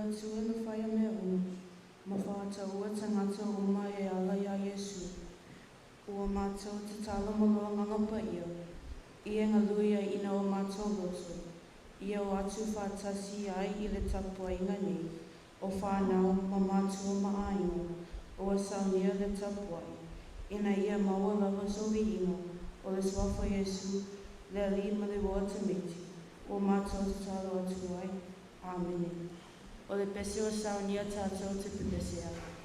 atu e na whaia mea o, ma whātau ua tangata o mai e ala ia Iesu. Ua mātou te tālama loa ngangapa ia, i e ngaluia ina o mātou loto, ia o atu whātasi ai i le tapua inga nei, o whānau ma mātou ma ainga, o a saunia le tapua ina ia maua lava sovi inga, o le swafa Iesu, le ali ma le roa tamiti, o mātou te talo atu ai. Amen. O le pese o saunia tātou te pepese ai.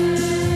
What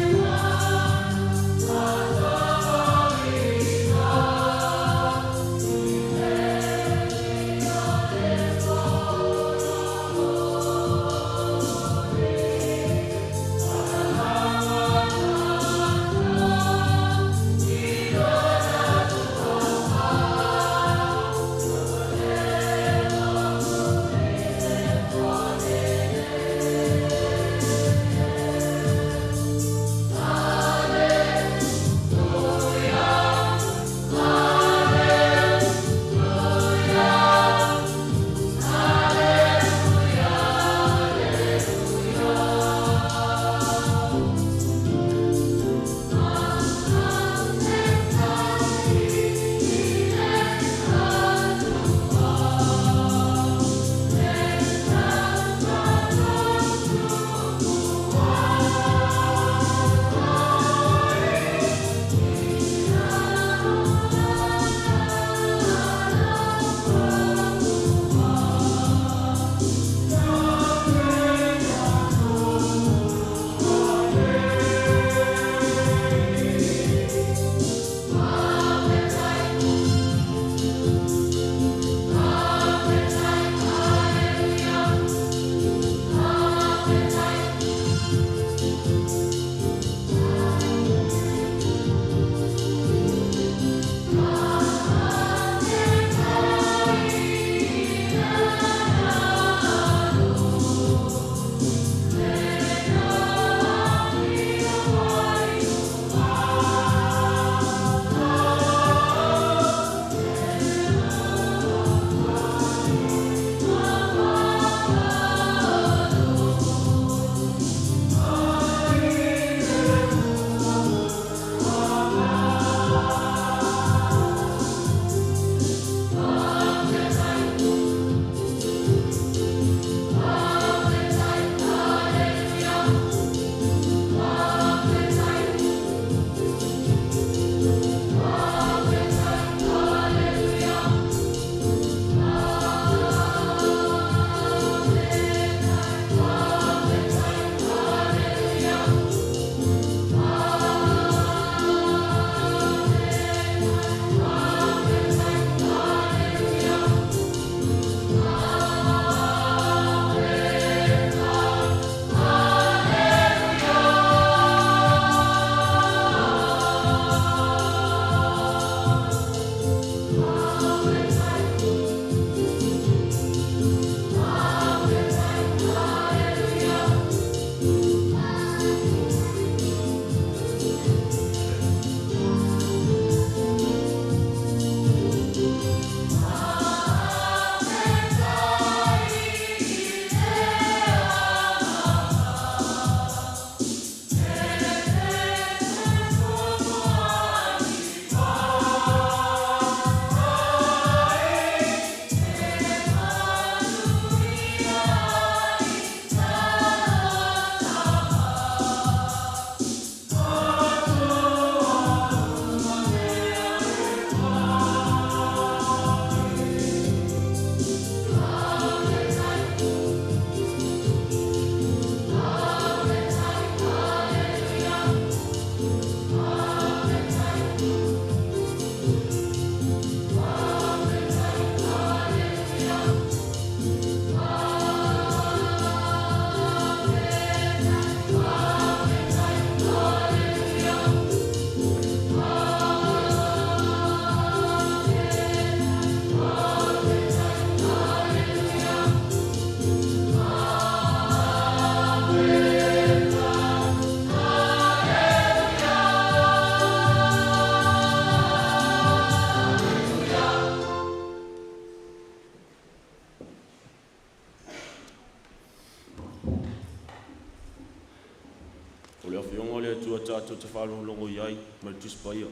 tua tātou te whalongo iai, ma le tuspaia.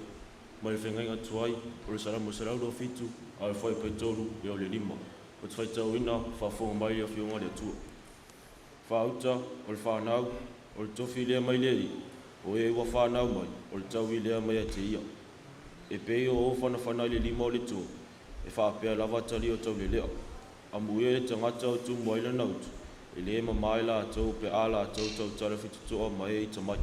Ma le whengainga tuai, o le salamu salau fitu, a le whai paitolu e o le lima. O te whaitau ina, whafonga mai a whionga le tua. Whauta, o le whanau, o le tofi lea mai lei, o e ua whanau mai, o le tau i lea mai a te ia. E pei o whanawhana le lima o le tua, e whapea lava tali o tau le lea. A muia le tangata o tu moila nautu, e le ma mai la atou pe ala atou tau tala fitu toa mai e tamai.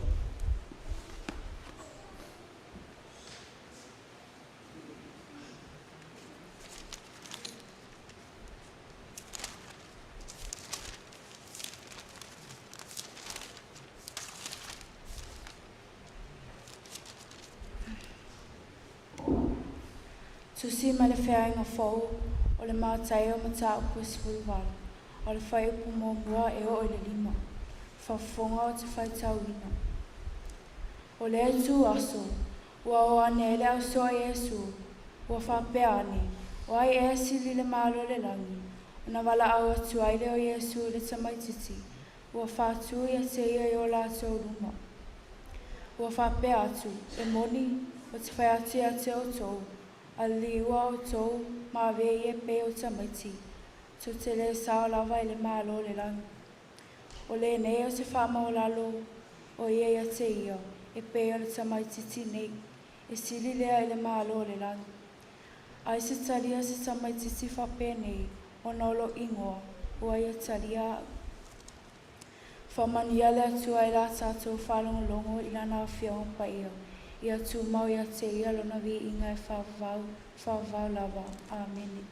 Tusi ma le whainga whau o le mātai o mata upu sifuriwala. O le whai upu mōmua e o le lima. Whafonga o te whaitau ina. O le etu aso, ua o ane le au soa Yesu, ua whapea ane, o ai e sili le malo le langi. Una wala au atu aile o Yesu le tamaititi, ua whātu ia te ia i o la tau ruma. Ua whapea atu, e moni, o te whaiati a te o tou, a liua o tou, ma vei e pe o tamaiti, to te le sao lava i le malo le langi. O le nei o te whama o lalo, o ia ia te ia, e pe o le tamaititi nei, e sili lea i le malo le langi. Ai se talia se tamaititi whape nei, o nolo ingoa, ua ia talia. Whamania le atua i la tātou whalongolongo i lana a whionga pa ia. Ia tu mau ia te ia lona vi inga e whawau lava. Amen.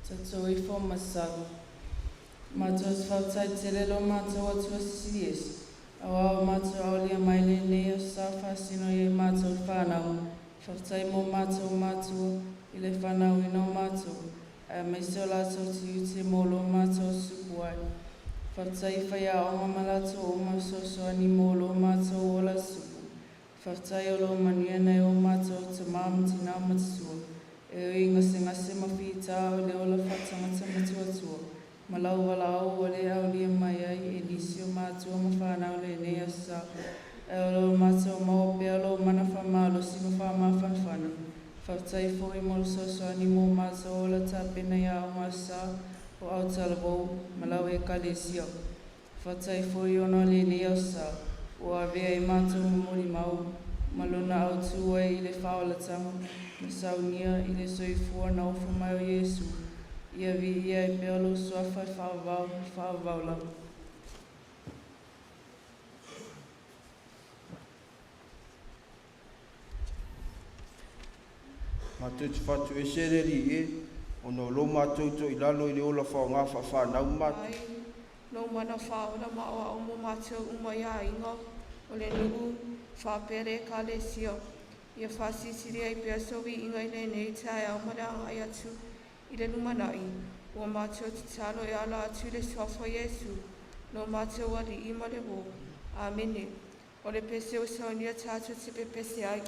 Tatou I fo masago. Mātou se whautai te relo mātou atua sisiesi. Awao mātou aulia mai le nei o sa whasino i mātou whanau. Whautai mō mātou mātua I le whanau I no mātou. Me seo lātou ti uti mōlo mātou supuai. Whautai whaia o mamalatou o mausosoani mōlo mātou o la supu. Whautai o lo manuia nei o mātou te māma tina matasua. E ui ngase mawhita o le ola whatangata matuatua. Malau wala au o le au lia mai ai e nisi o mātua ma whanau le nei asa. E o lo mātua mau pe alo mana whamalo si ma whama whanwhana. Whautai fōi mōlu sosoani mō mātua o la tāpena ia o masa o au talabou malau e kalesio. Whautai fōi ono le nei asa o avea I mātua mamuri mau. Malona au tua I le whaolatanga na saunia I le soifua na ofu mai o Yesu. Ia vi ia I peolo soafa whaavau lau. Mātou te whatu e sereri e, ono lo mātou to I lalo I le ola whao ngā whawhanau mātou. No mana whaona maua o mo mātou umai a ingo, o le nugu whapere ka le sio. Ia whasisiri ai pia sowi ingai nei nei tae au maranga ai atu I le numanai. Ua mātou te talo e ala atu le sofa Yesu. No mātou ali I ma le wō. Amene. O le pese o saunia tātou te pepese ai.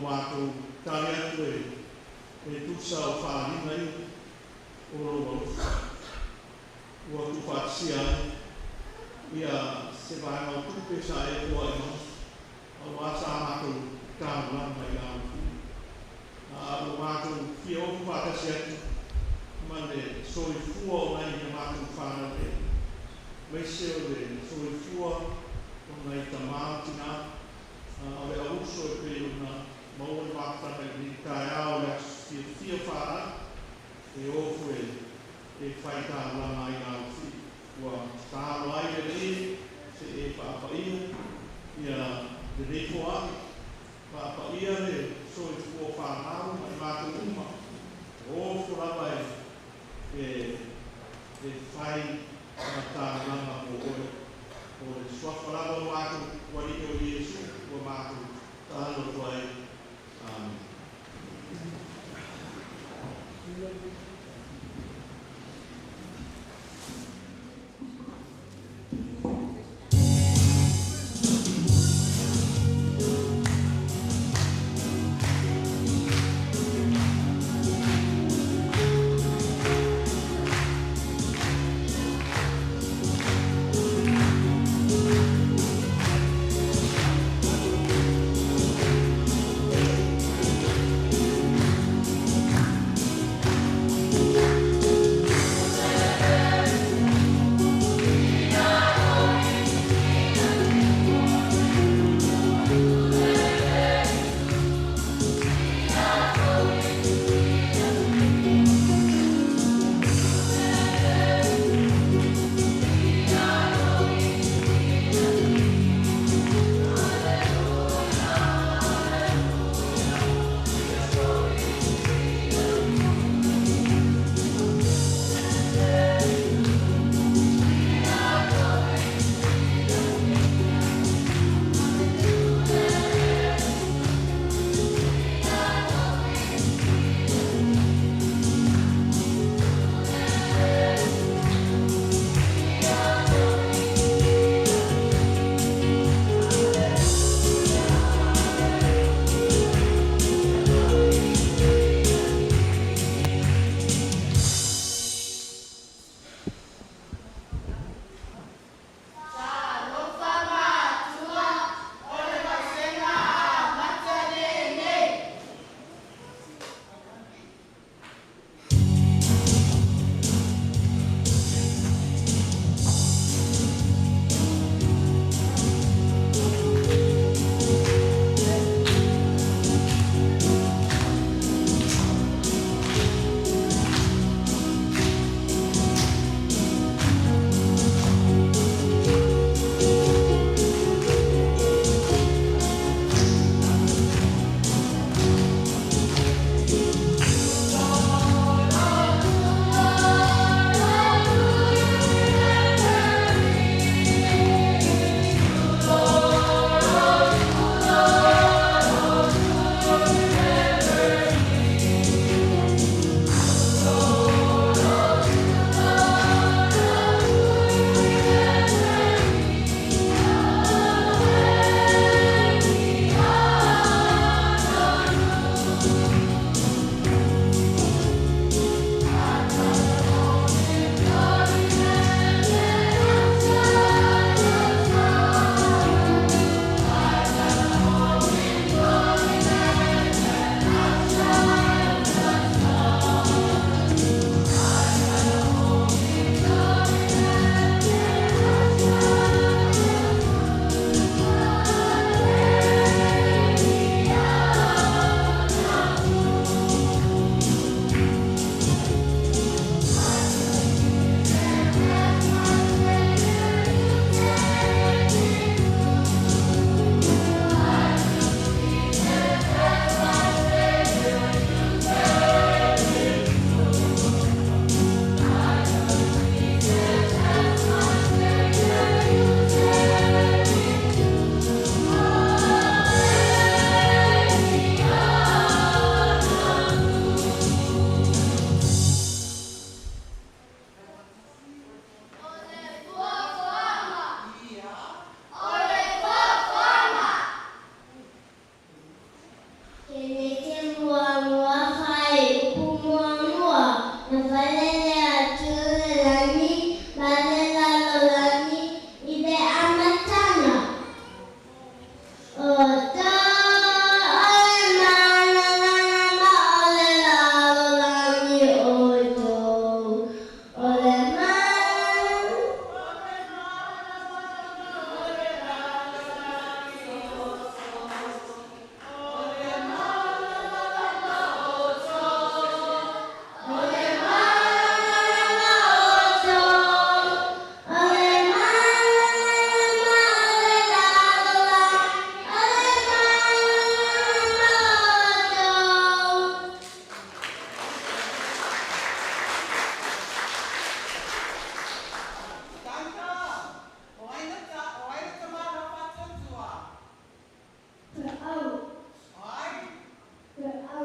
mātou tāre atu e tusa o whāringa i o roa ua tu whātisia ia se vāinga o tupe sa e kua i mas au asa mātou kāmura mai au o mātou ki o whātasi atu ma le soi fua o nai e mātou whānau e mai se o le soi fua o nai ta mātina o le auso e pe una maua ni mātana ni kai au le fia whāra e ofu e whaita langa i ngā uwhi. Ua tālo ai e re se e whaapaia ia le reifo aki. Whaapaia le soi fua whanau mai mātou uma. Ofu rapa e whai tālo langa o oe. O le swafa rapa o mātou warike o Iesu o mātou tālo tuai. Amen.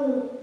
Thank you.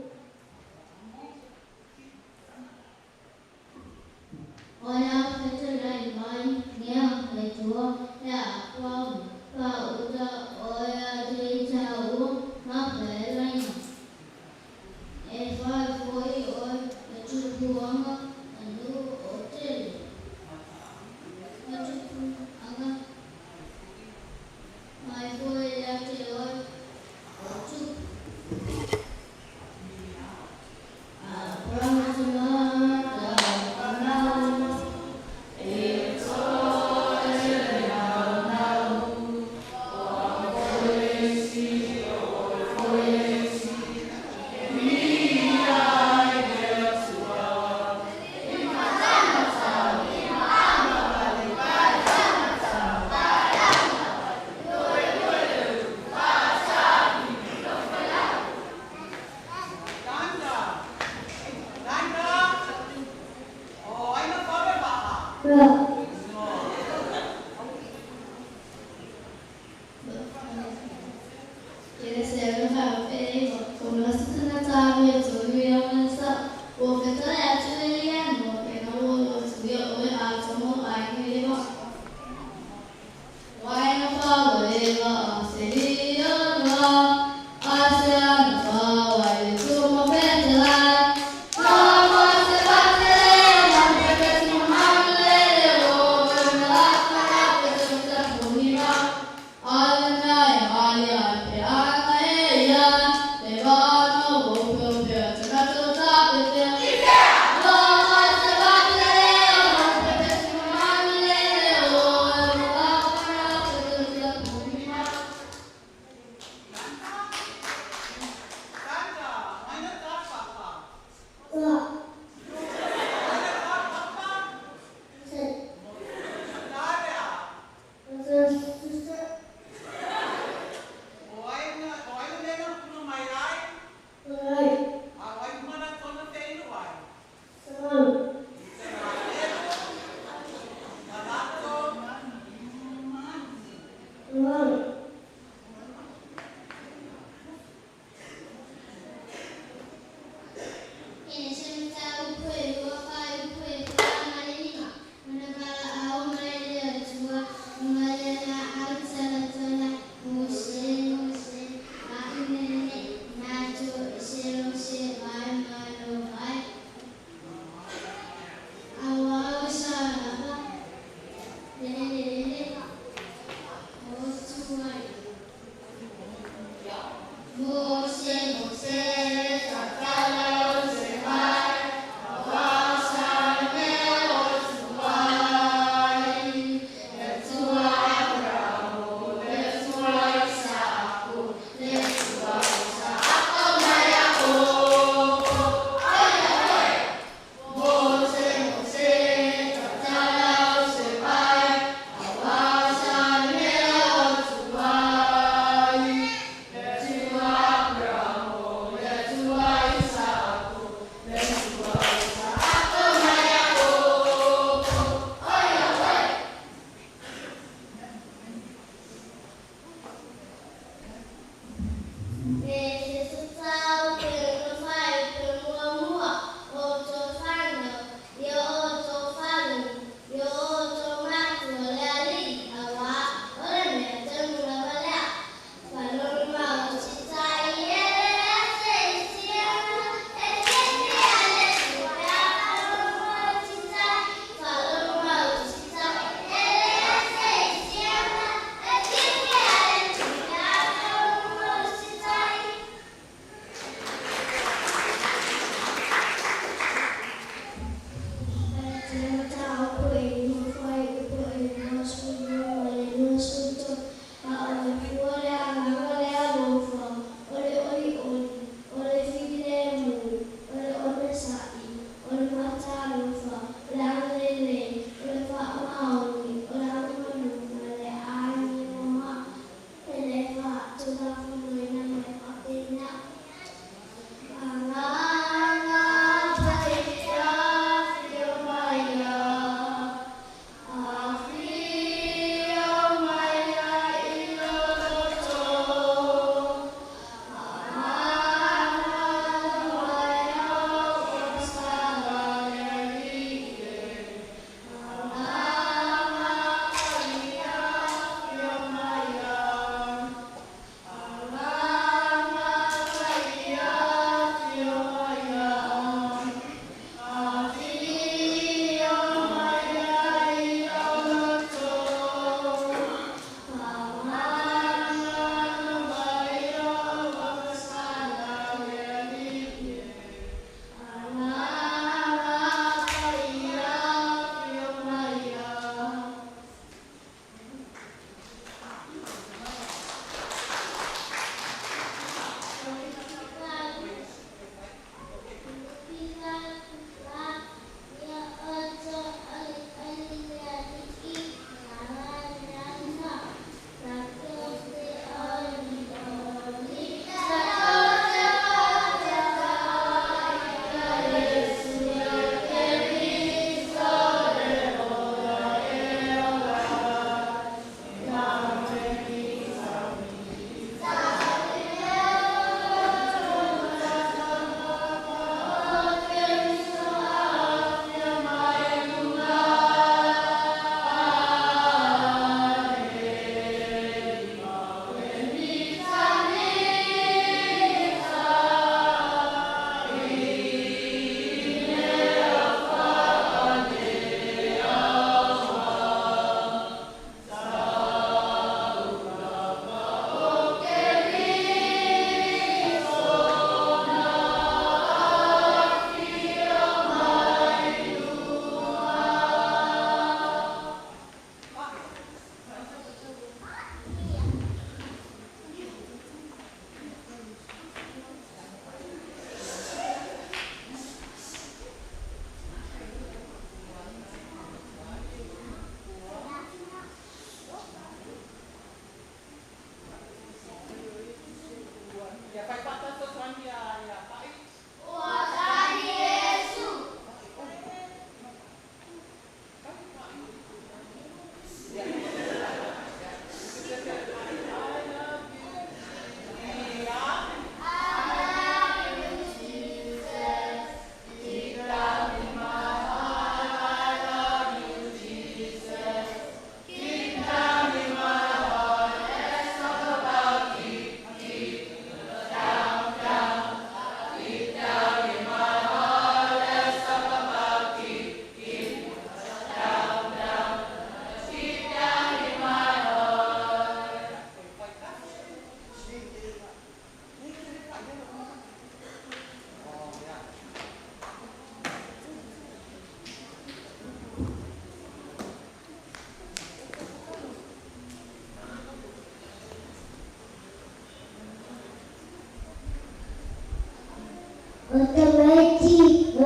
Automatic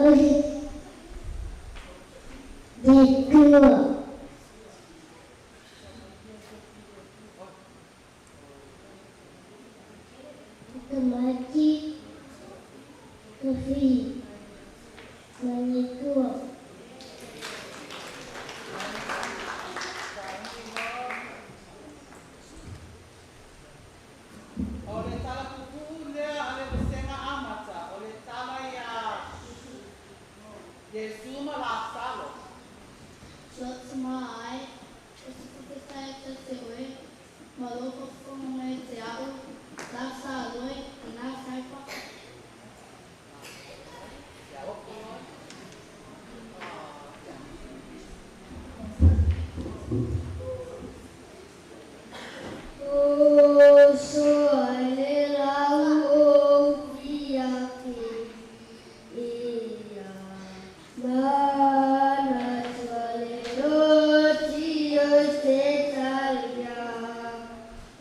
Vaipuna. Automatic coffee. Vaipuna. O le tala pupu lea ale besenga amata, o le tala ia de suma la salo. Shots mai, esse puputai te sewe, maloko fume te au, la saloi, na saipa. Oh, soy la uvia que ia. Mana suole roti te talia.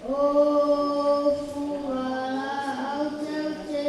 Oh, fumala au te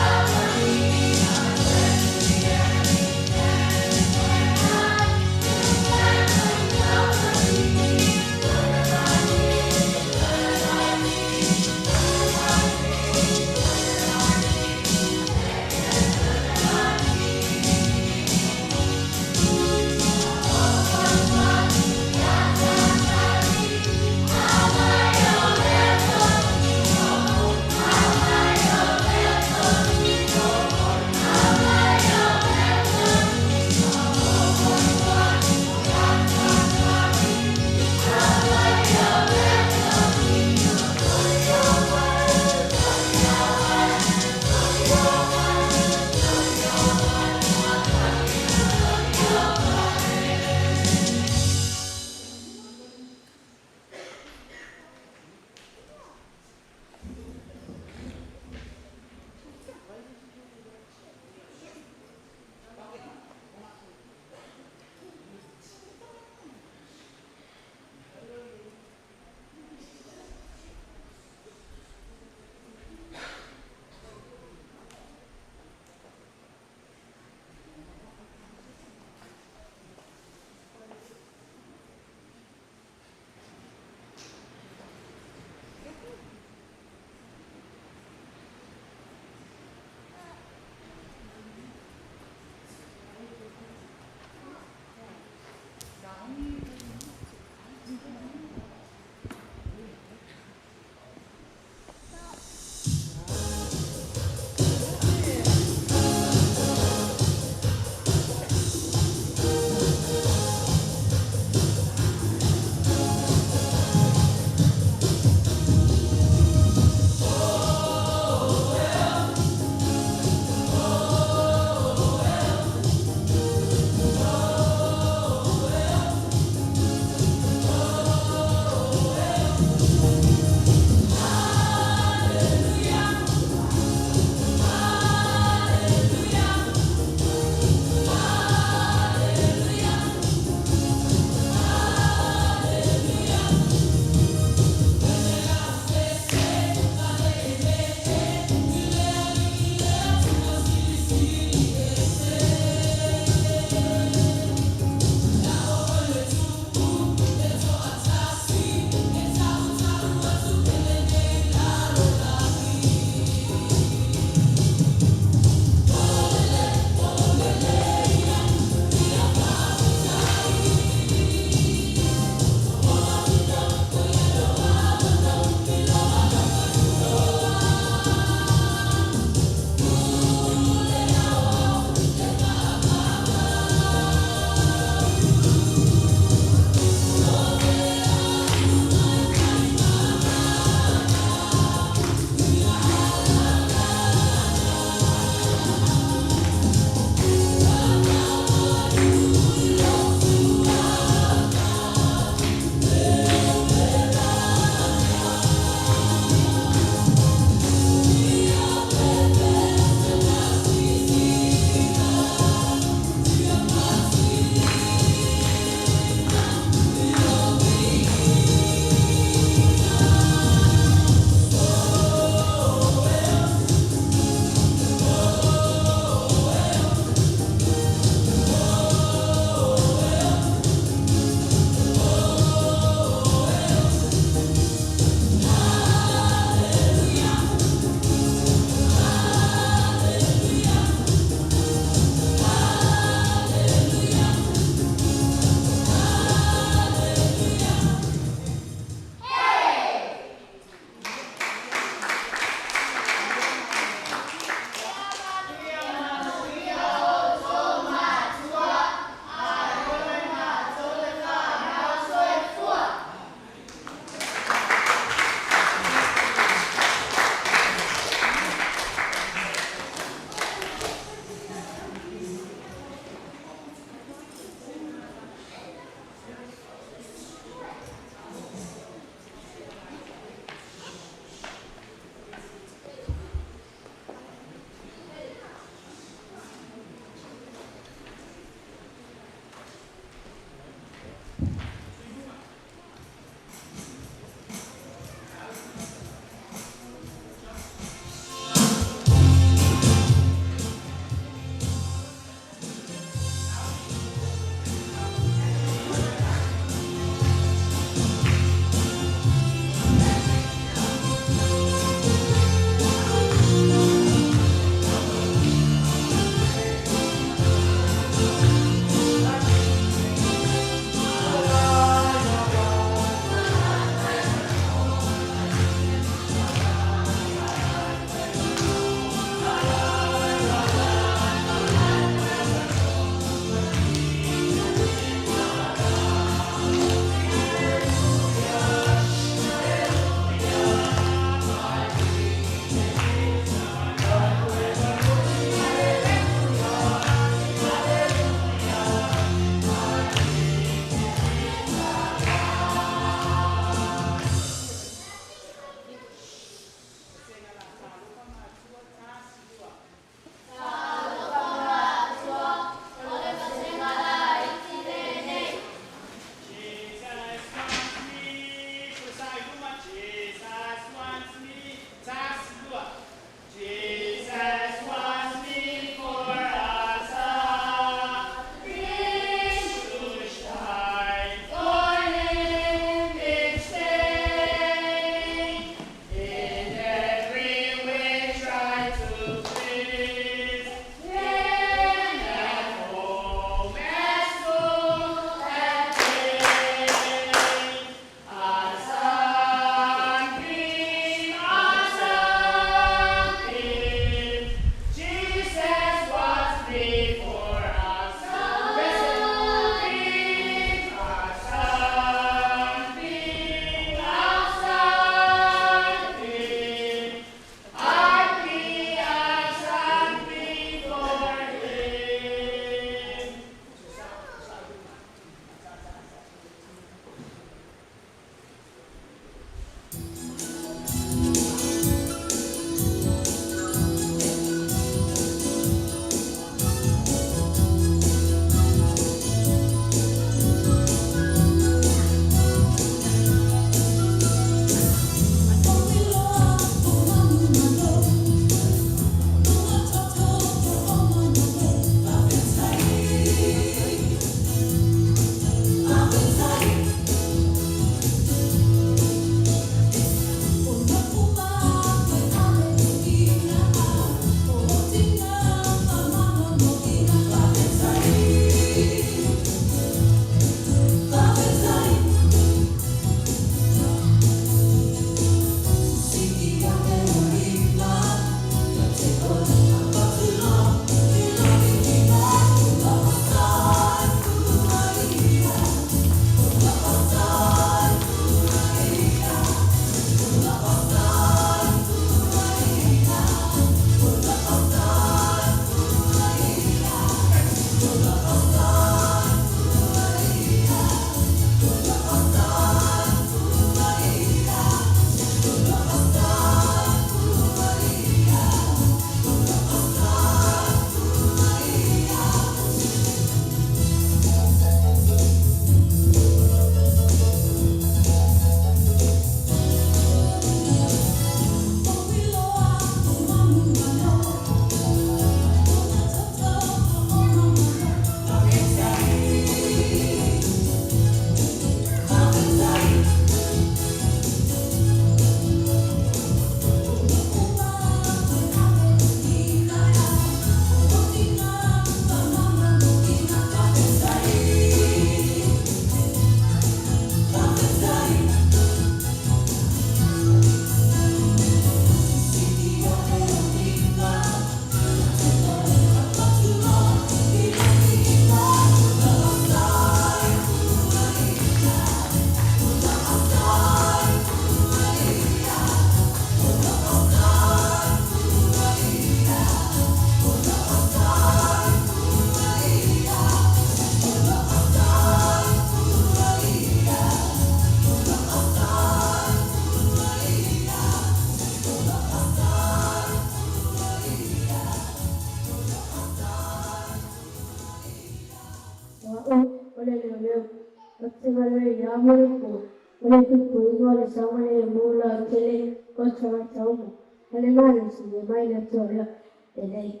Atevare Yamarico, Olepico, Igor, Samare, Mula, Tele, Contra Tomo, Alemanus, the Minor Toria, the day.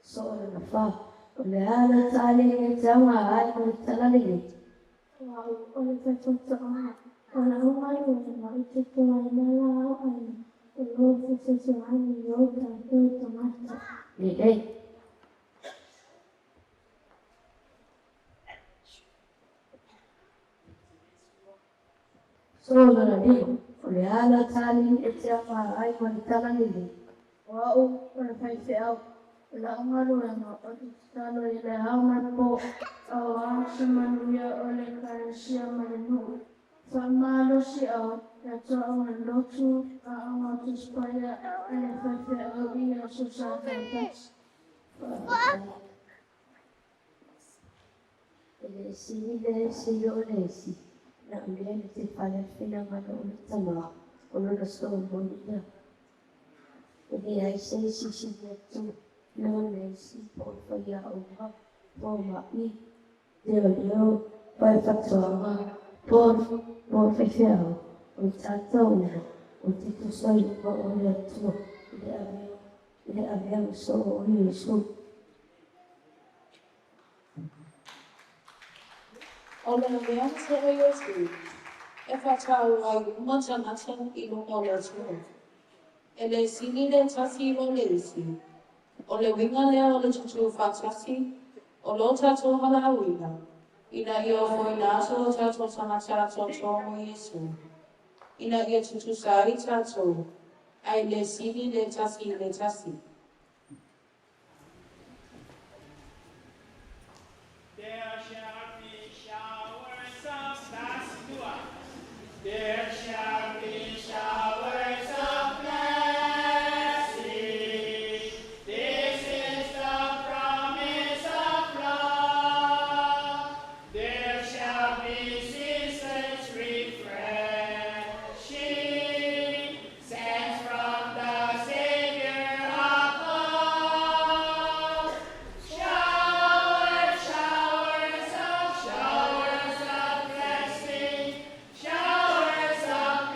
So in the far, on the other side, it's our eye on the salary. Wow, on the festival, on a woman, I took to my mala, and the Lord is a honey, yoga, and do the master. The day. So the Reala Tali, it's our eye on the salary. Wow, on the festival. Langaruanga Pakistano ile hamako awasemanuya ole karisia manu famalo si au yato amalotu amatu spaya ane fefe awia susata tas ele si olesi na ngene te fale fina mano tama ono sto bonita ele ai si tu no nesi por faya uma toma i deu vai fazer por fechar o tatão o tito sai por olhar tu ele havia só isso olha no meio se eu estou faço uma janela e não olha tu ele se lhe faz isso ole winga lea ole tutu whātasi, o lo tātou hala winga. Ina ia o ina aso o tātou tangata tātou mo Yesu. Ina ia tutu sāri tātou, ai le sini le tasi. There shall be showers of blessing. There shall be showers of blessing. Showers of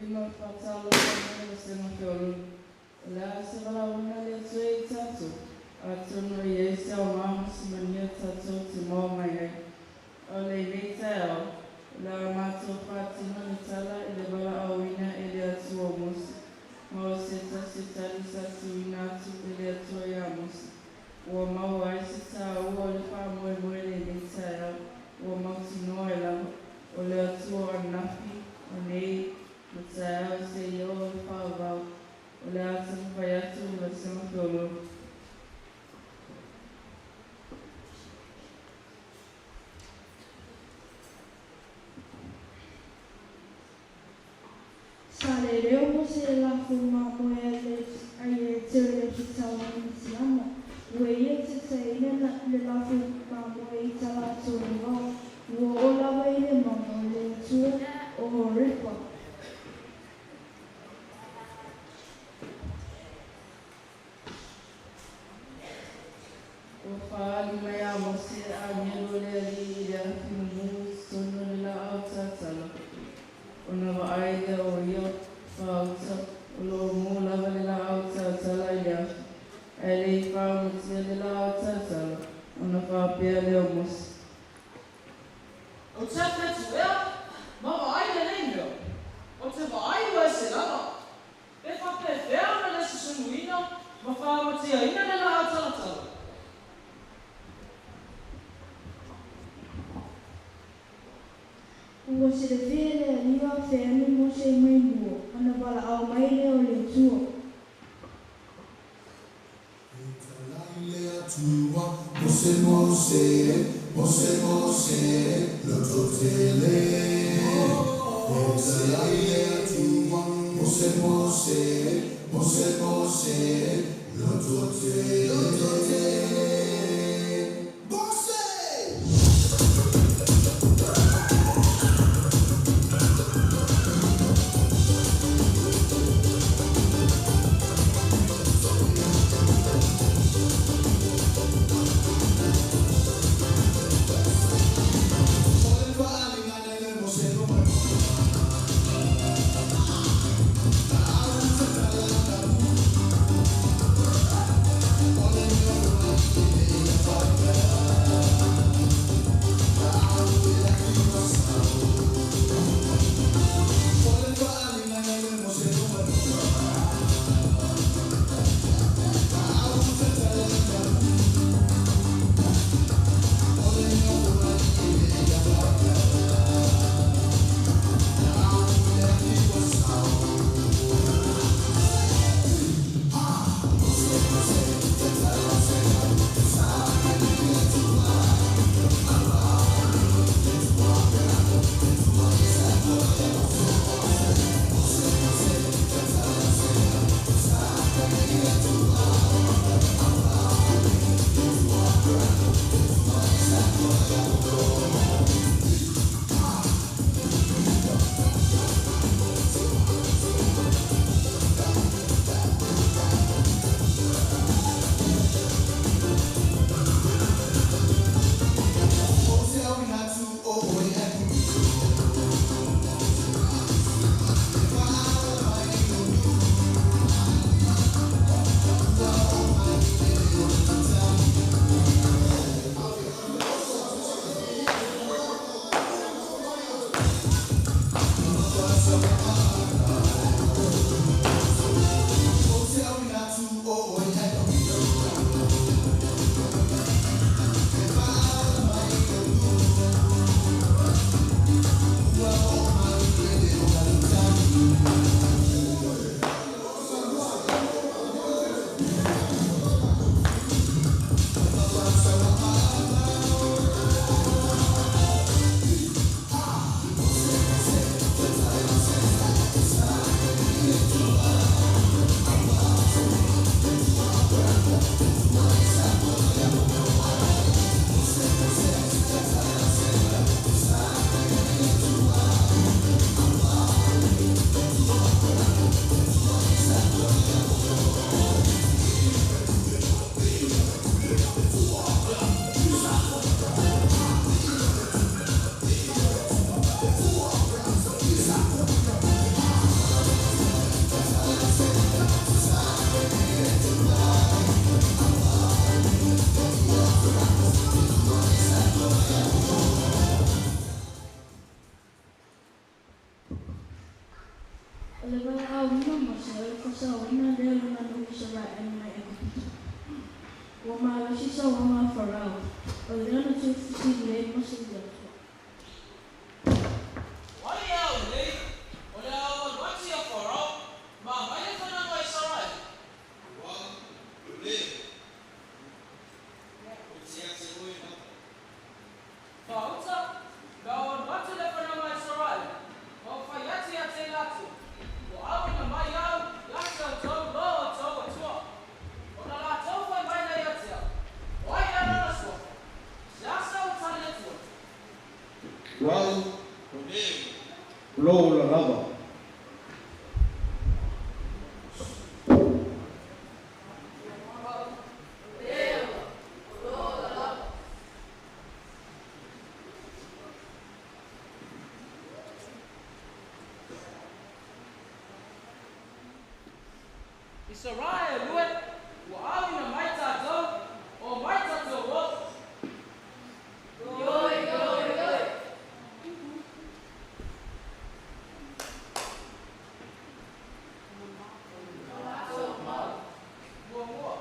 Ima whatalo kama sema kiolo. La sebala una le tsui tatu. Atono yesa o mama simania tatu timo mai. Ole vitao. La mato fatima nitala ile bala awina ile atu omus. Mo seta sita lisa suina tu ile atu yamus. Wa mawa sita uo le fa moe moe le vitao. Wa mautino ela. Ole atu anafi. Onei. Matao se yo fava ola san fayatu la san tolo Sare reo se la fuma moe ai tere ki tawa ni siama we te te ina le la fuma moe tala tolo wo ola we le mama le tu o ripa Maya Mosir Anyelolia Himus Sonula Outsala Unava Aida or Yok Fausa Ulo Mula Vanilla Outsala Ya Eli Farm Silla Outsala Unava Pialeomus Otsaka tuea, mama aina lengo. Otsaka aiwa se lava. E whape whea na se sunuina, ma whaamatia ina na la atalatala. Ua se le vele liwa wheani mo se mai mua, ana wala au mai leo le tua. Mose Mose, Mose Mose, l'autre télé. Mose Mose, Mose Mose, l'autre télé. le wala au ina mose o le kasa o ina lea luna no Israel mai e kupito. Ua maa sisa wa maa Farao, o le ana tu fiti le mose i atua. Wai au nei, o le au wati a Farao, ma mai e whana o Israel. Wau, le. O te ate oe mata. Whauta, ka o wati le whana o Israel, o whai ati a te latu. O au ina mai au, lasa o tau loa tau atua. O na la tau whai mai nei atia, o ai ana na sua. Lasa o tani atua. Wau, Le. lo la lava. Israel lue, ua au ina mai tātou, o mai tātou o. Ioi, ioi, ioi. Mua, mua.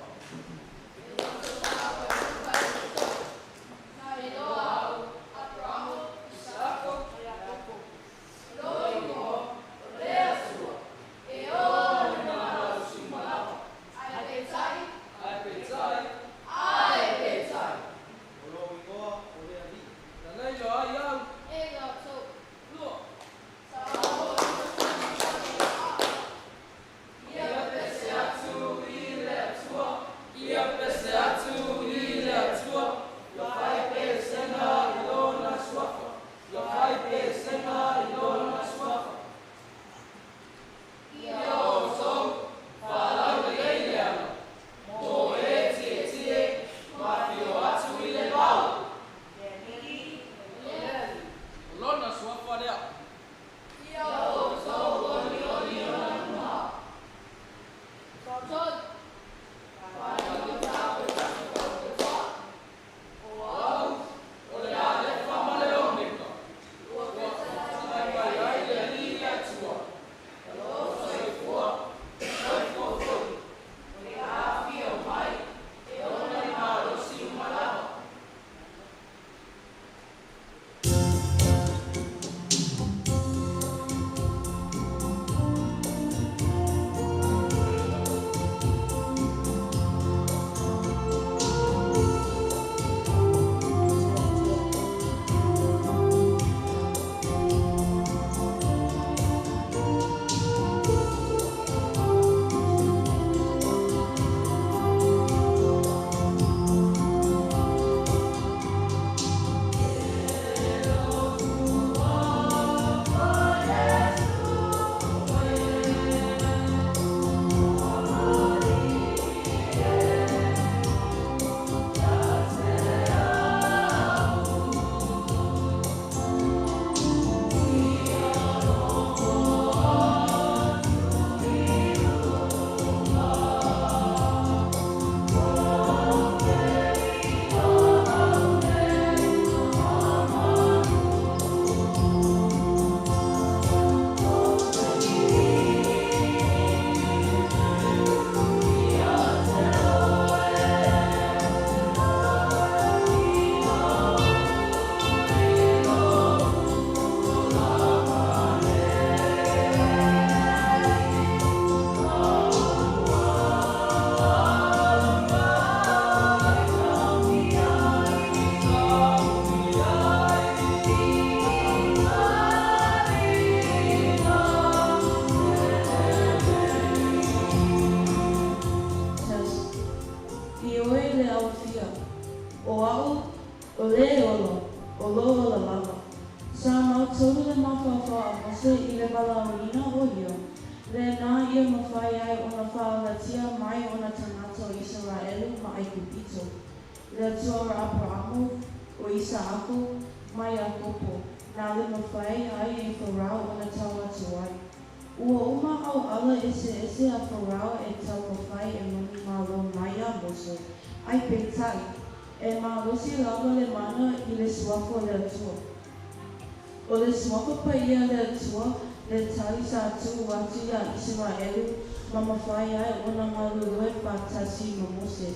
O le suafa pa ia le atua, le tai sa tu atu ia Israelu ma mawhai ai ona maruru e patasi ma Mose.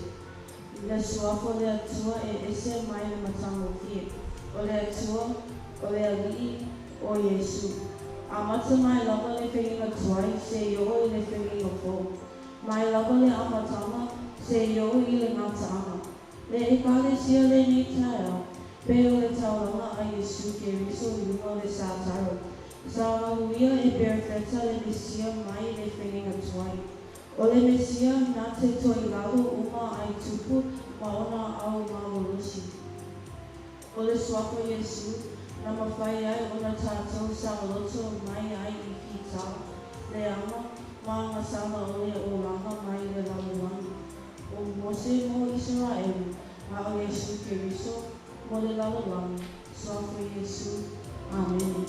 Le suafo le atua e ese mai le matango kie. O le atua o le alii o Yesu. A mata mai lava le whenginga tuai se ioi le whenginga fo. Mai lava le amatama se ioi i le ngata ama. Le ekale sia le ni tae pe o le tauranga a Yesu ke riso i uma le sātaro. Sauahuia e perfecta le Mesia mai le whenginga tuai. O le Mesia nā te toi lalo uma ai tupu ma ona au mawurusi. O le suapo Yesu na mawhai ai ona tātou samaloto mai ai i ki tau. Le ama ma ngā sama o le o langa mai le laluani. O Mose mo Israelu a o Yesu ke riso mo le laluani. Suapo Yesu. Amen.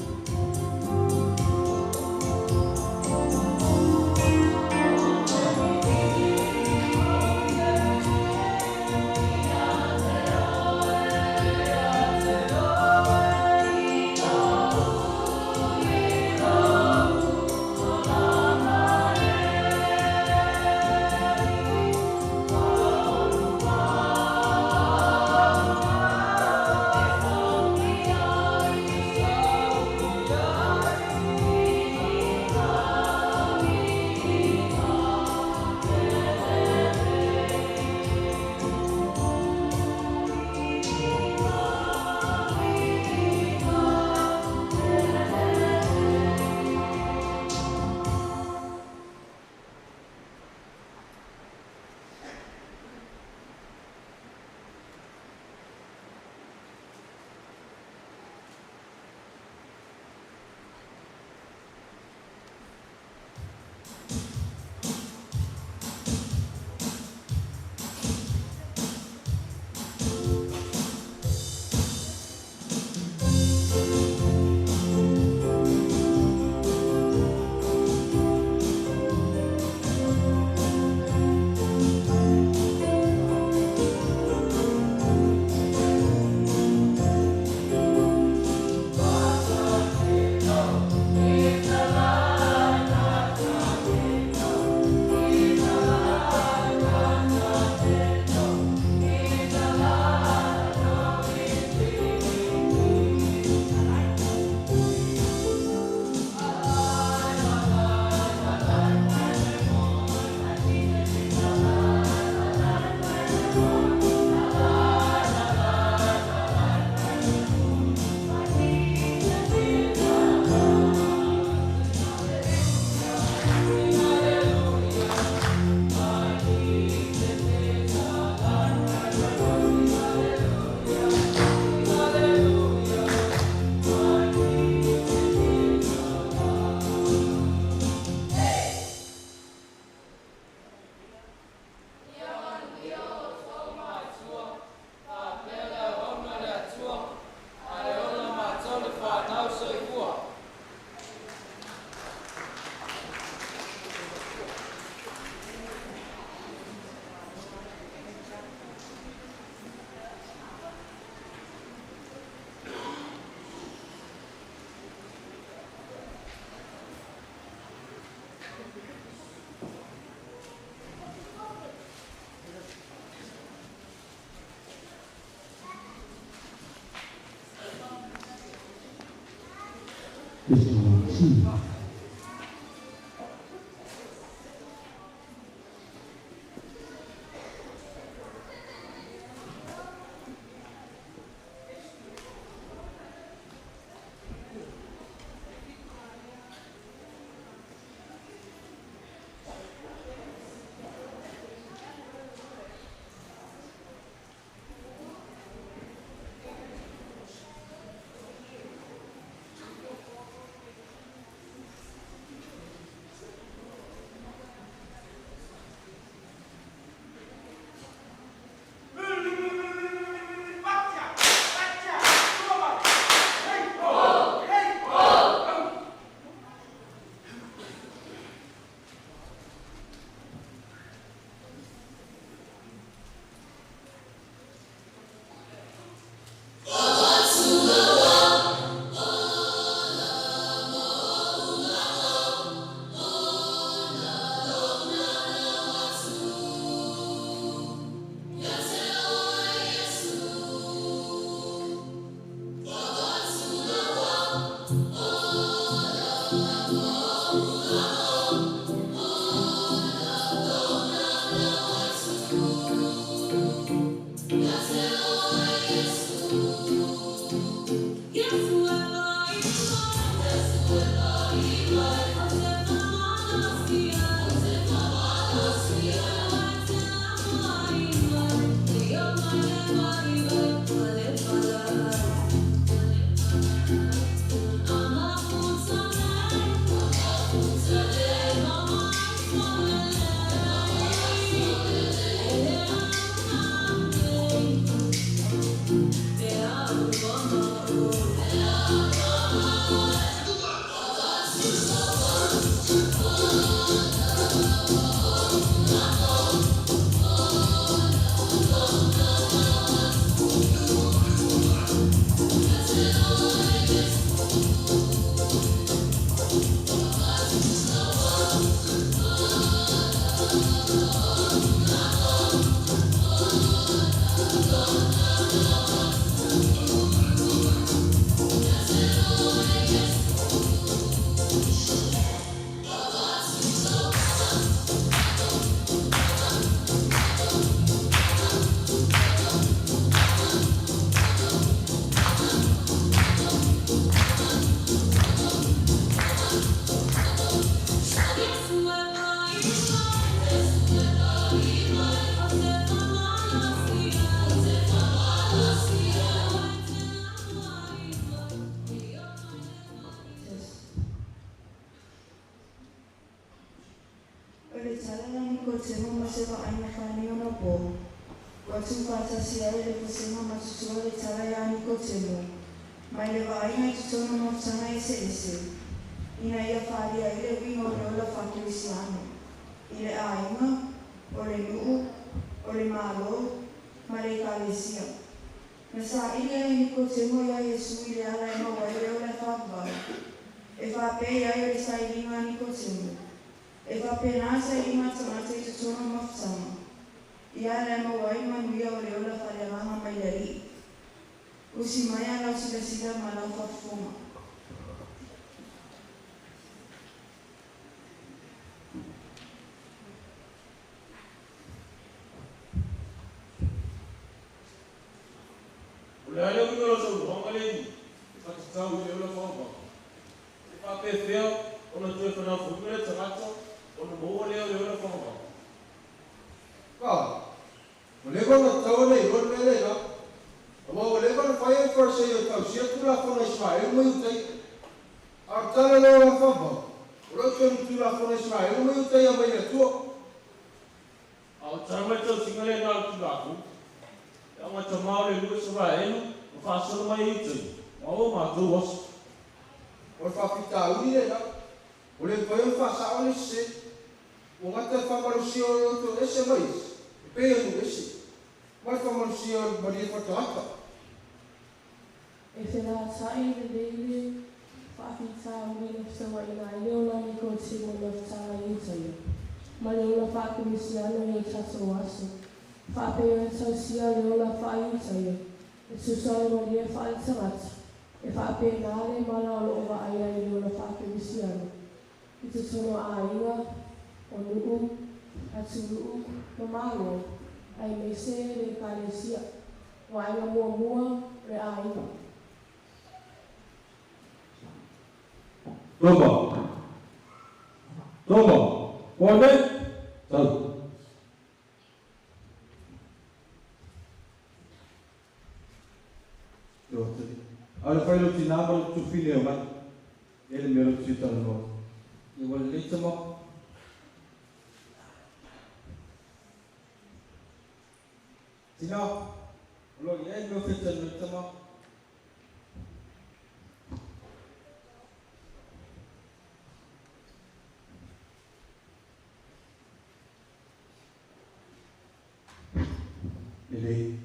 Iliili.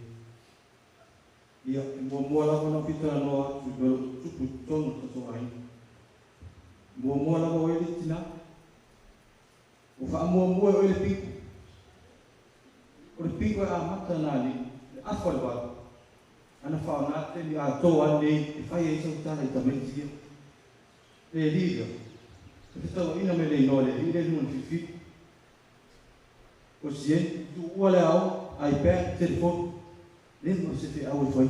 Ia, mua la wana pita noa tupu tonu tasongai. Mua la wa ele tina. O fa mua ele piku. O le piku a mata nani, le afa le wala. Ana fa na te li a toa nei e fai e so tana i tamenti. Le liga. Se tau ina me le no le ide nun fifi. O sien tu wala au iPad, telefone, lembra você ter algo foi?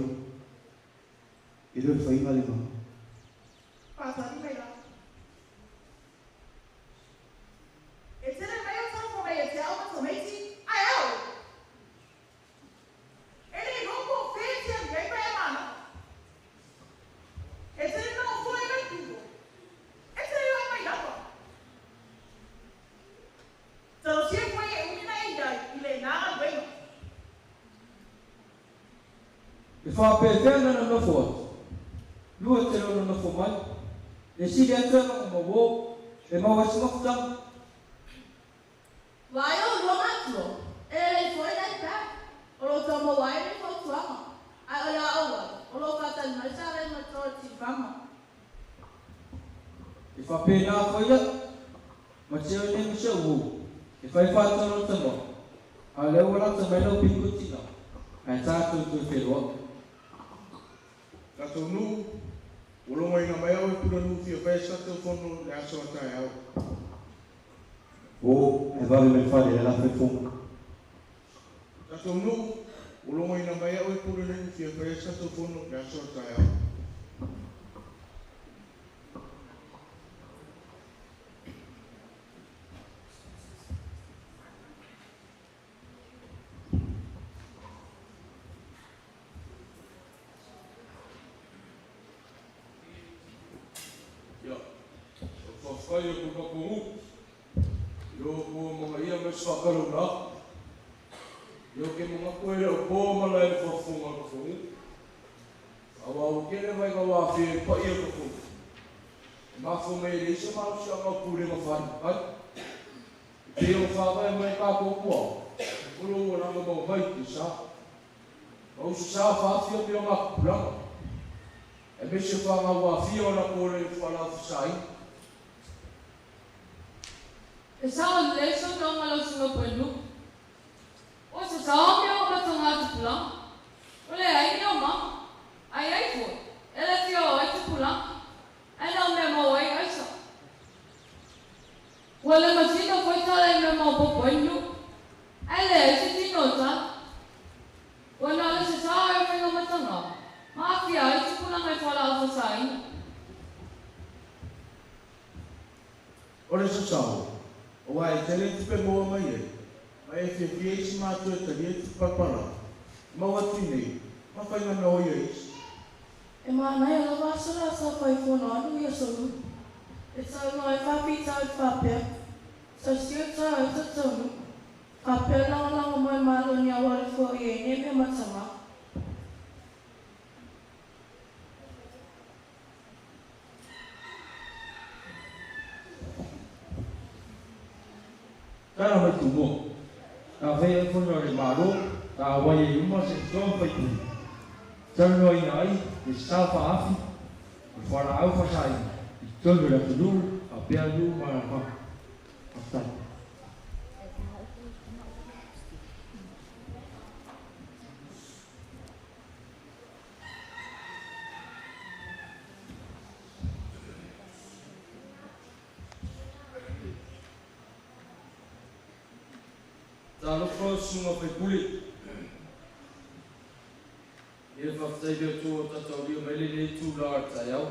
Ele foi mal, irmão. If I pay fair and no fault, you will tell on the formal. The city enter on the wall, the mouse of them. Vai o romatlo. Ele foi da cá. O lo tomo vai ele foi tuama. Ai olha awa. O lo kata na sare na troti vama. If I pay now for you, but you name is you. If I fight on the tomorrow, I'll level up the mellow pingutina. I start to feel Tato nu, ulonga ina mai au e pura nu fia pai sa te fono le aso atai au. Oh, e va me fare la fefum. Tato nu, ulonga ina mai au e pura nu fia pai sa te fono le aso atai au. Whai e kuka kongu. Io ko mga ia me whakaro na. Io ke mga koe o pō mana e whawhunga ka kongu. Awa o kene mai ka wāwhi pa ia ka kongu. Mafo me re isa mau si anga pūre ma whai. Te o whawai mai ka kōkua. Kuro o nanga mau mai ki sa. Au sa whawhia te o ngā pūranga. E me se whanga wāwhi o na kore i whalau whasai. E sao leso no malo sunga pelu. O se sao me o matonga tupula. Ole ai no ma. Ai fo. Ela ti o ai tupula. Ai no me mo ai ai sa. Wala masino foi tala me mo poponyo. Ai le se ti nota. Wala se sao ai me matonga. Ma fi ai tupula mai fala o sai. Ore se sao. O ai tele te pe moa mai e. Mai e fie isi mātua e tali e te papara. Mau atu nei. Ma whai ngana o iais. E mana e lawa sara sa pai fono anu ia solu. E sa no e whapi tau e whapea. Sa sio tau e tatonu. Whapea langa mai maro ni awale fo i e ne me matama. Tara mai tu mo. Ta fe fono le maro, ta wai e uma se tō pai tu. Tara no i nai, e sa fa afi. E whara au whasai. I tōru la tu a pia nu mara pa. Aftai. Talo sunga pe kuli. E whaftai leo tō tatau rio mele le tū lar tai au.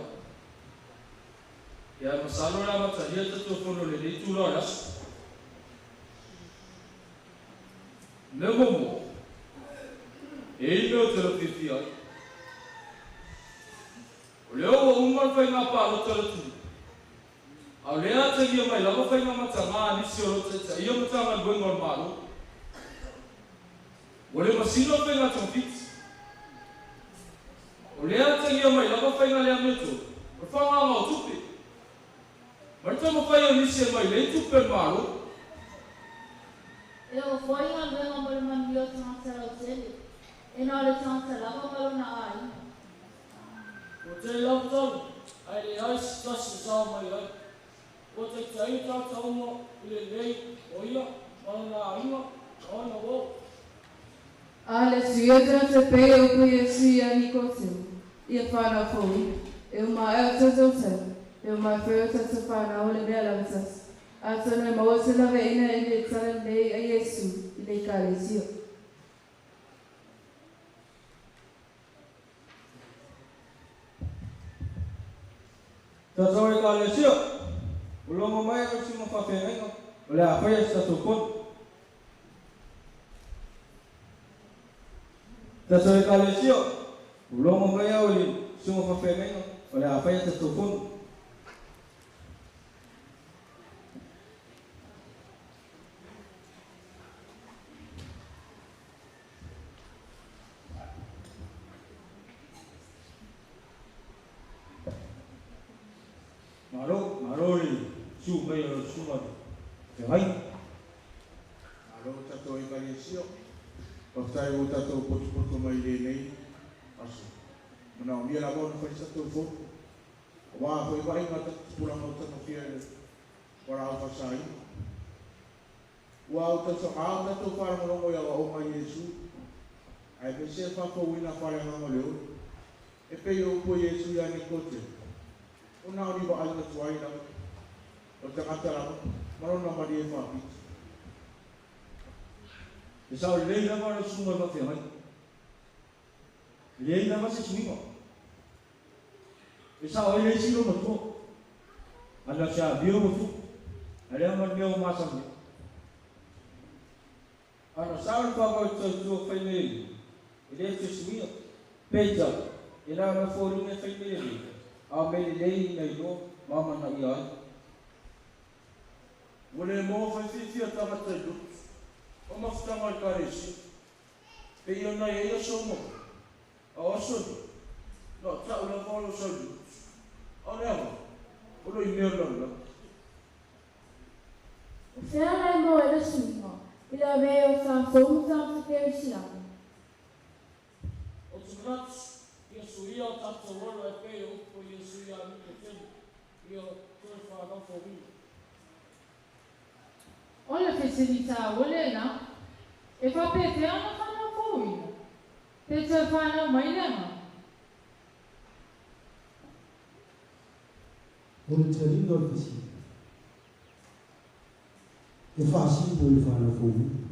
Ia masalo la mata ria tato fono le tū lar as. Me momo. E i meo te rapipi ai. O leo o umar whai ngā pālo tala tū. Au lea te ria mai lama whai ngā mata ngā nisi o rota ta ia mata ngā goingon malo. O le masino pe ngā tōpiti. O lea te ia mai lama whai ngā lea meto. O whanga ngā o tupi. Marita ma whai o nisi e mai le tupe maro. E o foi ngā venga mara mani o tangata rau tele. E nā le tangata lava maro na ai. O te lau tau, ai le ai stasi sao mai ai. O te tai tātau mo i le lei o ia, mana ngā inga, mana wō. Ale suiatra te pei o pui e sui a ni kotiu. Ia whāna fōi. E o mai au tatau tau. E o mai wheo tata whāna o le mea lautas. A tonu e maua te lawe ina i le tala nei a Yesu i le kāle sio. Tatau e kāle sio. Ulongo mai o si mo whawhenga. O le a whai e tatau kono. Tatau e kāle sio. Ulongo mai o li si mo whawhenga. O le a whai e tatau kono. tu mai o suma te hai alo tato i kalisio o tai o tato potu mai le nei aso mana o mia la bona fa tato fo wa foi vai ngata pula mo tato fia ora o sai wa o tato a tato para mo mo ya o mai Yesu ai pe se fa ko wina para mo leo e pe yo po Yesu ya ni kote ona o ni ba ala tuai na o te ngata maro na mari e fa piti e sa o lei lava o suma va te hai lei lava se suinga e sa o lei silo no to ala sa bio mo tu ala ma bio ma sa ni ana sa o pa o to fai nei ele te suinga peja era na fori ne fai nei a me lei nei no mama na ia wole mo fa fi ta mata lu o ma sta mal karesi pe io na io sono a oso no ta una volo so lu o lo i mio lo Se ala mo e suma, ila veo sa somsa te siamo. O tsunat, io suia o tato wolo e pe o po io suia mi te tenu. Io toi fa no fo vi. Ola facilità volena e fa per te ana fanno poi. Te te fanno mai lema. Ora te rindo così. E fa simbolo fanno poi.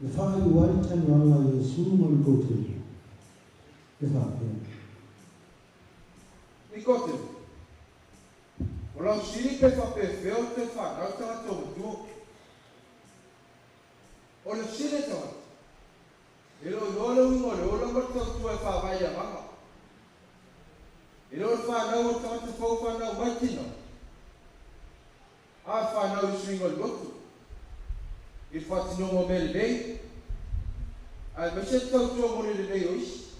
E fa il white and alla sumo il cote. E fa per. Nicote. Ola siri pe fa pe feo te fa na ta to tu. Ola siri to. Elo yolo mo ma to tu e fa vai a mama. Elo fa na o ta fo fa na matino. A fa na o swingo lotu. E fa tino mo mel dei. Al meset to tu mo le dei ois.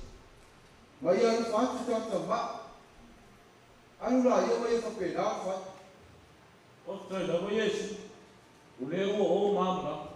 Mai al fa tu ta ma. Anu la io vai fa pe da fa. O tai da Yesu. O leo o mama.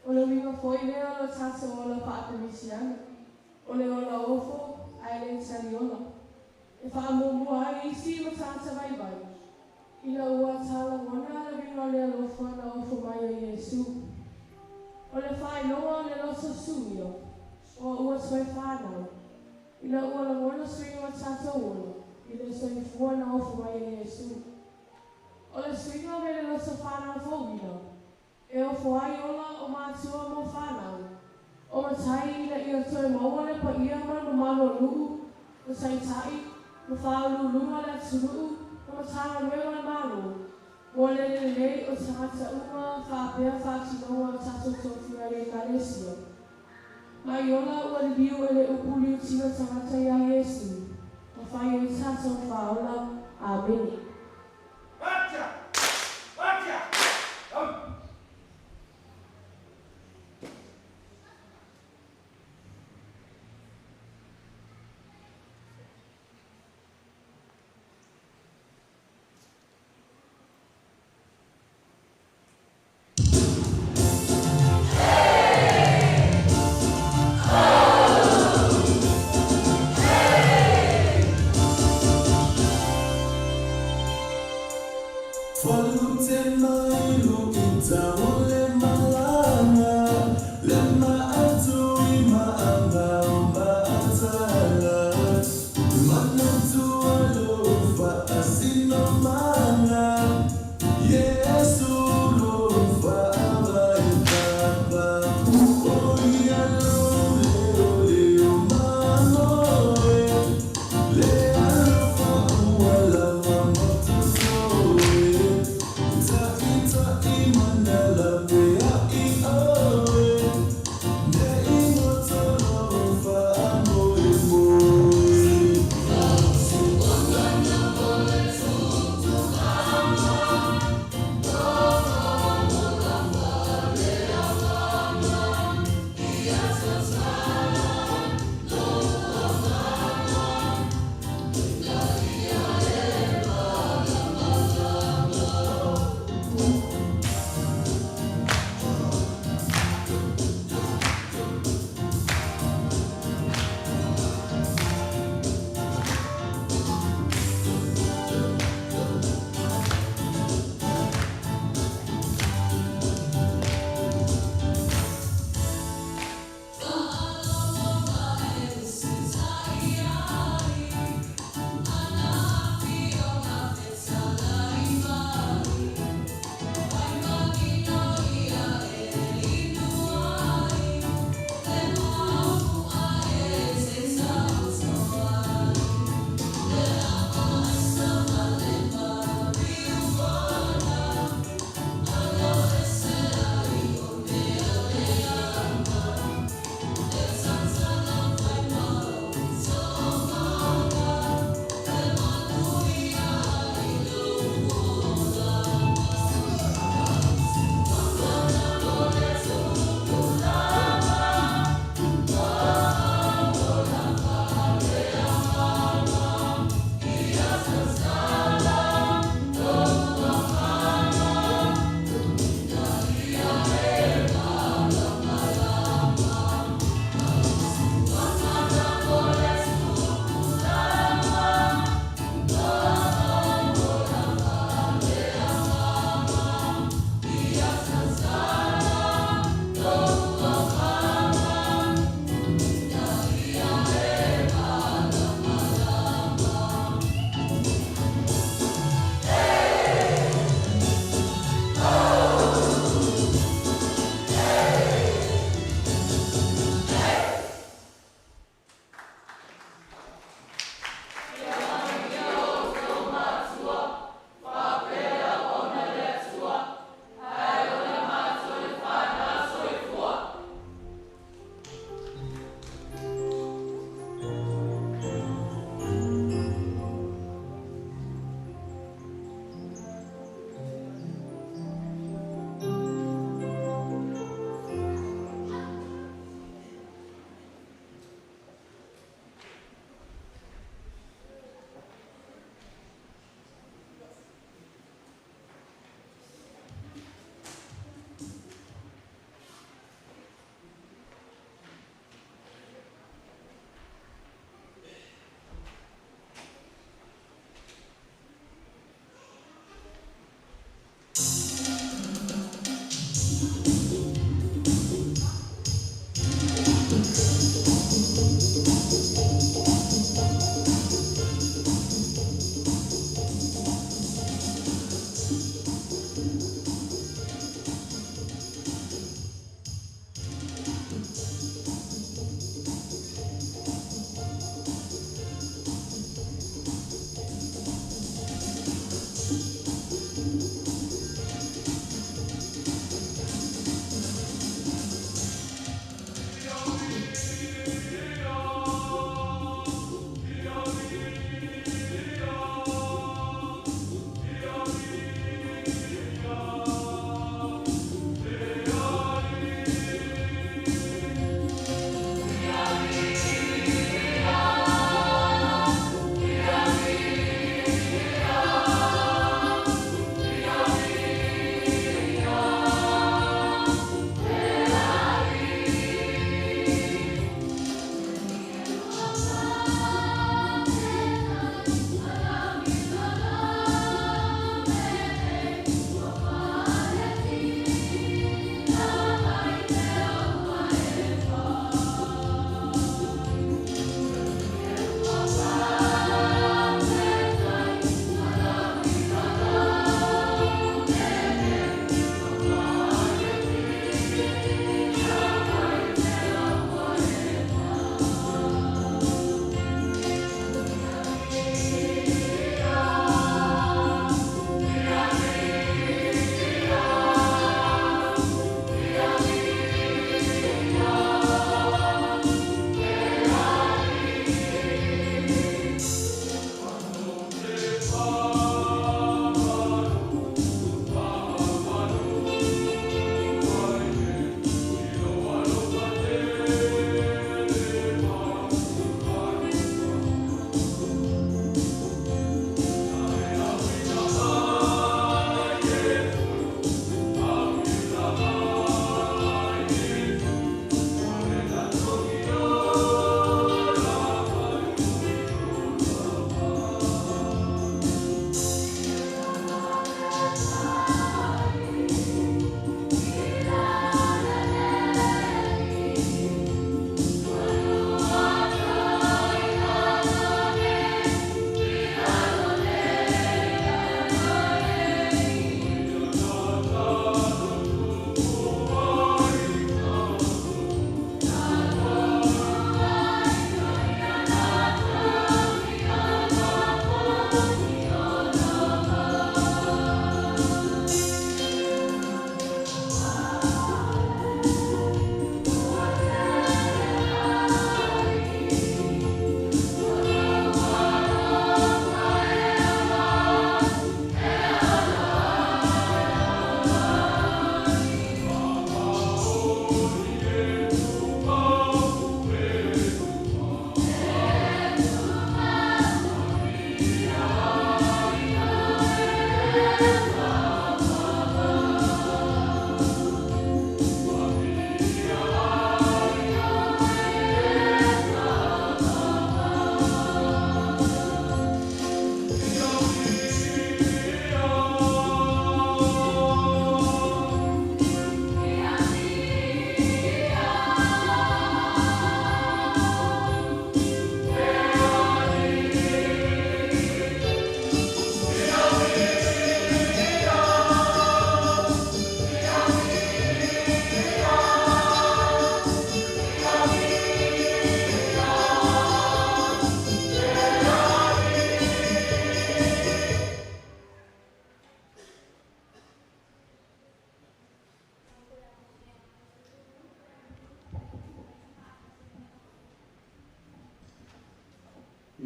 Ole winga foi lea lo tasa ola whaatamisiana. Ole ola ofo, ai le tari ola. E whaamumua ai isi o tasa vai vai. Ina ua tala wana le winga lea lo whana ofo mai o Yesu. Ole whai loa le loso suio, o ua soe whanau. Ina ua la wana swinga o tasa ola, i le soe whana ofo mai o Yesu. Ole swinga me le loso whanau fōwina. E o fuai ola o mātua mo whanau. O matai ina ia toi mauale pa ia ma no malo luu, o saitai, no whaulu luma le atsuruu, o matara nweo le malo. O le lei o tangata uma whapea whatinoa o tato tōwhia le karesio. Mai ola ua le liu e le upuli o tina tangata ia Yesu. O whai o i tato whaola. Amen.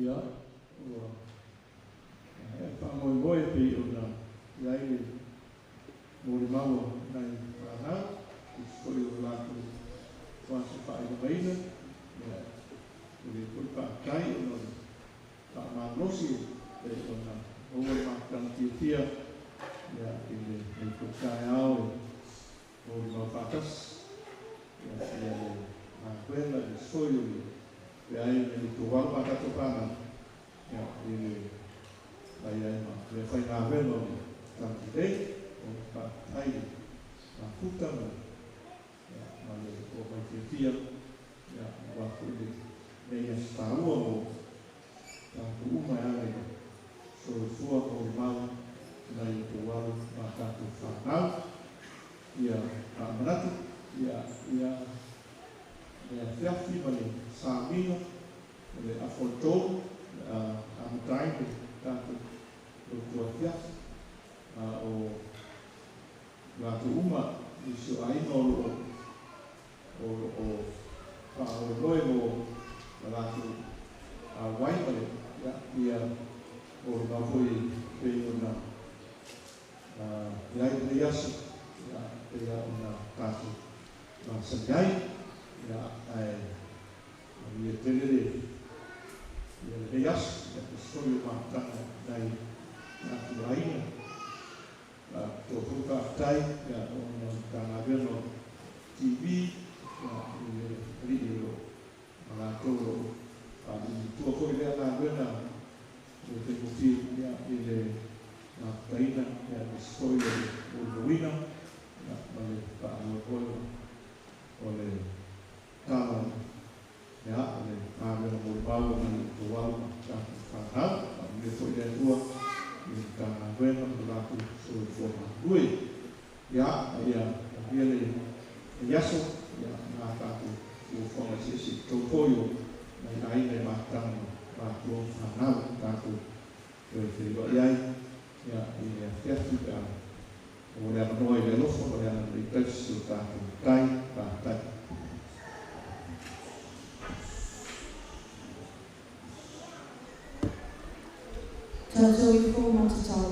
ia ua e whamoe pi o na iai mōre maua nei whanau i skori o lātu whansi whae o meina o le koi whaakai o na whaamanosi e o na oa whaakana tia ia i le koi kai ao o le mau whaakas ia le mākuena le soi o le ai le tuwal makato pana ya ile ai ma le fai na velo tanto dei o pa ai na puta ya ma le o pa tia ya wakule nei aspaua mo tāku uma ale so fua o mau nei te walu ma tāku whanau ia amanatu ia whiawhi mani sāmino le afontou amutai me tāku o tua whiawhi o ngātu uma i so aino o whaoroe o ngātu waimare ia o ngāpoi pei o nā iai pei asu pei a o nā tātu nā sangai ia ai ia tenere ia pei asu ia pei o mātana nei ngātu aina tō puka tai ia o nā tāna weno TV ia rii o ngā tōro tua koe lea ngā wena o te kuti ia i le ngā taina ia i skoi o Rowina ma le pāua koe o le tāma ia o le āwena mo le pāua ma le tōwalu ma tāku whanau me koe lea tua i ka ngā wena o lāku so i fōna ui ia ia le yaso ia ngā tāku o whonga sisi tōkoio mai aine mātanga mātua whanau tāku e te riwa iai ia i le whiatu ka o le anoi le lofo o le anoi tausi o tāku tai pātai. Tātou i fō matatau.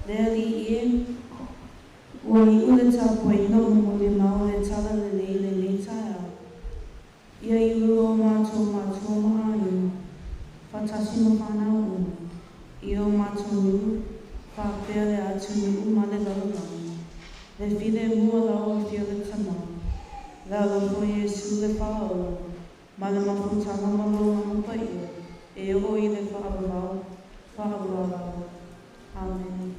Lea li ie, ua i ule tāpua i nomu mo le mao le tala le leile le taia. Ia i uro mātou maha iu, whatasi mo whanau unu. I o mātou niu, whapea le atu niu ma le laulau. Le while mua lau o whio le kanau. La lofo Iesu le whaola, ma le mawhutanga malo ngapa ia. E o i le whaarau. Amen.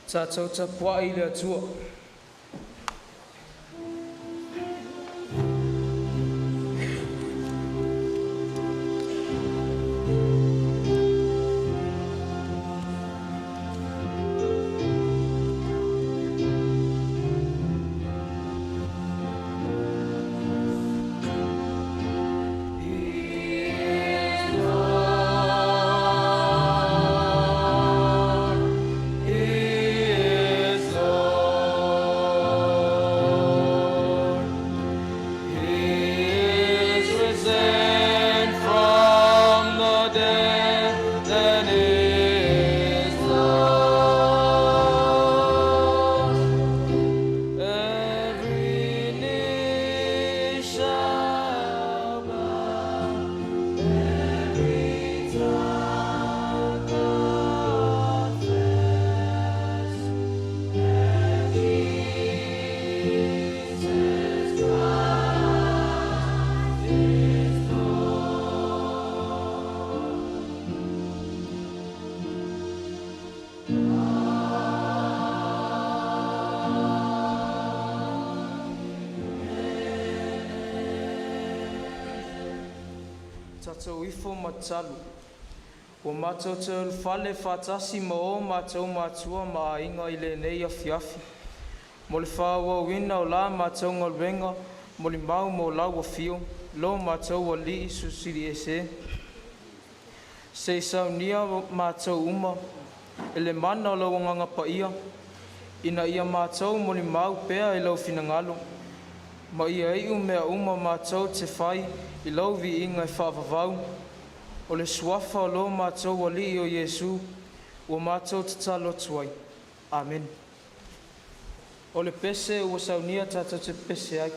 Tātou tapua i le atua. Is Lord. tātou ifo matalu. O mātou te whale whātasi ma o mātou mātua ma inga i le nei afiafi. Mo le whāua wina o la mātou ngolwenga, mo le mau mo lau a fio, lo mātou a li isu siri e se. Se saunia mātou uma, e le mana o lau nganga pa ia, ina ia mātou mo le mau pēa i lau finangalo. Ma ia iu mea uma mātou te whai i lau vi inga e whaavavau. O le suafa o lo mātou a li o Yesu, o mātou te talo tuai. Amen. O le pese ua saunia tātou te pese ai.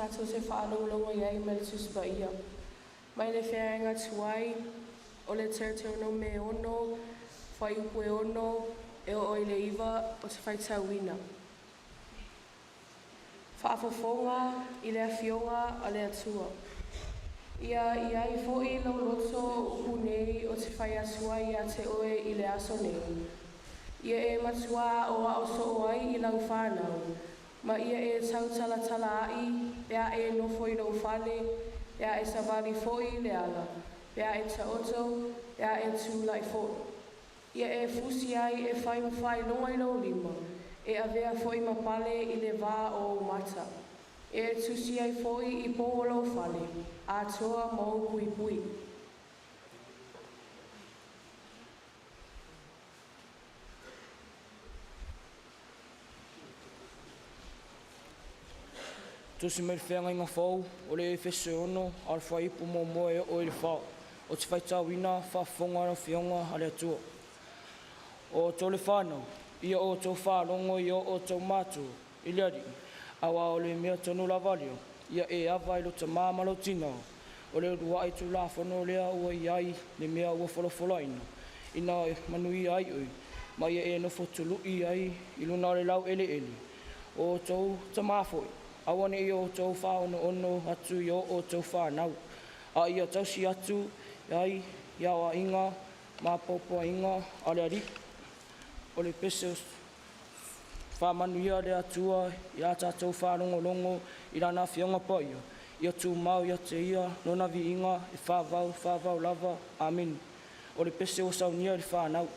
tātou se whaalonga iai me le tuspa ia. Mai le whaenga tuai, o le Teutero me ono, whai upu e ono, e o le iwa o te whaitauina. Whaafofonga i le awhionga a le atua. Ia i fōi lau loto upu nei o te whai atua i a te oe i le aso nei. Ia e matua o a oso ai i lau whānau, ma ia e tautala ai, pea e nofo i lau whale, pea e savali fōi le ala, pea e taoto, pea e tūlai fōi. Ia e fusi ai e whai longa i lau lima, e avea fōi mapale i le wā o mata. E tusi ai fōi i pōlo whale, a toa mau pui pui. Tusi me whenga inga whau, o le whese ono, ar whai ipu mō moe o le whau. O te whaitawina, whawhonga na whionga hale atua. O tō le whānau, ia o tō whārongo ia o tō mātua, Iliili. Awa o le mea tonu lavalio, ia e awa i lo ta māmalo tino. O le rua i tū la whono lea ua iai, le mea ua wholofoloina. Ina manui ai ui, ma ia e nofo tulu i ai, i luna le lau ele. O tō ta māwhoi. Awane i o tau whaono ono atu i o tau whanau. A ia tausi atu, iai, iawa inga, māpopo inga, aleari. O le pese whamanu ia le atua, ia tātou whanongo i rana whionga poia. Ia tū mau ia te ia, nona vi inga, e whawau lava, amin. O le pese o saunia le whanau.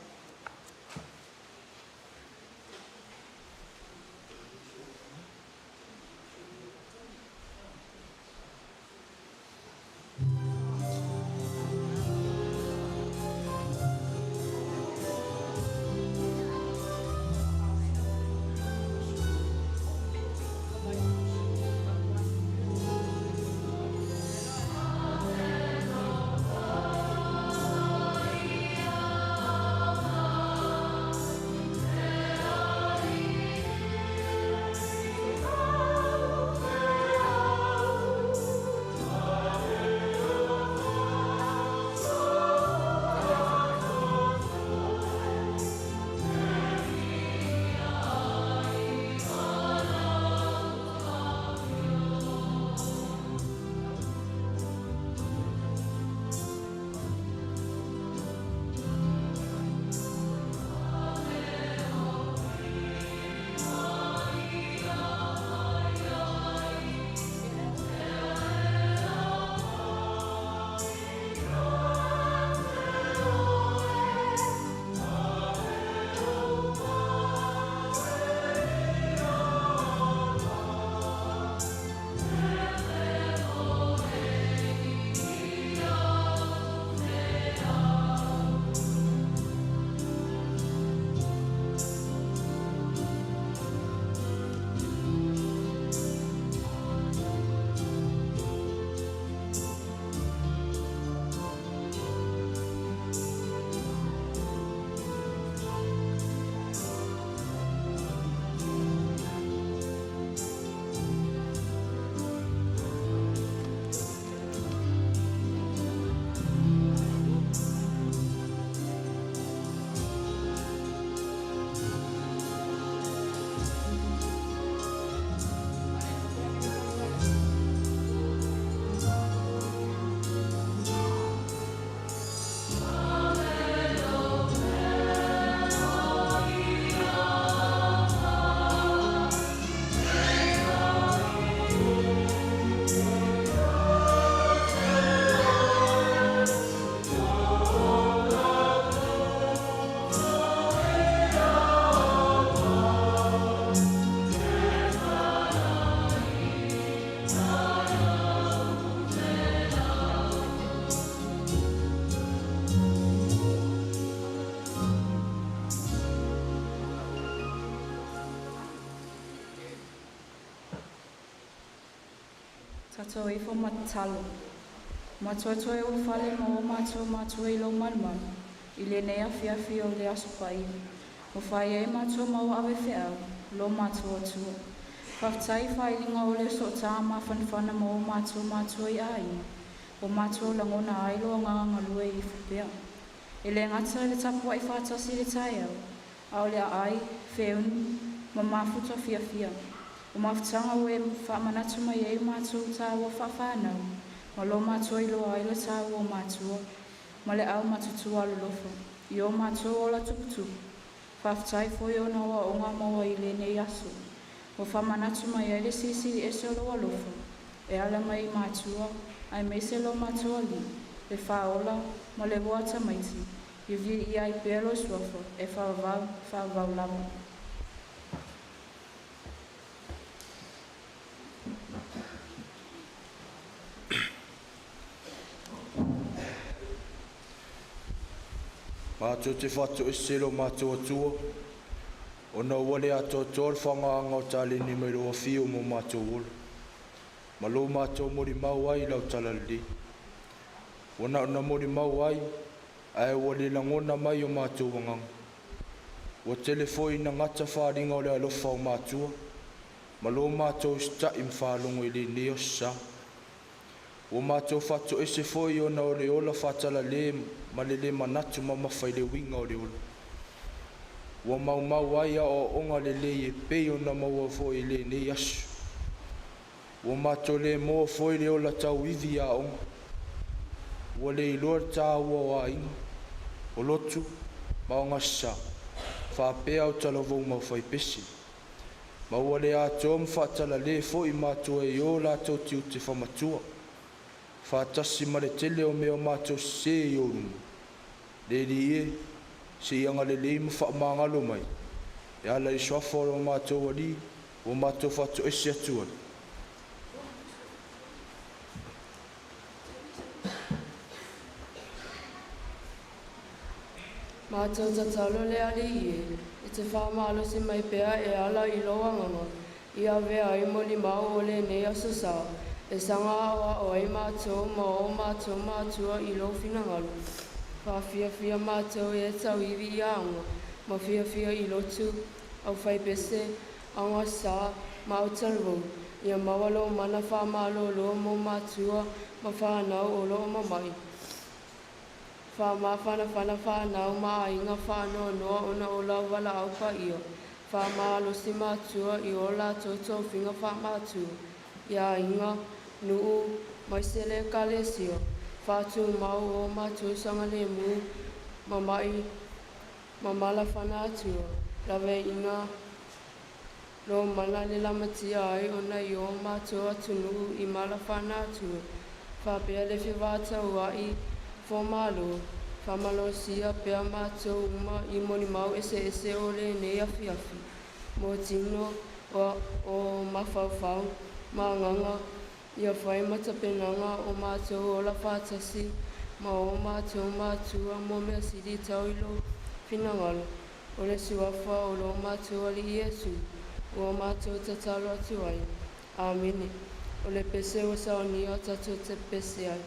Tato i fo matalo. Matoto e o whale ma o matua i lo malman. I le nea fiafi o le aso pai. O whai e matua ma o awe whiau, lo matua tua. Whaftai whailinga o le so tā mawhanwhana mo o mātua I ainga. O mātua langona ailo nganga lue I whipea. E le ngata le tapu ai whātasi le tai au. Au le ai, whiuni, ma mafuta fia. O mawhtanga o e whamanatu mai e mātua tā ua whawhanau. Ma lo mātua I loa ai le tā ua mātua. Ma le au matutua lolofo. I o mātua o la tuputupu. Whaftai fwoi o nawa o ngā maua I le nei aso. O whamanatu mai e le sisi e se loa lofo. E ala mai mātua, ai me se lo mātua li. Le whaola, ma le wata maiti. I vi I ai pēlo suafo, e whaavau lama. Mātua te whatu e selo mātua tua. O na wale ato tōr whangaanga o tāle ni mai roa whio mo mātua wolo. Ma lo mātua mori mau ai lau talalili. O na mori mau ai, ai wale langona mai o mātua wanganga. O telefoi na ngata wharinga o le alofa o mātua. Ma lo mātua stai mwhalongo I le neo sa. O mātou whatu e se foi o na o le ola whatala le ma le manatu ma mawhai le winga o le ola. O mau ai a o onga le e pei o na maua foi le ne asu. O mātou le mo foi le ola tau iwi a onga. O le iloa tā ua a inga. O lotu ma o ngasa. Whapea o tala vau mawhai pesi. Ma o le ato mwhatala le foi mātou e o la tau tiu te whamatua. Whātasi ma le tele o mea mātou se I orungu. Le li se ianga le leima whaamangalo mai. E ala I swafora o mātou ali, o mātou whatu esi atua. Mātou tatalo le ali e te whaamalo si mai pea e ala I loa nganga. Ia vea I moli mau o le nei asasa. E sanga awa o ai mātou ma o mātou mātua I lo whinangalu. Whawhia mātou e tau iwi I aonga. Ma whiawhia I lotu au whaipese, aonga sā, ma au taru. Ia mawalo mana whamalo lo mo mātua ma whanau o lo mamai. Whamawhana whanau ma ainga whanoa noa ona o lau wala au pa ia. Whamalo si mātua I o la toto whinga whamātua. Ia inga nuu mai sele kalesio. Whātu mau o mātua sanga le mu. Mamai mamala whanātua. Lawe inga lo mana le lamatia ai ona I o mātua tunu I mala whanātua. Whapea le whiwata ua I whomalo. Whamalo sia pea mātua uma I moni mau ese o le nei afi. Mo tino o mawhawhau. Ma nganga, ia whai matapenanga o mātou o la whātasi, ma o mātou mātua mo mea siri tau ilo whinangalo. O le suafa o lo mātou ali Iesu, o mātou tatalo atu ai. Āmene. O le pese o saoni o tatou te pese ai.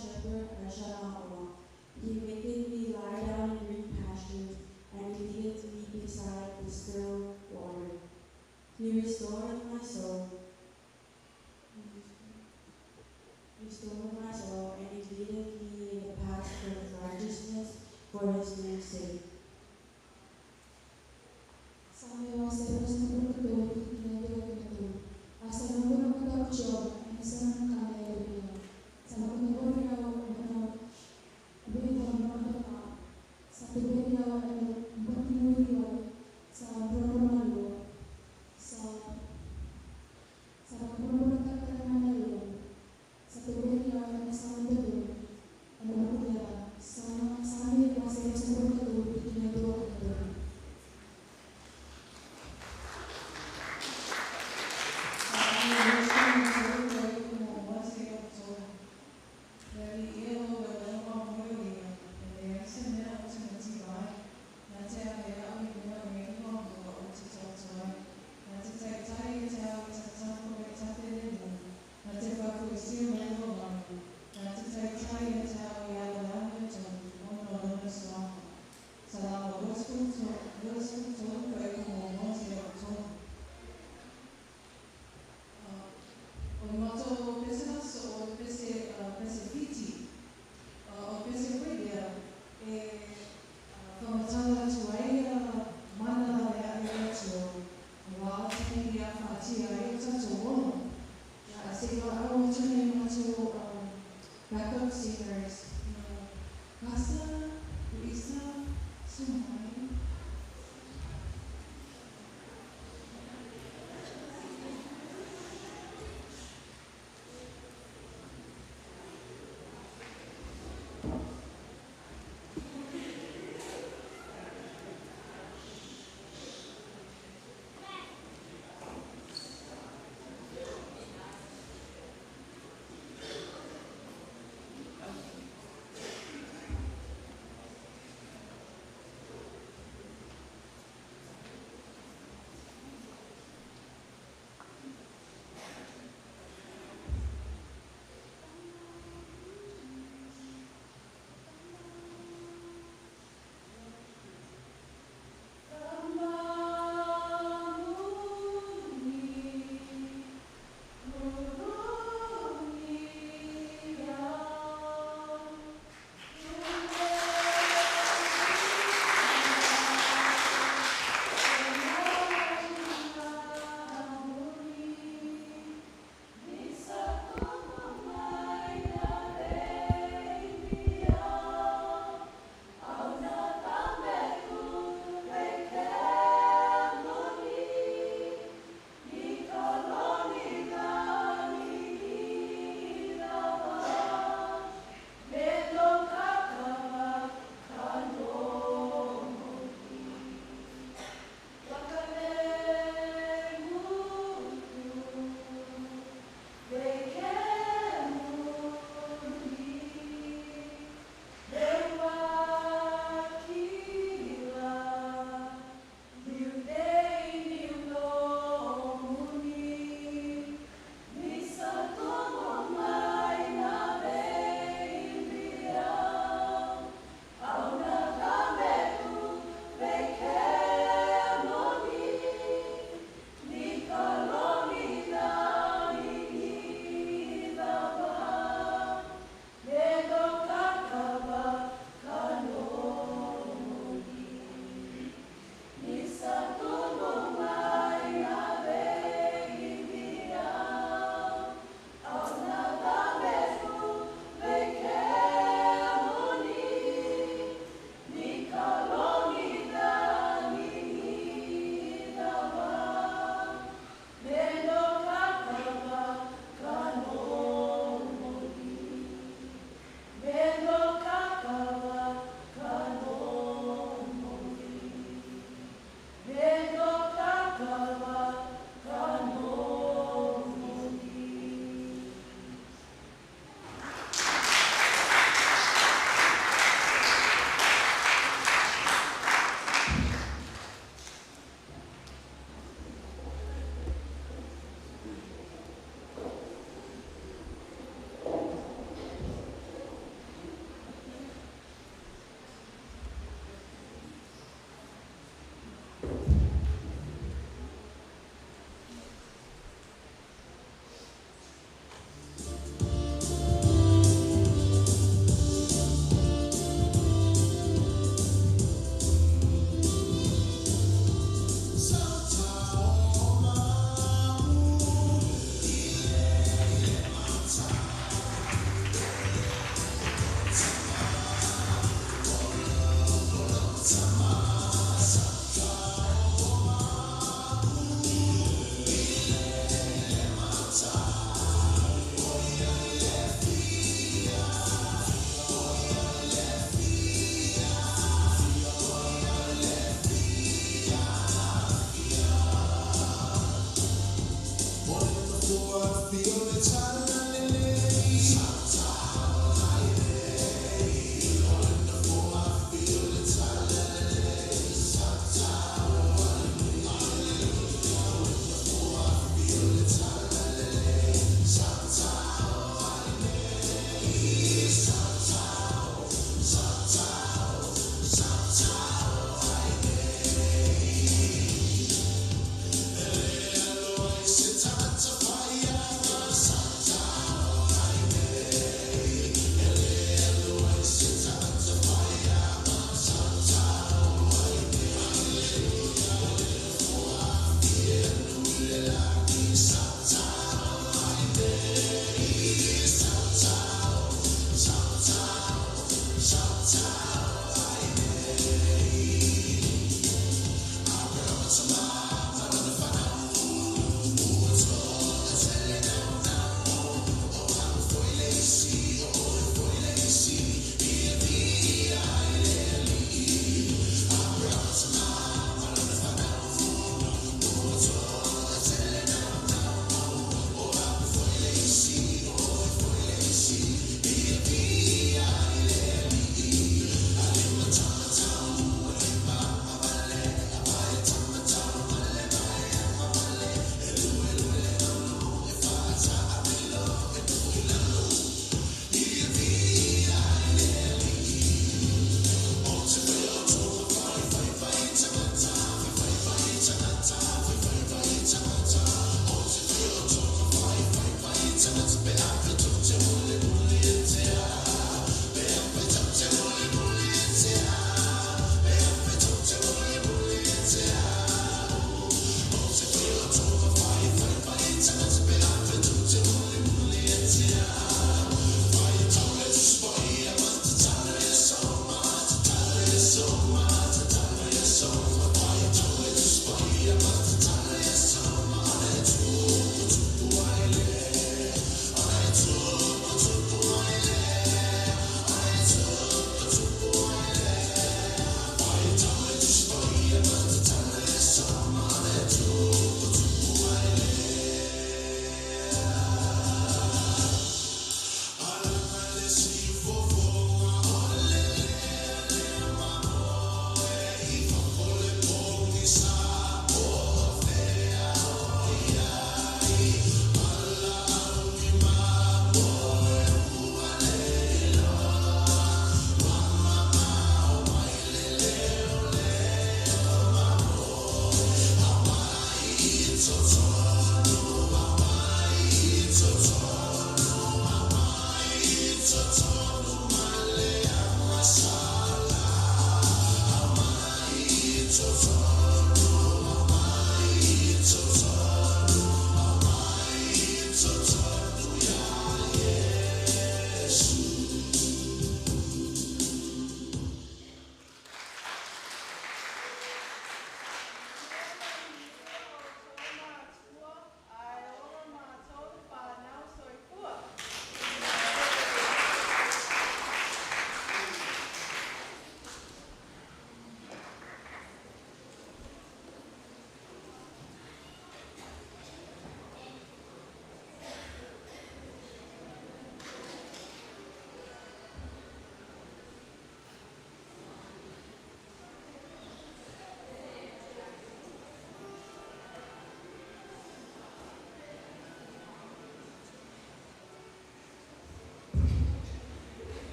shepherd, I shall not want. He maketh me lie down in green pastures, and he leadeth me beside the still water. He restoreth my soul. Restore my soul, and he leadeth me in the path of righteousness for his name's sake. Backup singers, Kasa, Luisa, Sumay.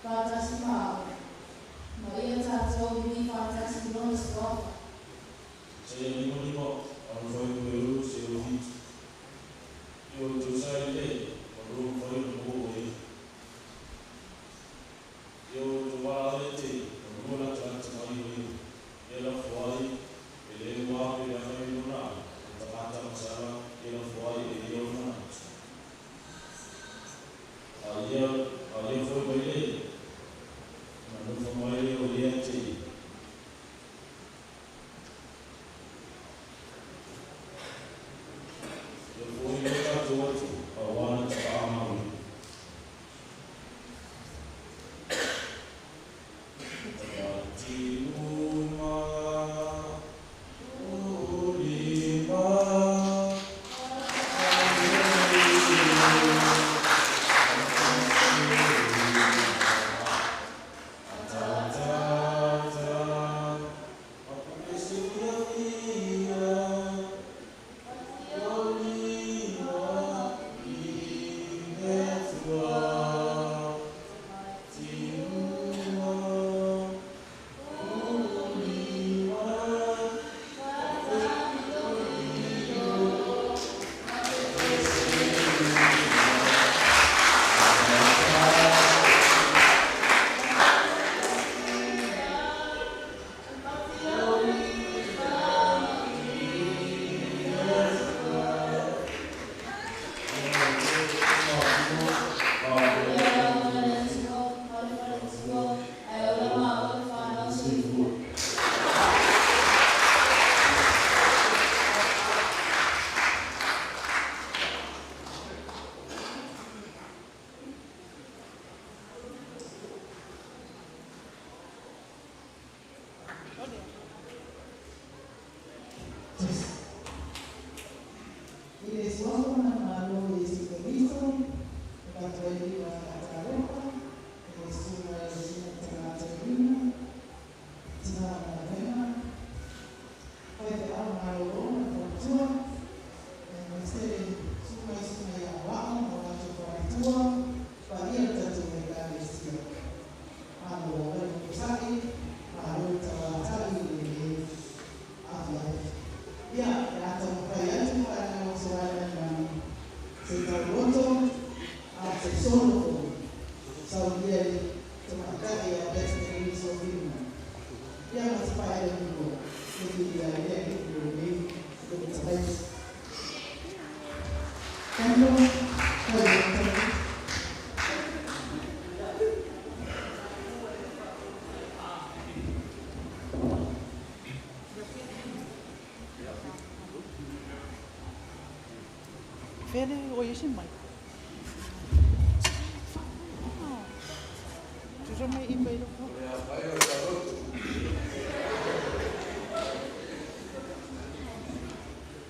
Whātasi māo. Ma ia tātou ni whātasi nona swafa. Saya lima, orang faham baru, saya lebih. Yo, tu saya le, orang faham baru. Yo, tu bawa le, orang nak jalan sekali ni. Ialah faham, ele buat ele faham mana, tak masalah, ialah faham ele mana. Ayah faham baru, mana faham baru dia ciri. Fede o isi mai. Tujuh mai imbai lo.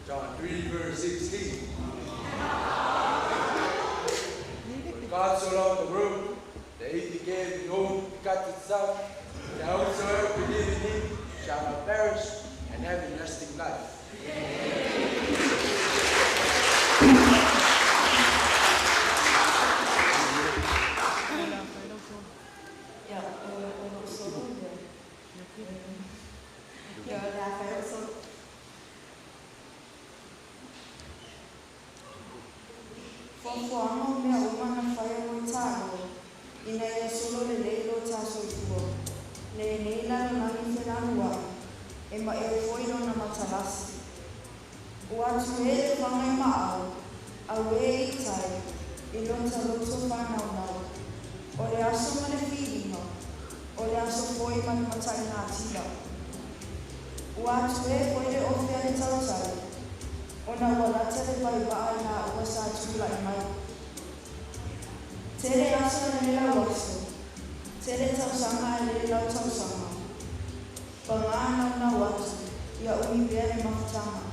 John 3 verse 16. God so loved the world that he gave his own begotten Son, that whosoever believe in him shall not perish and have everlasting life. Whafuanga mea umana whaia mo tāro, ina ia solo le leilo tā soifua. Ne neila no nani whenanua, e ma e whoino na matalasi. O atu e le whangai maao, au e i tai, i lonta loto whanau nau. O le aso ma le whiringa, o le aso whoi ma le matai ngā tila. O atu e whoi le ofea le tautai, ona walata le pai paa na ua sa tula i mai. Tere aso na le lau aso, tere tausanga e le lau tausanga. Pangana na watu, ia ui bea le mafutanga.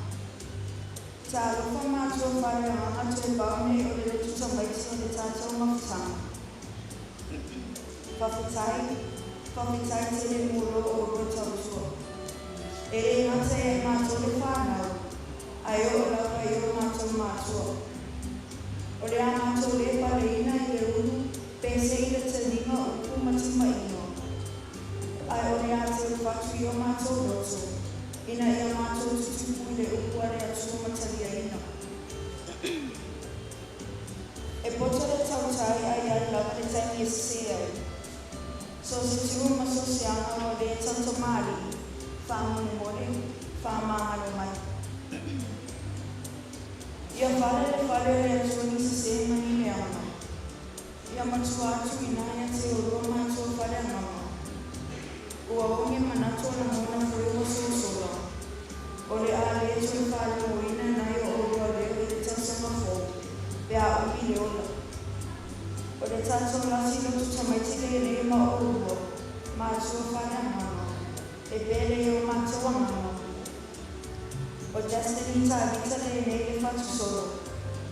Ta rufa mātua whare a atu e baune o le tuta maiti o le tātou mafutanga. Whawhitai te le muro o roa tautua. E re ngata e mātua le whanau, ai o lau kai o mātua. O le a mātua le pare ina i le unu, pese i le taninga o kuma atu i o mātou roto. Ina ia mātou tutupu i le ukuare atu o matalia ina. E poto le tautai ai ai lava le taimi e se ai. So se tiu masosianga o le tauta mali, whaamune more, whaamahano mai. Ia whale le whale o le atu ni se mani le ama. Ia matua atu i nāia te o roa mātua whale angama. Ua onge manato na mona fweo sosola. O le ale e tui whale o ina nai o roa leo i le tausanga fo. Pea uki le ola. O le tato lasi lotu tamaitile e le ma o roa. Mātua whale angama. E pere e o mātua angama. O destiny ta vita le ne le fatu solo.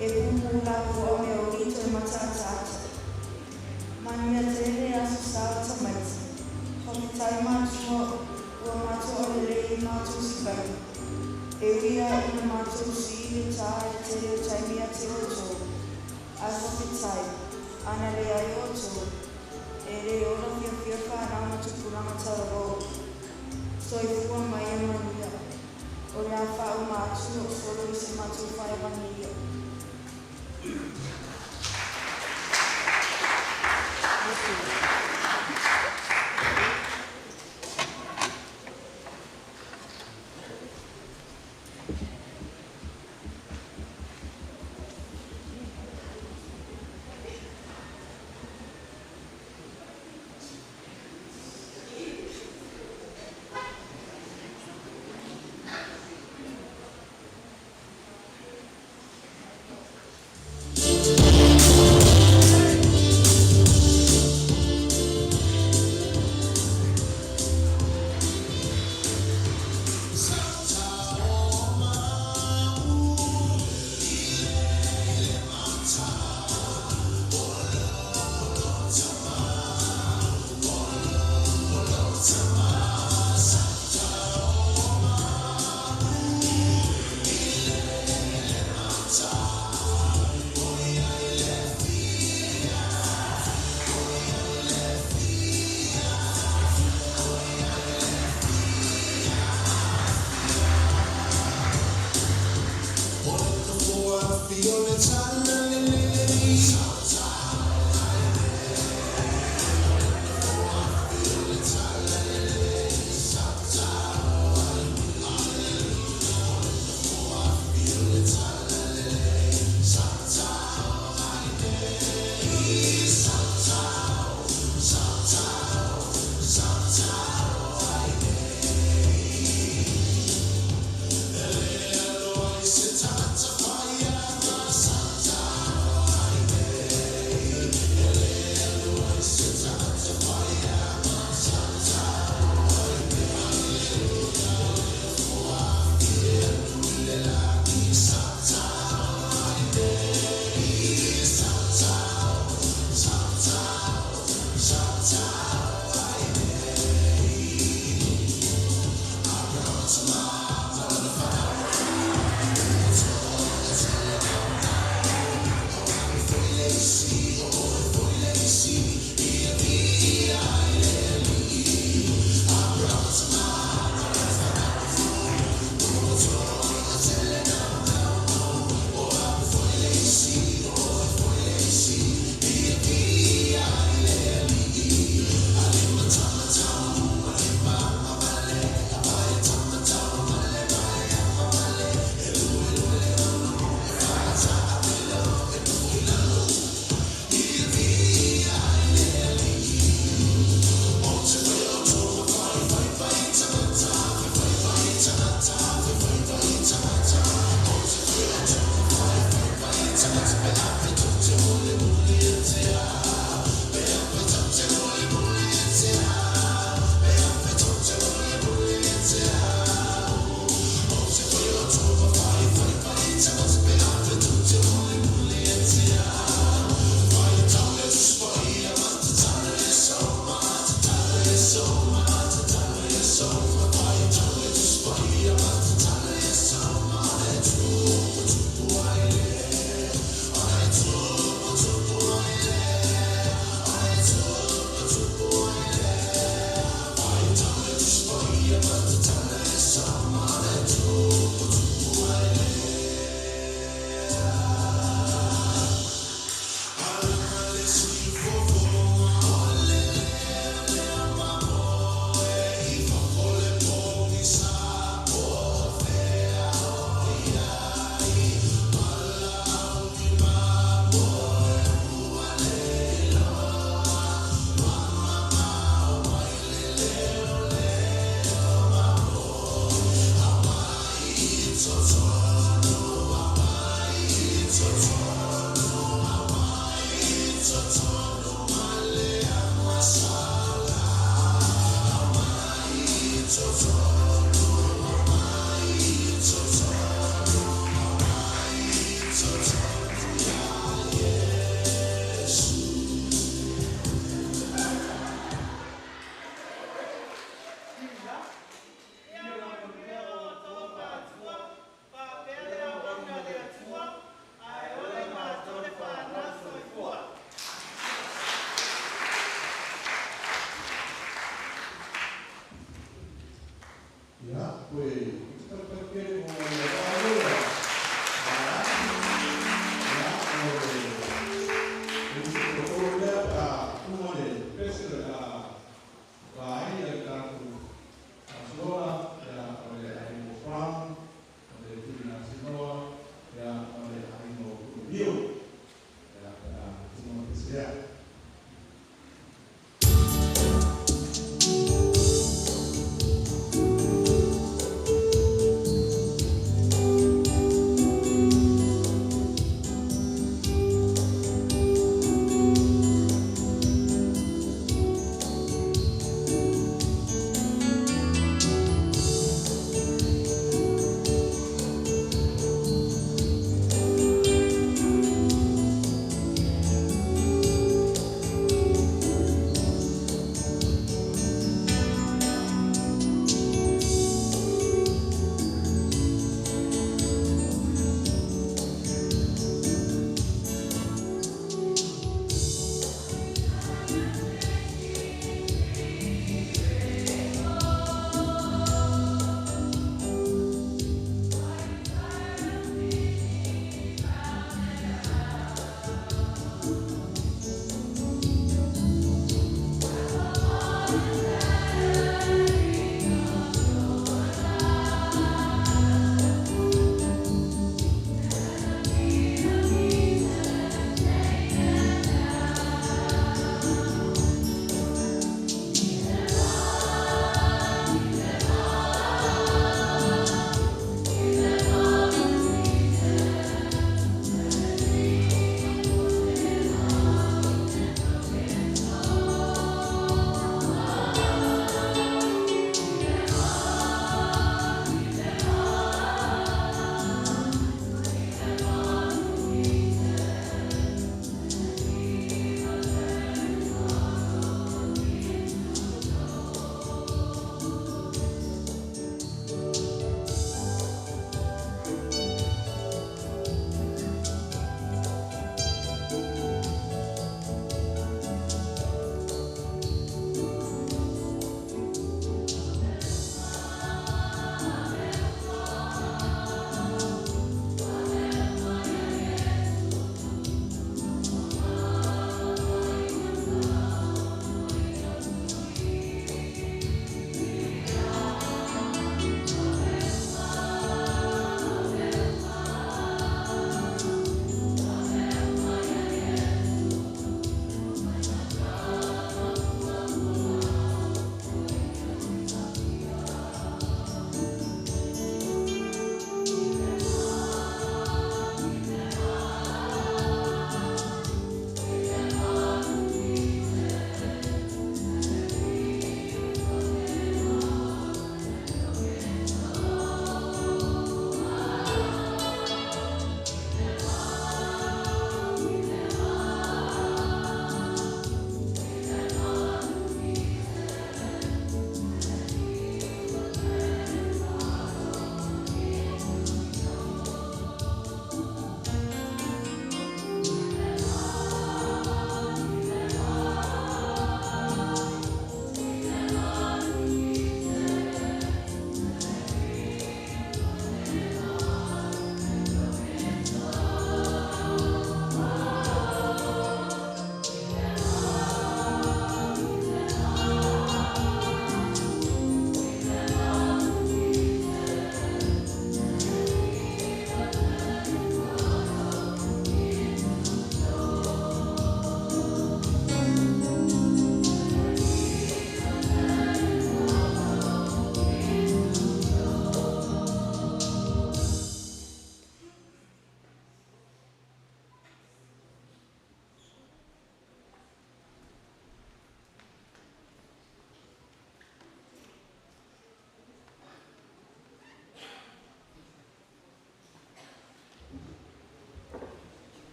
E pupu la kua me o rito e matata. Mania tere asu sao tamaiti. Homitai mātua ua mātua o le rei mātua sikai. E wia ina mātua si le tā e tere o taimia te oto. A homitai, ana le ai oto. E re ora fia fia whanau tu puranga taro. So i fua mai e mania. O le a whau mātua o solo i se mātua whae vania.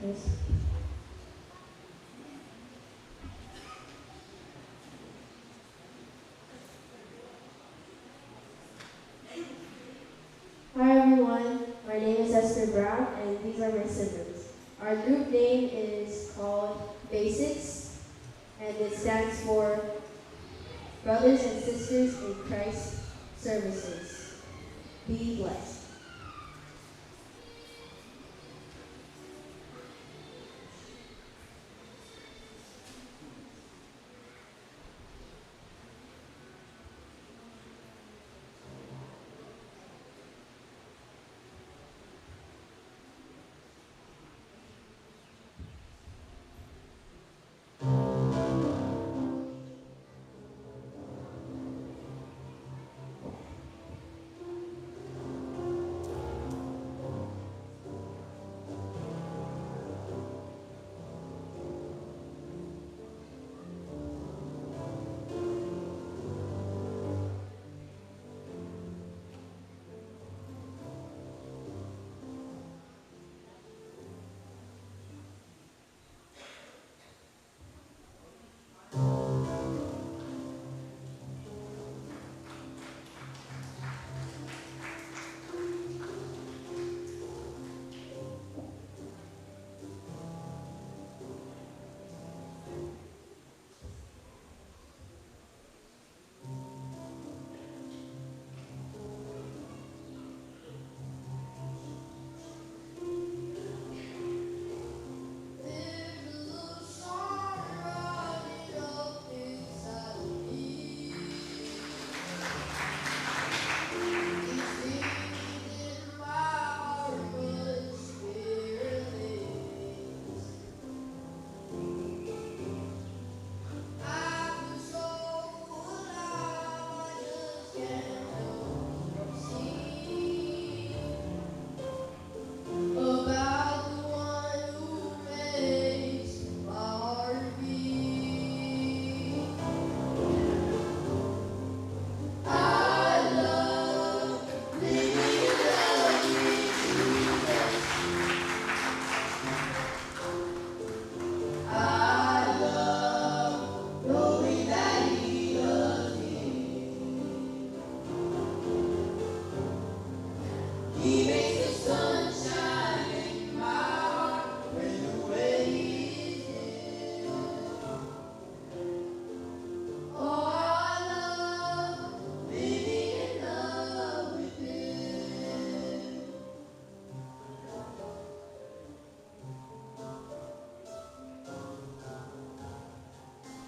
Efkas. Hi everyone, my name is Esther Brown and these are my siblings. Our group name is called Basics and it stands for Brothers and Sisters in Christ Services. Be blessed.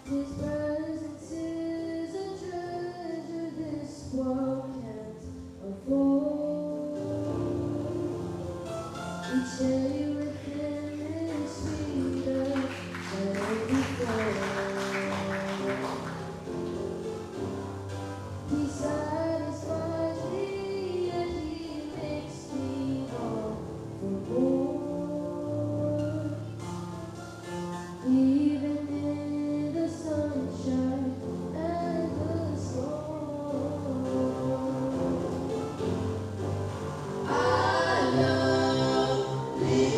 His presence is a treasure this world can't afford. Each day with him is sweeter than before. He satisfies me and he makes me long for more. Even in the sunshine and the storm, I love living.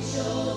How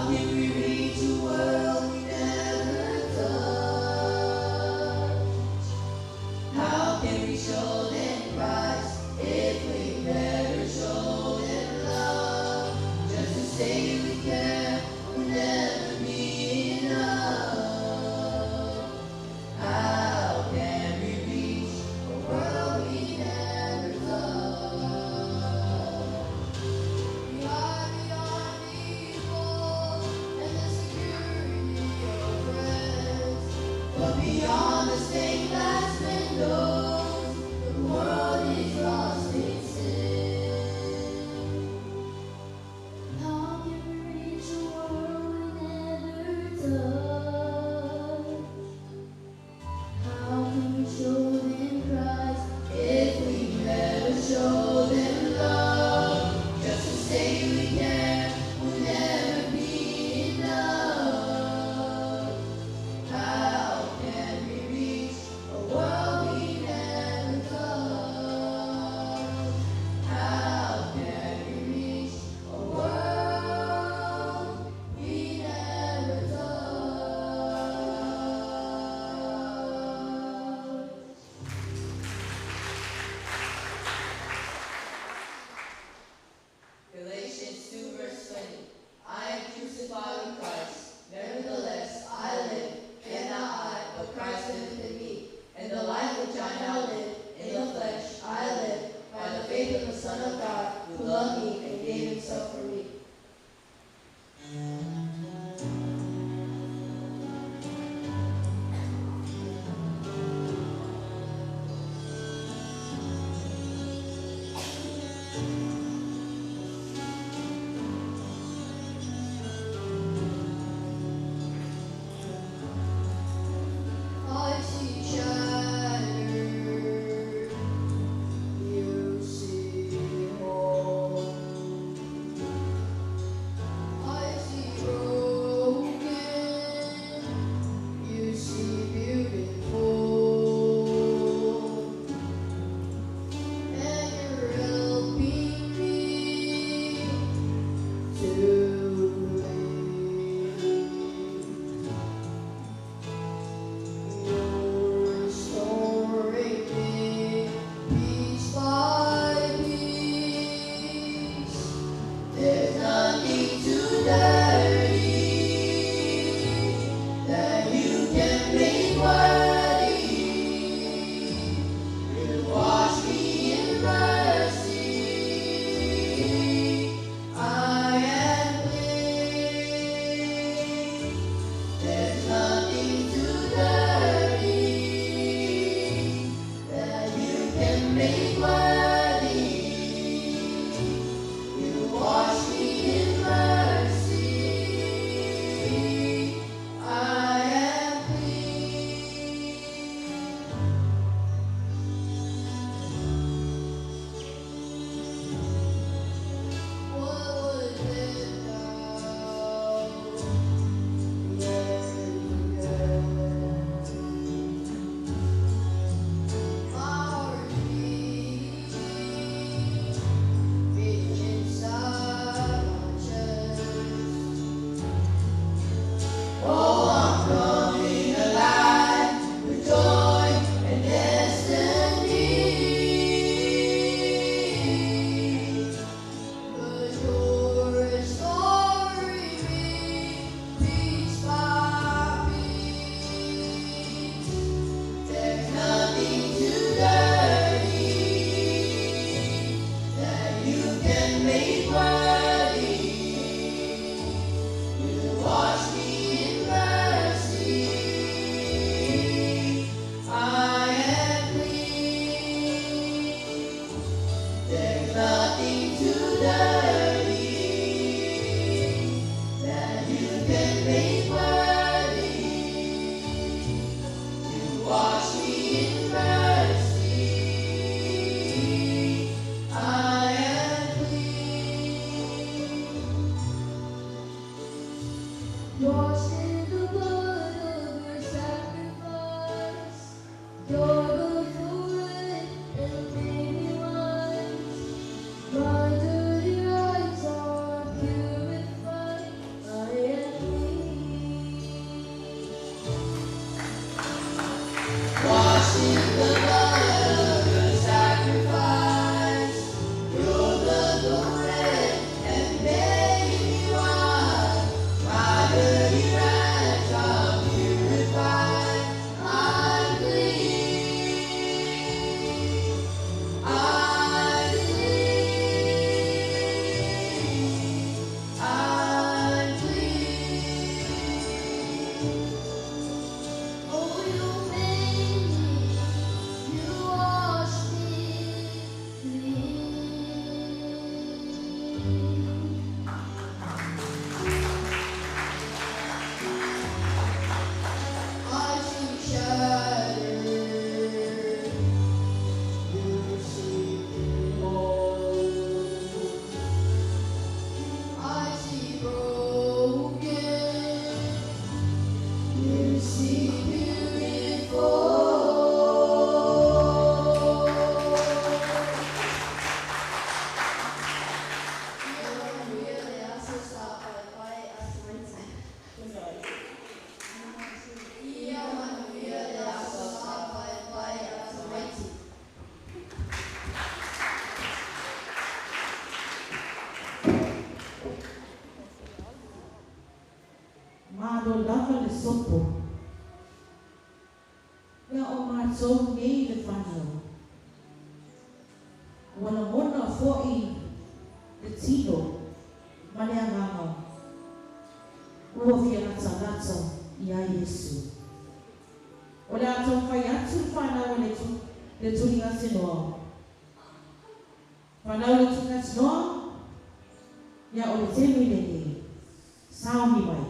can we can make worthy. You wash me in mercy. I am clean. There's nothing too dirty that you can make worthy. You wash me in mercy. I am clean. Washed in the blood of your sacrifice. Your good food and made me wise. My dirty eyes are purified. I am clean. Washed in the blood of your sacrifice. Your blood red and made me white. My dirty rags are purified. I'm clean. I'm clean. I'm clean. Oh, you made me. You washed me clean. I see shattered. You see behold. I see broken. You see beautiful. Mado lava le sopo. Ia o mātou nei le whanau. Wana mona fo'i le tino ma le anganga. Ua fia lata i a Yesu. O le atou whai atu le whanau le tuninga tinoa. Whanau le tuninga tinoa, ia o le temi le ni. Saumi mai.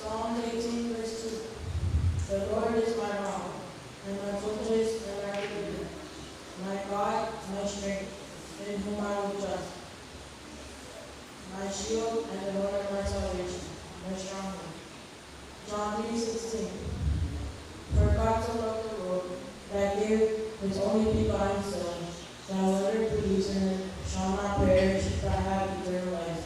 Psalm 18, verse 2. The Lord is my rock, and my fortress, and my redeemer, my God, my strength, in whom I will trust, my shield and the Lord of my salvation, my stronghold. John 3:16. For God so loved the world, that gave his only begotten Son, that whoever believes in him shall not perish, but have eternal life.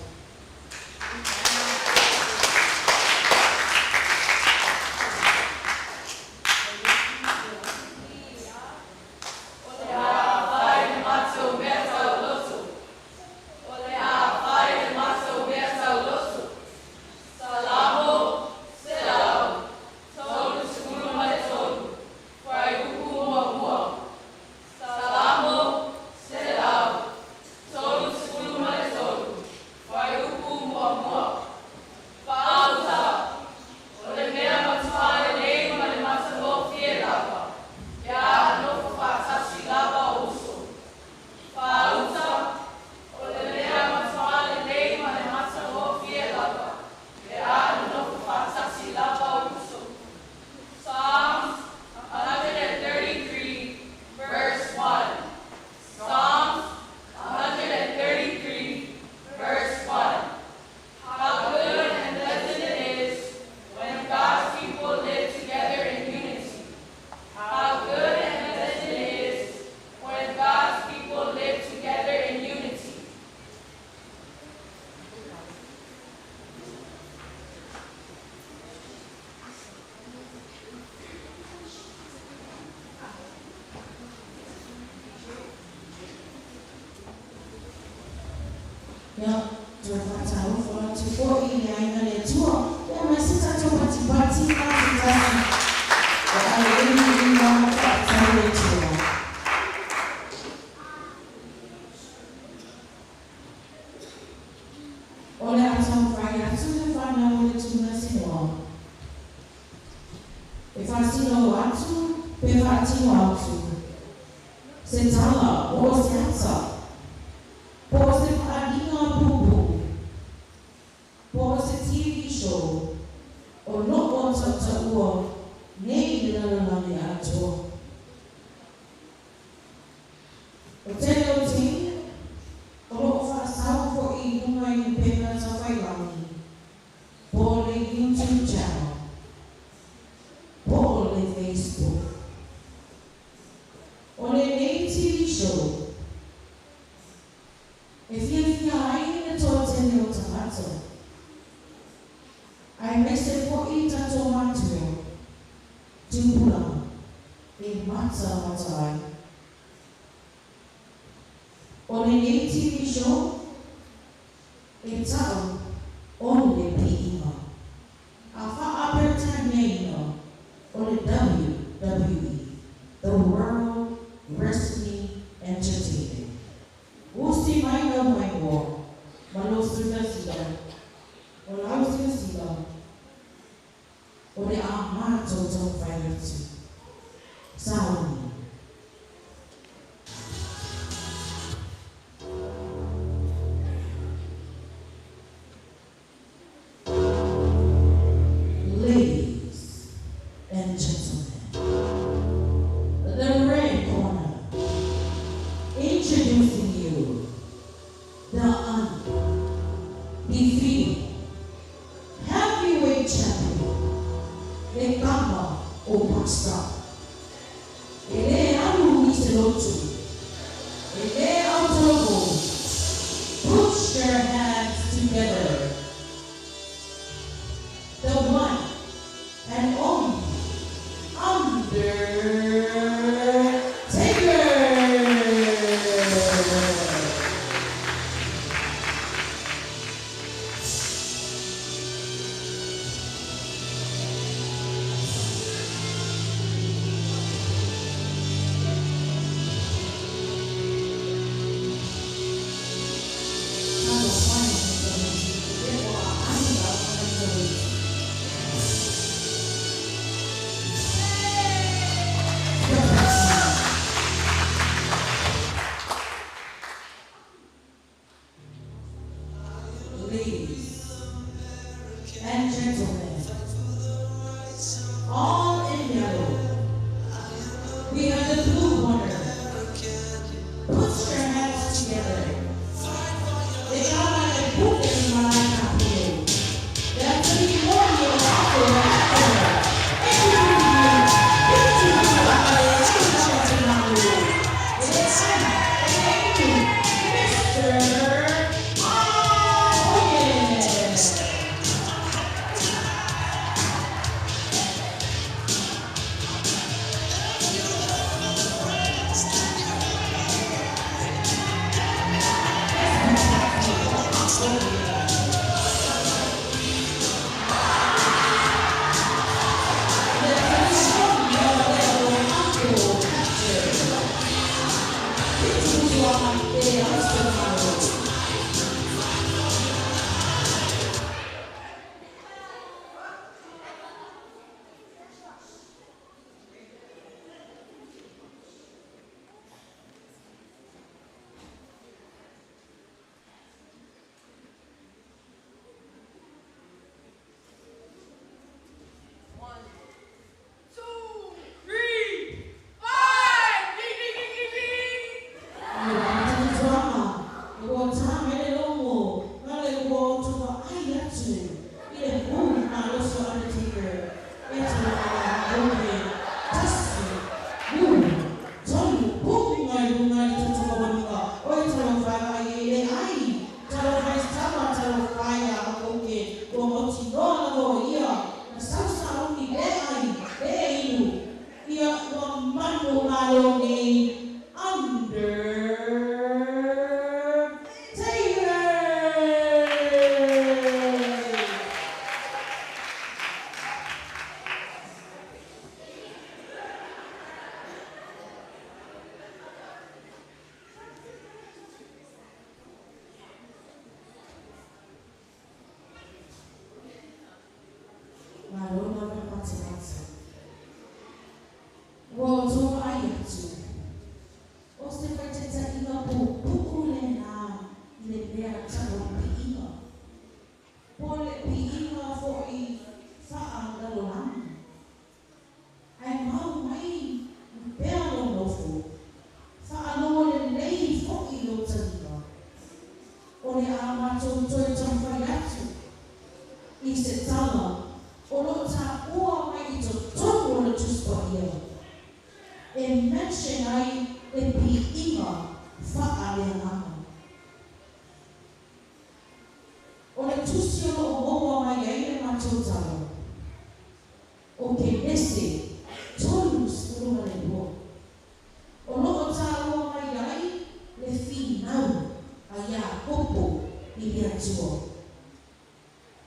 O pastor.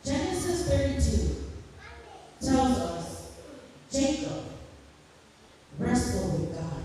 Genesis 32 tells us Jacob wrestled with God.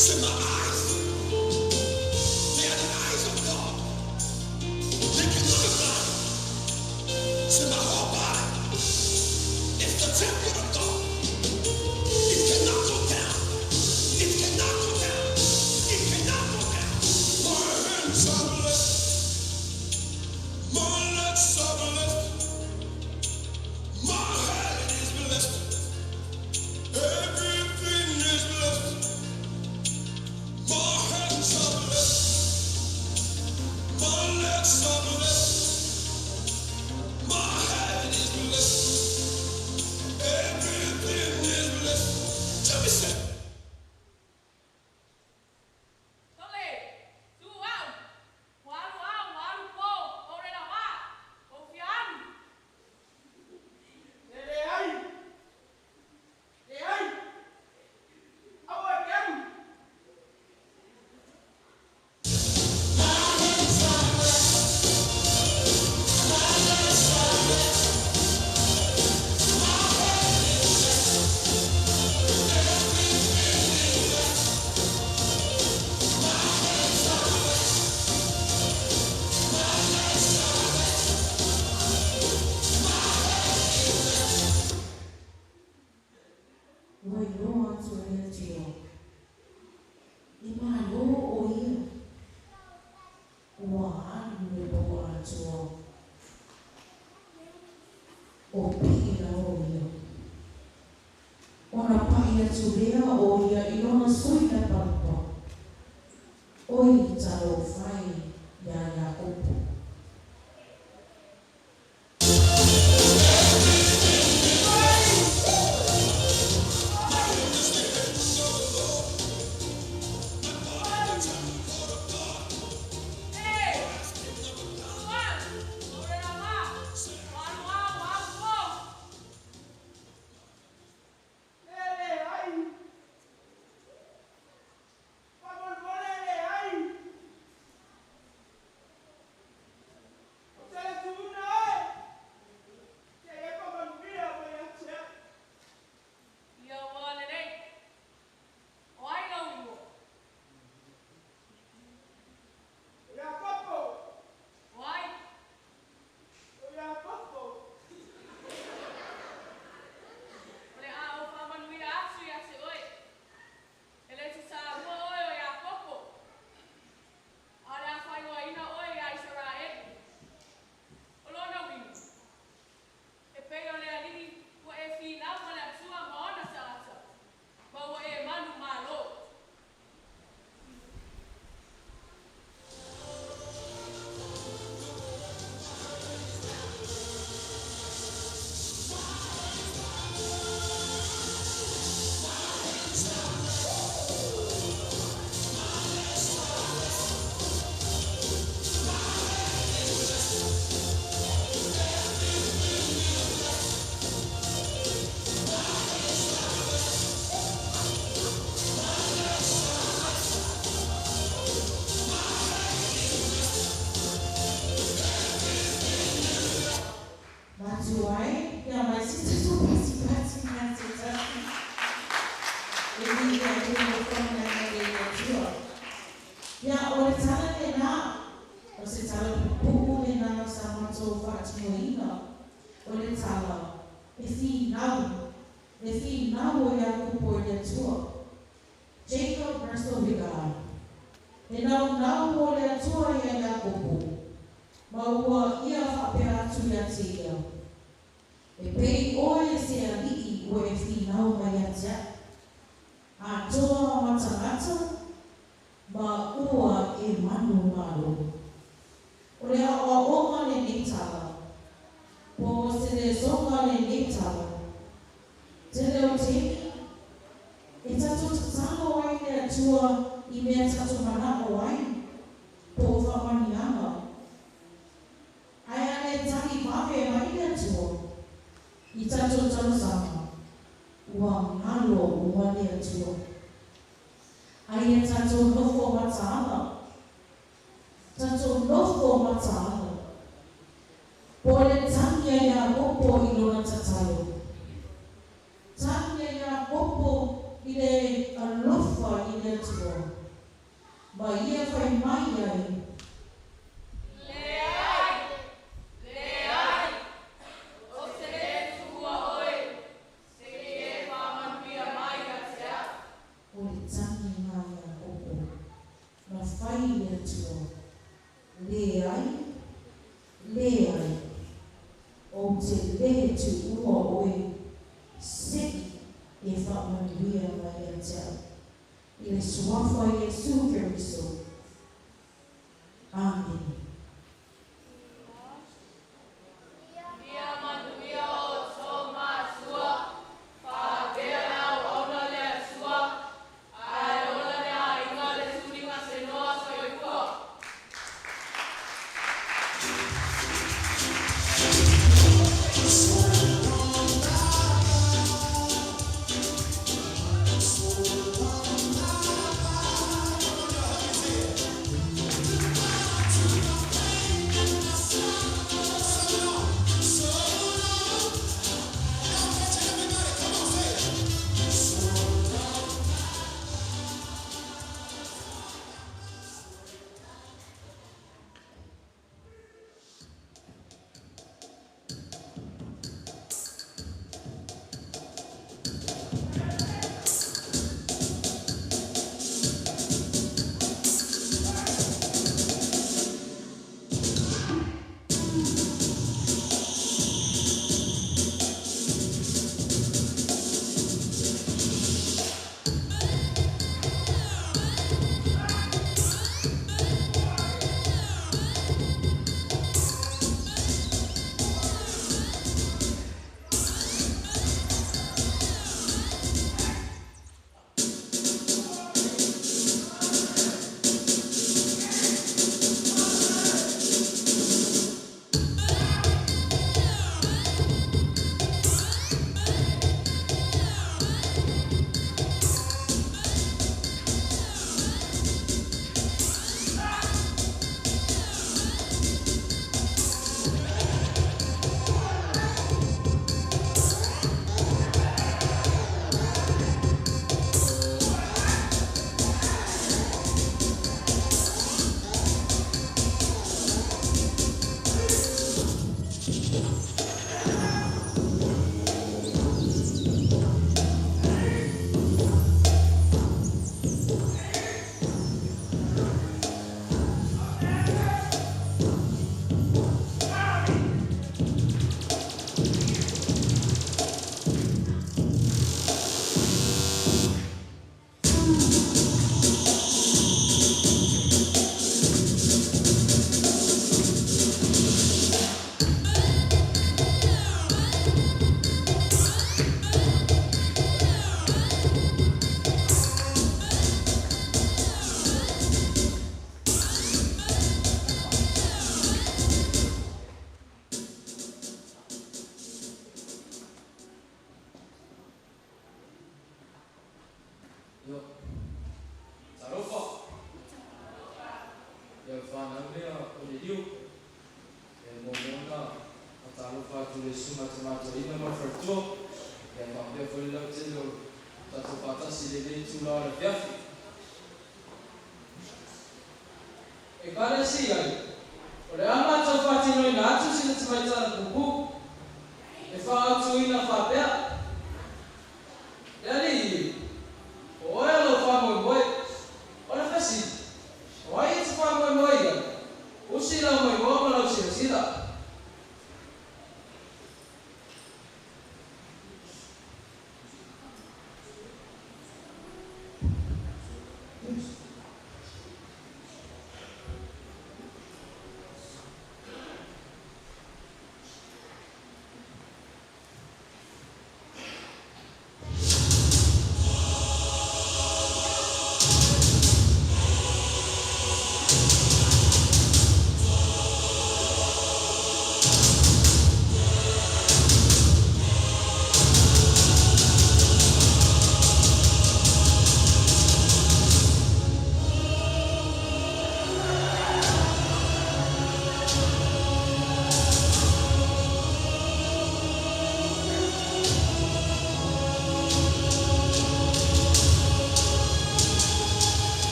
It's in my eyes. They are the eyes of God. Ua i loa atu e a tio. I malo o ia. Ua anu e loa atua. O piki na o ia. Ona pai atu rea o ia i lona sui na pampa. Oi talo fai ya opo. Matuai, ya mai sita tu pasi na sita. Ini ya tu kona ya tua. Ya o tala ne na. O se tala pupu ne na sama to fati moina. O le tala. E fi nau ya kupo ya tua. Jacob resto vigara. E nau o le tua ya kupo. Maua ia whapea atu ia tia. E pei oe se alii o e whinau mai atia. A toa matangata, ma ua e manu malo. O le awa oma le netala. Po se le zonga le netala. Te leo teki, e tato tatano wai le atua i mea tato manako wai. Po whamanianga. Ai ane taki mawe mai le atua. I tato tau sama. Ua ngalo ua le atua. Ai e tato nofo mataana. Tato nofo mataana. Po le tangia ia opo i lona tatayo. Tangia ia opo i le alofa i le atua. Ma ia whai mai ai. Leai, o te le tu ua oe, seki e whamanuia mai a tau. I le suafa Iesu Keriso. Amen.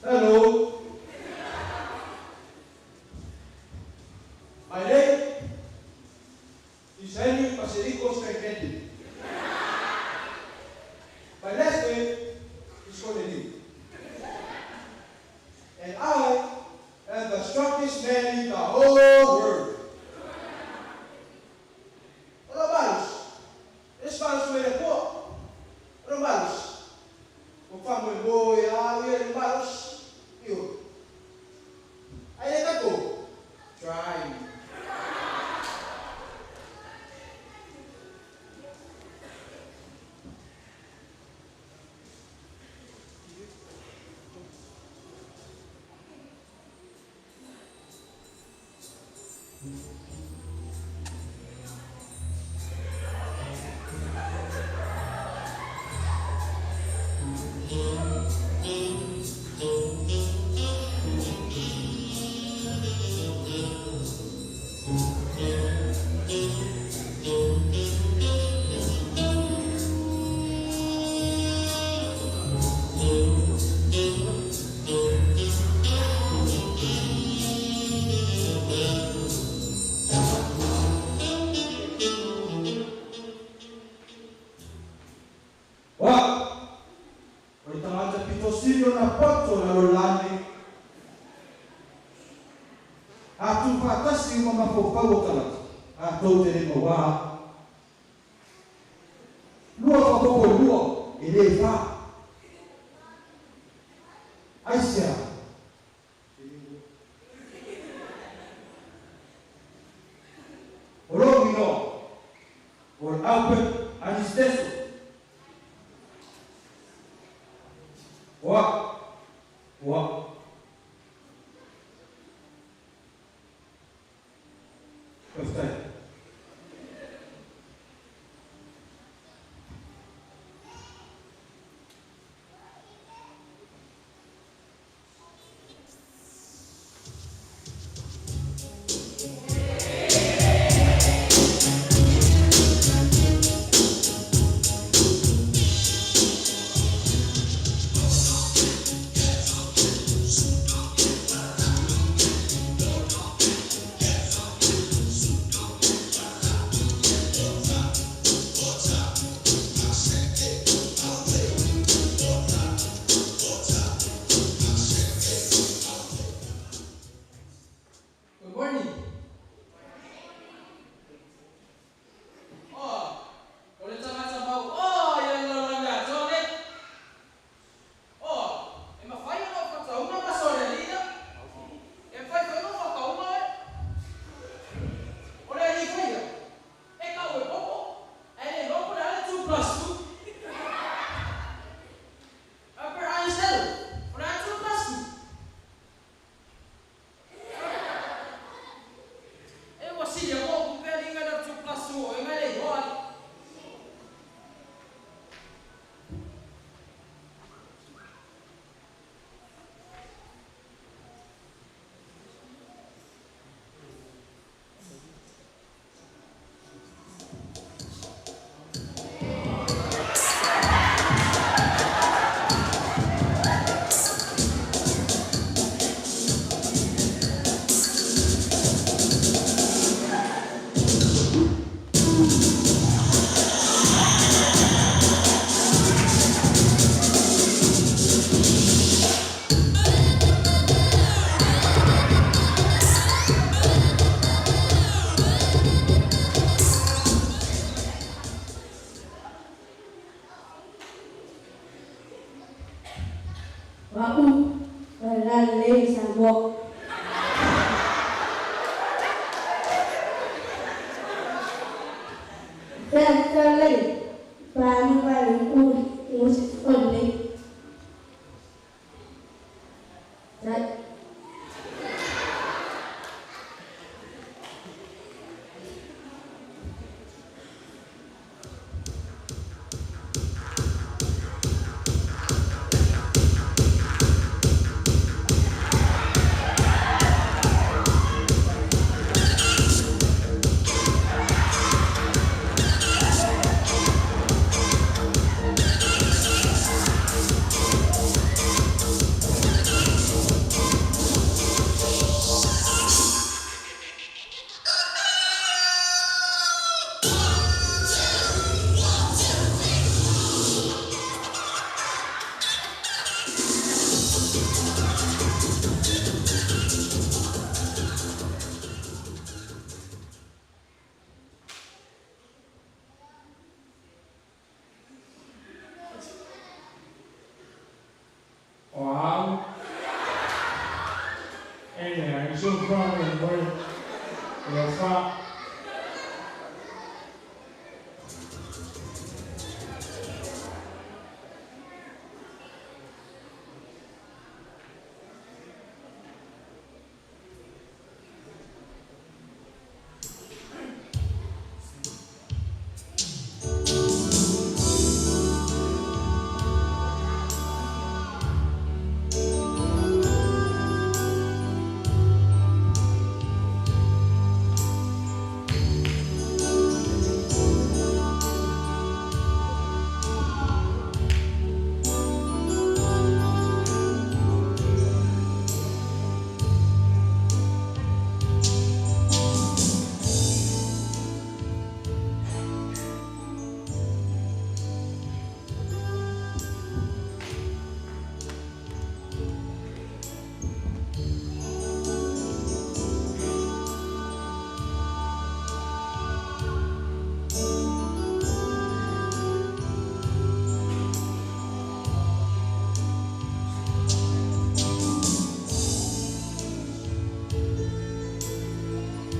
Hello. My name is Henry Paserico Spaghetti. My last name is Iliili. And I am the strongest man in the whole world. Romanos, espaço me repor. Romanos, o famo boi, a Romanos. Aí é que try. And so proud and very your father.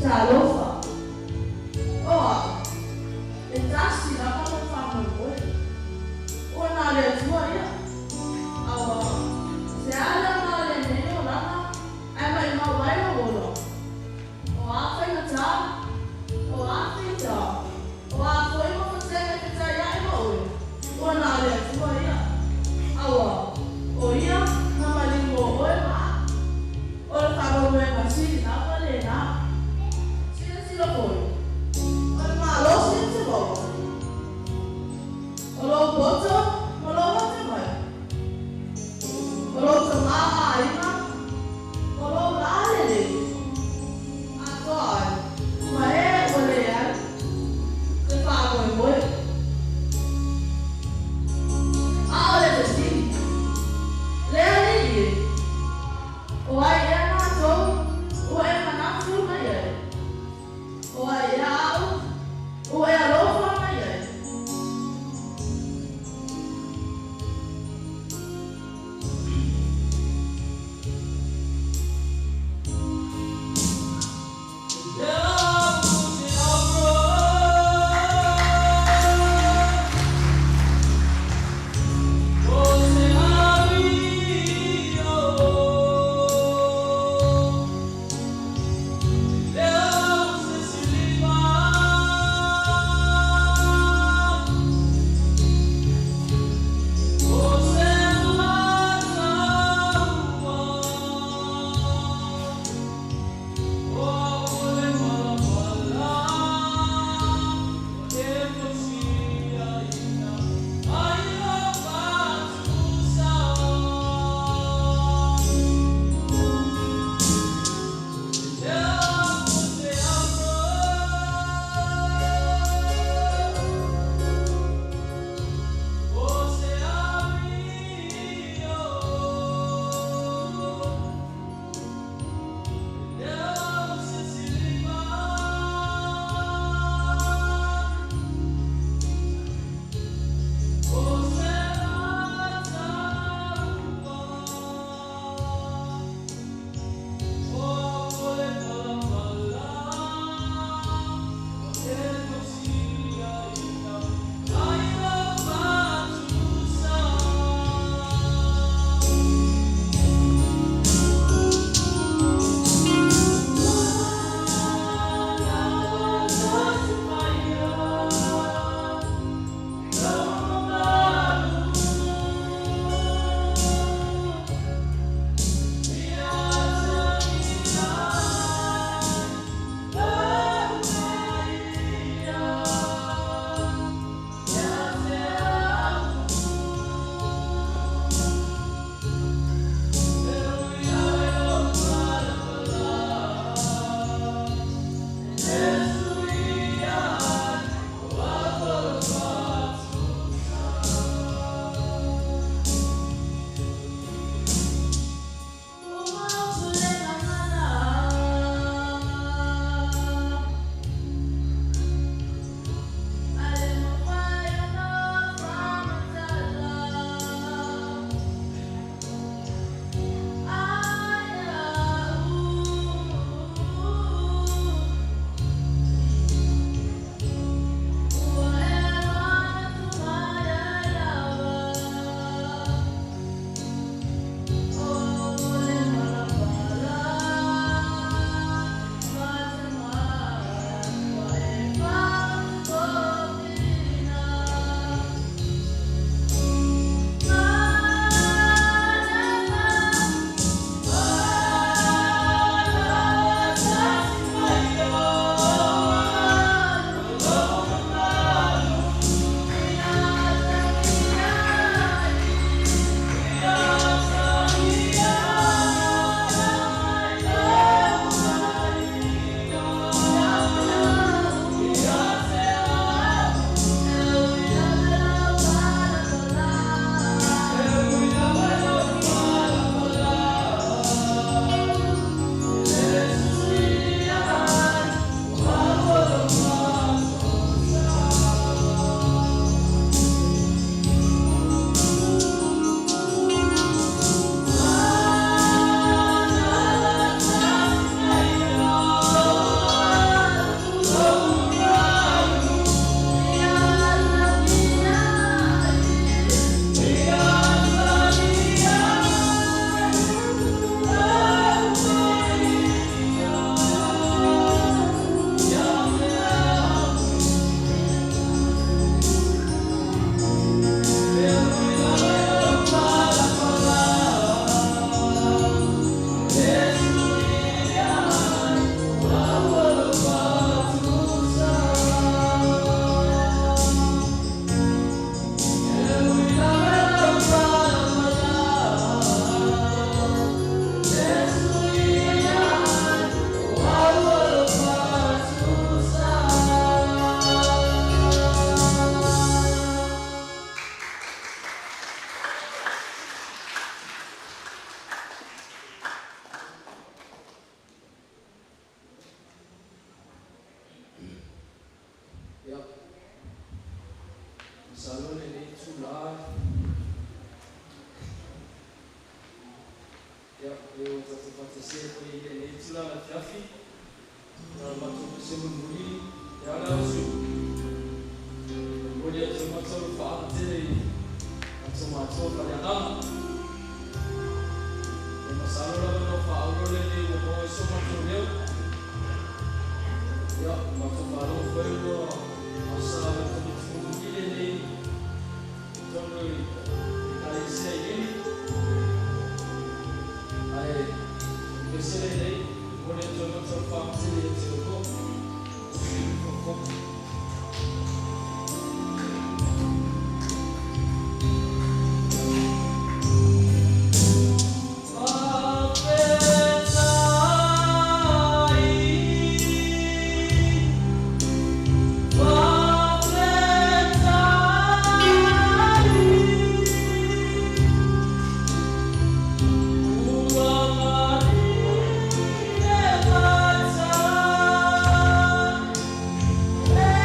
Talofa. Oh, that's it. I'm not family boy. Oh, now let's go. Yeah. Se ala na le neno lana, ai mai ma wai na bolo. O a fai na ta, o a fai ta, o a foi mo se me ta ya i mo. O na let's go. Yeah. Awa. O ia na mali mo o ma. O ka ro me ma si na pale na. tala fiafi. Na matu semu muri ya la usu. Wole te matu fa ate atu matu fa ya na. E masalo la no fa oro le ni mo so matu leo. Ya matu fa ro foi o asa te muri le ni. Tono ai sei ele. Ai Presidente, volendo non so fare selezione, Yeah.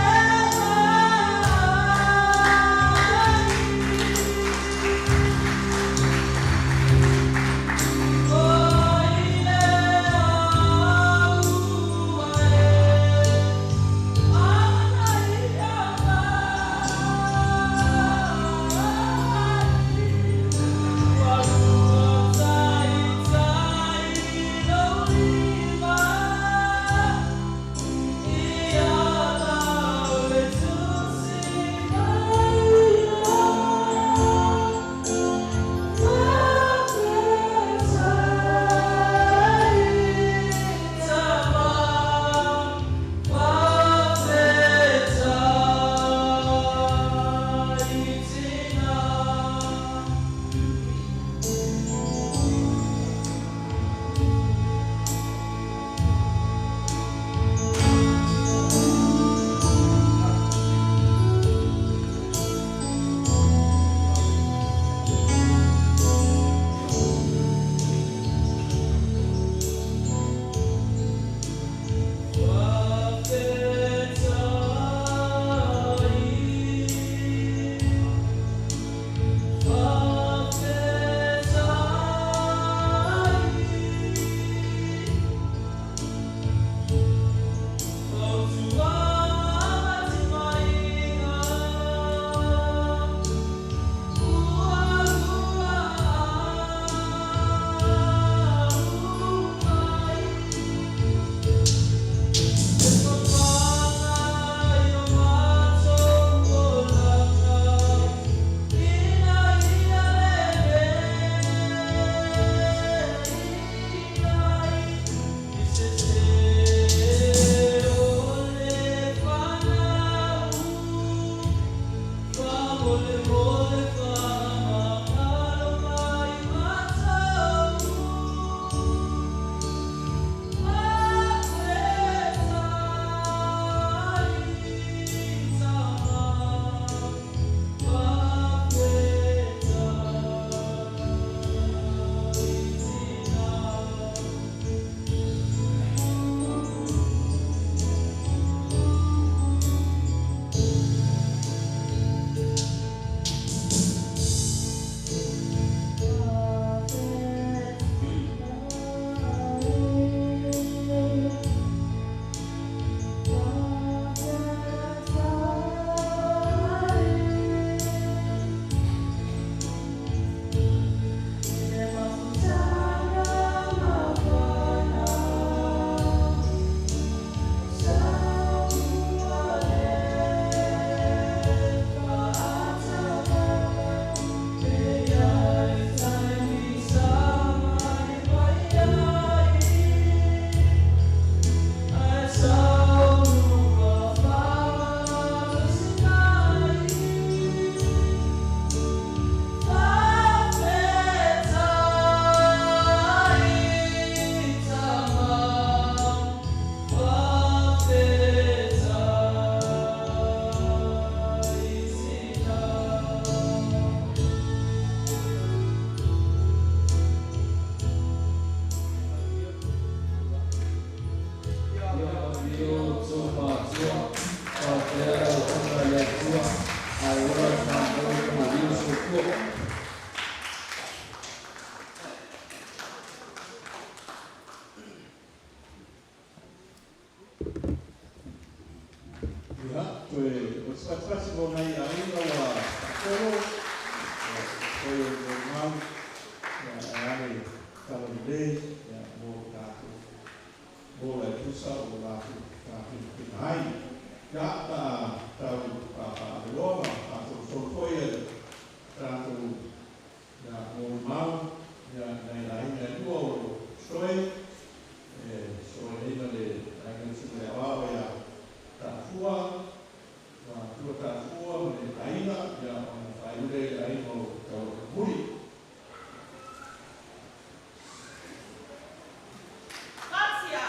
o spatspasi mo na iaina wa koro, koe o mau, ale talalidei, mo tātou, mo lai tusa o tātou pinahai. Ia tau pāpāreoa, tātou sorkoia, tātou mo mau, nei laina lua o soe, soe ina le laina sume awa ia tāfua, tua tāfua, le laina, ia o whaiure laina o tau muri. Patia!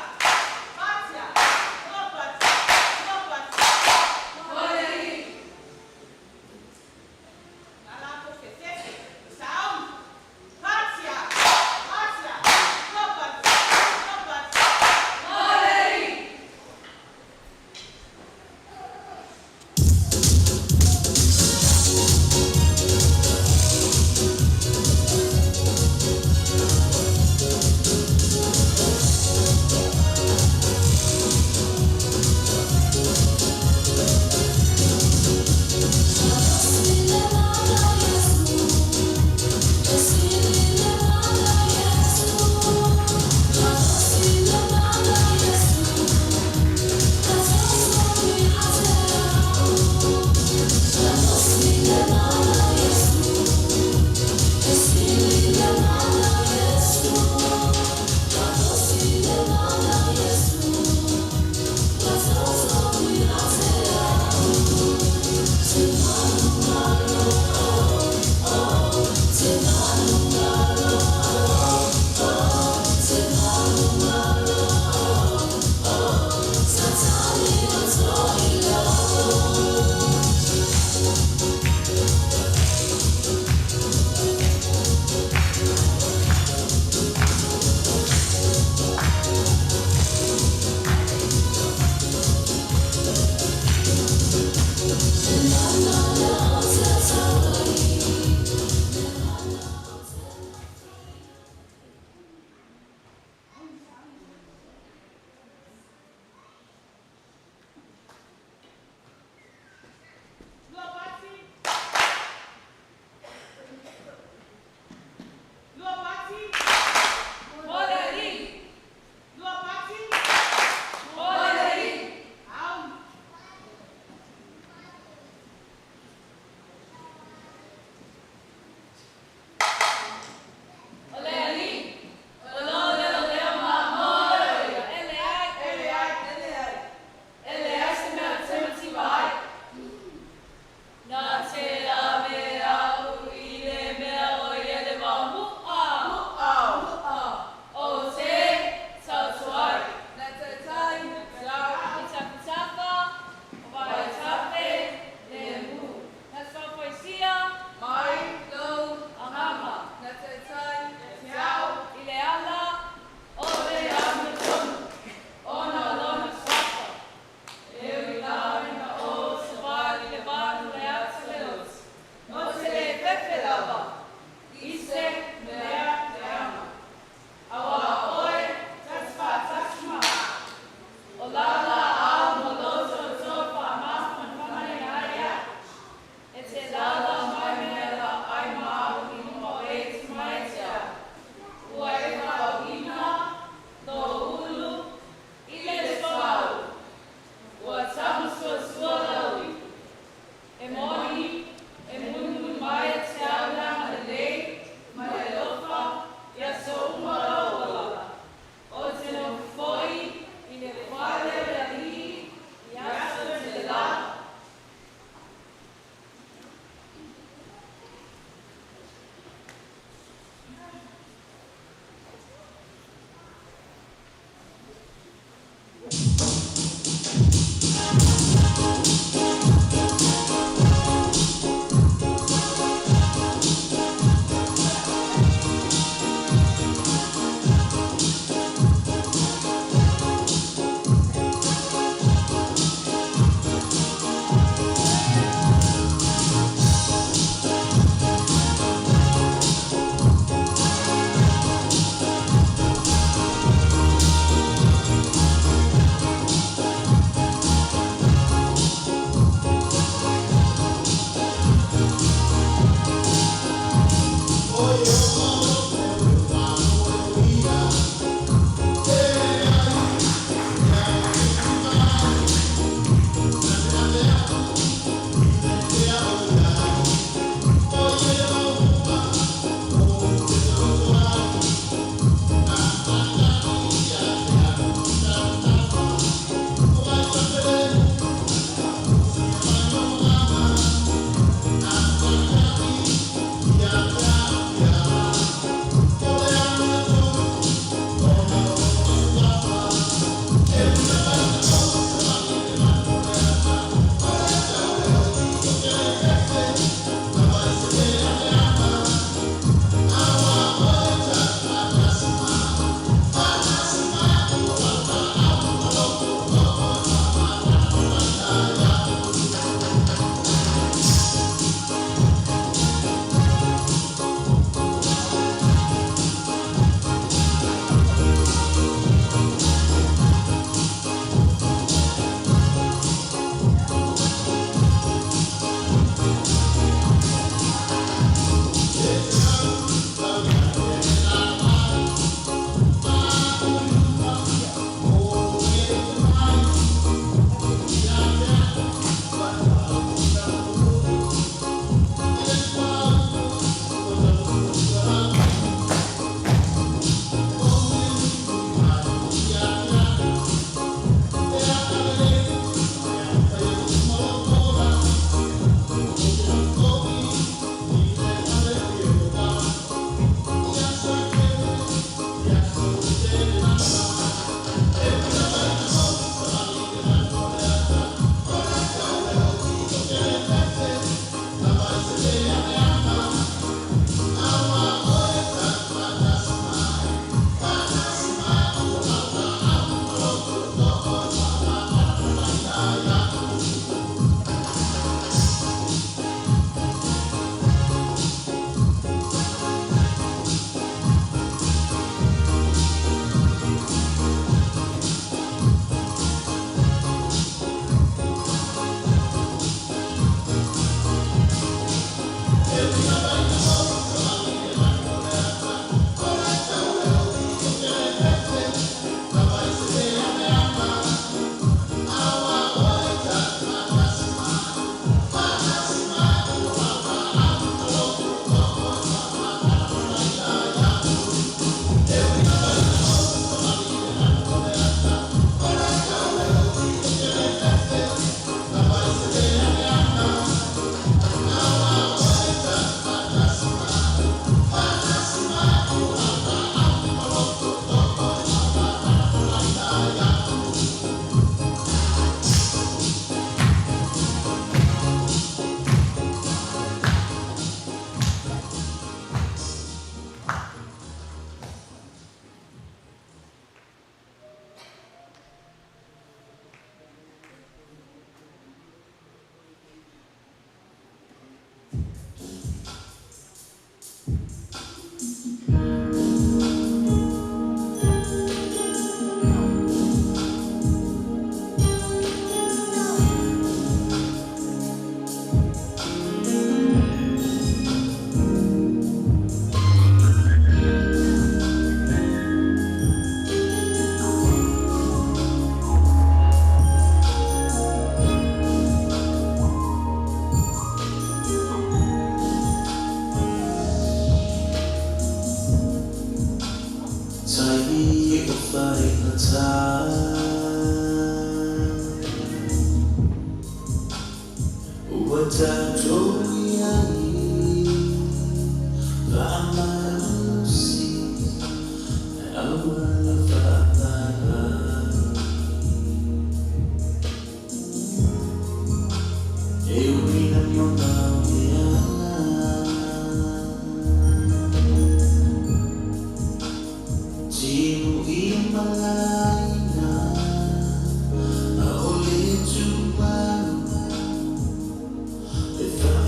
If I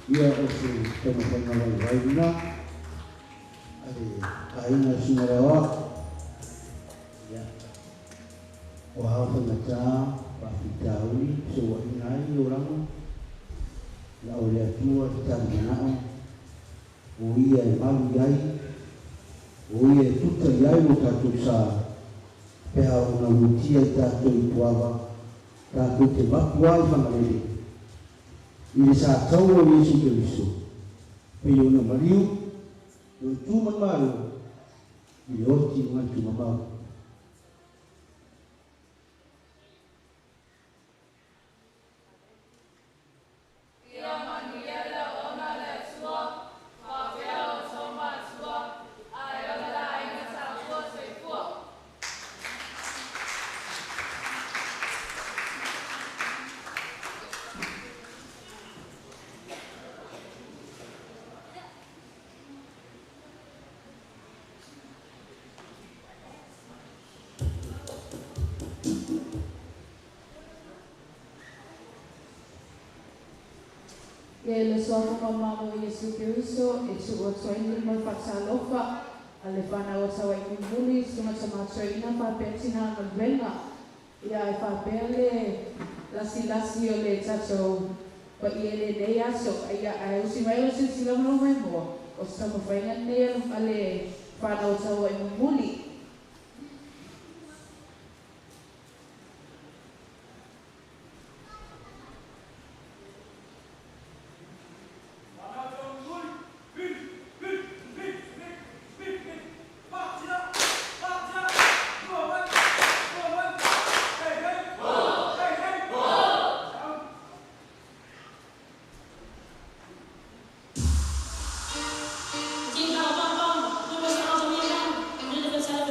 ia o se tama Vaipuna ale aina sumarawa ia o hau ngata pa fitauli so wa inai orang la o le atua tanganao o ia e malu iai o ia e tuta iai o tatu sa pea una mutia i tatu i tuava tatu te maku ai whangarele i le sa tau o Yesu Keristo pe i una mariu o tūmamaro i le oti o ngai tūmamaro. Ke le sofa mama o Yesu Keristo, e tu o toini mo fatalofa, ale fana o tawa i muli, suma sama toina pa petina na venga, ia e fa pele lasi o le tato, pa i ele nei aso, ia a usi mai o sila mo mai mo, o sama fainga nei ale fana o tawa i muli. Jika Bapak, Bapak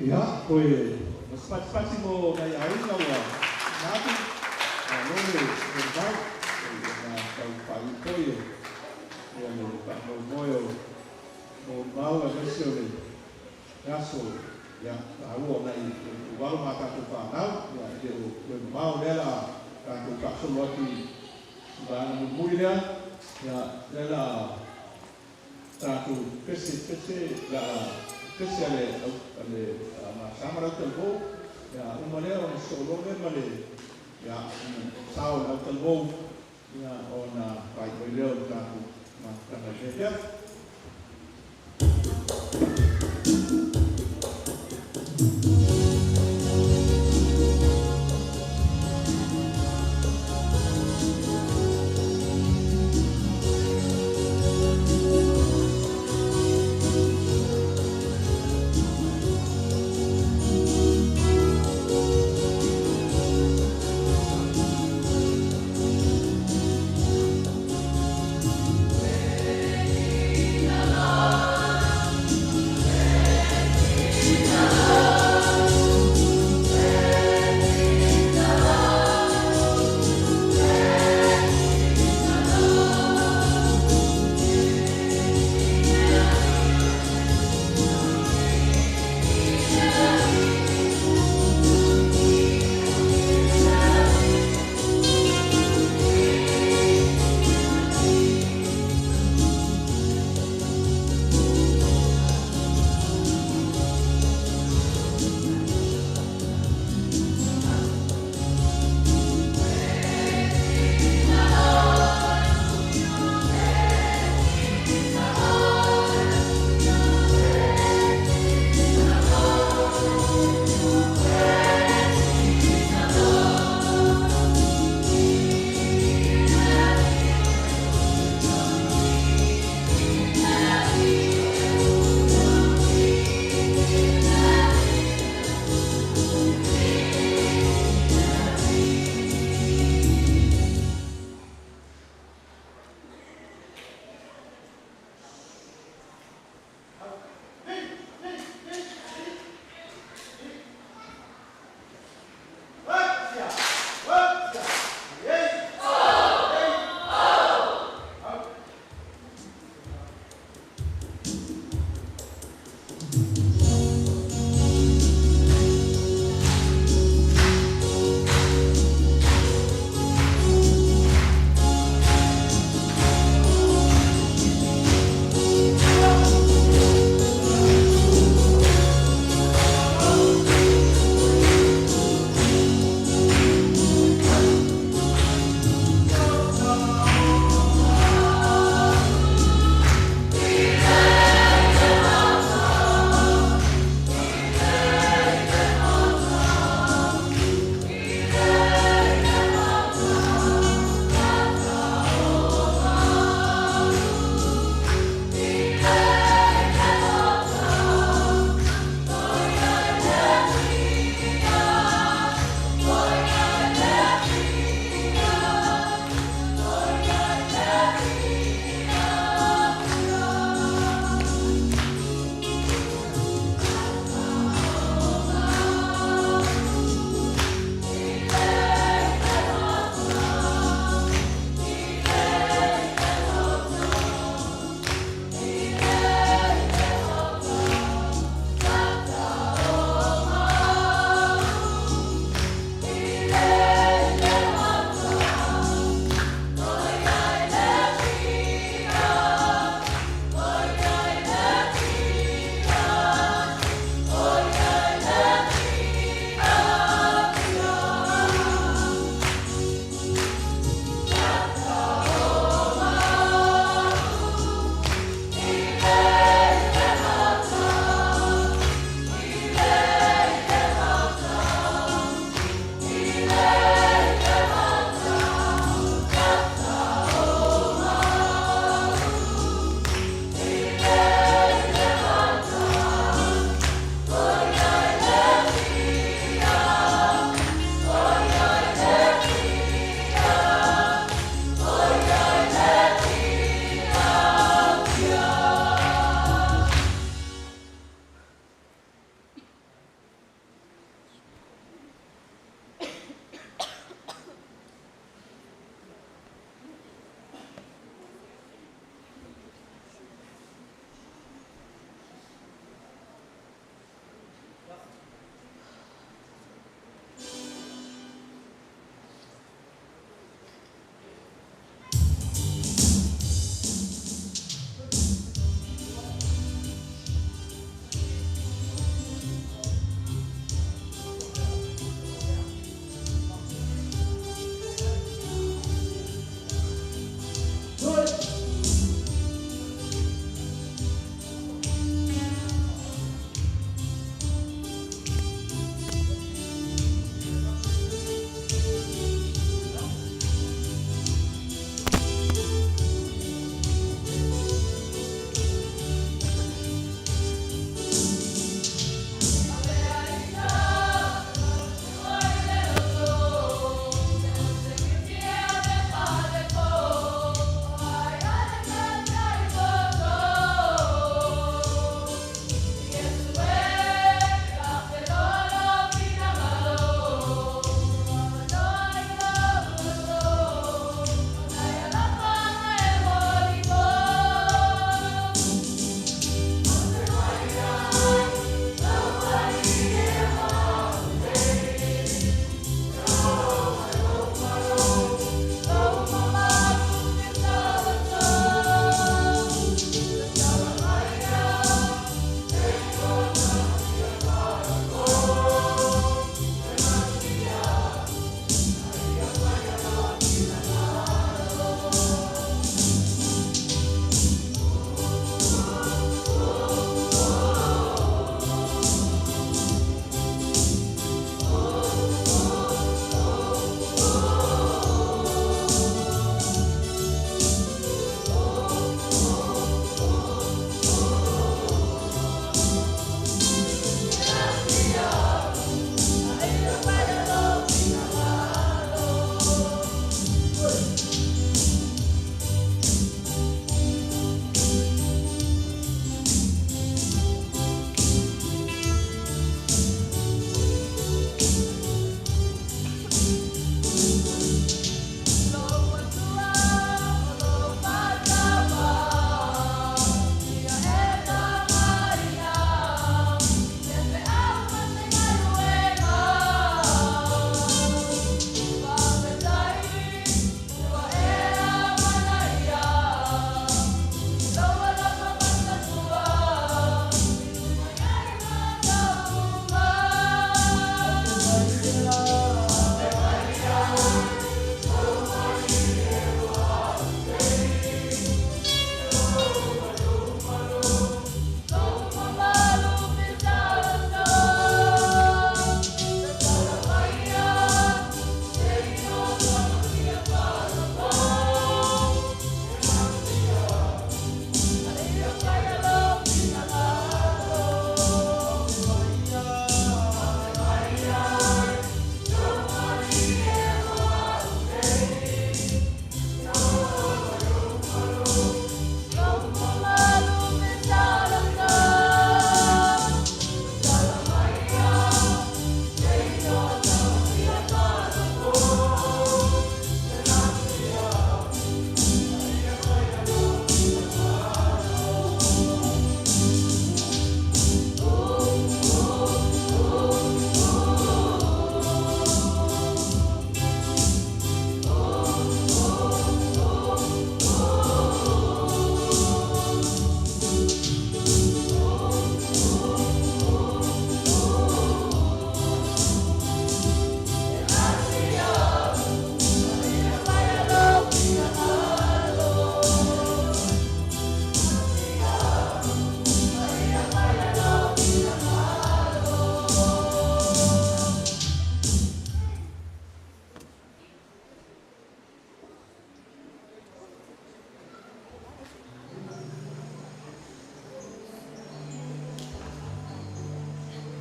Ia, koe, mas mo nai aina ua, nātu, nōre, e mau, nā tau pai koe, e ane, ka mo moio, mo mau e mesi o le, raso, ia, ka ua nai, walo mā tātou whānau, ia, e o, koe mau lela, tātou ka solo atu, bāna mo mui rea, ia, lela, tātou pese, la, pese ale sama rau talvo ya umale ona solo le male ya sao rau talvo ya ona pai leo ta ma kana jeja Thank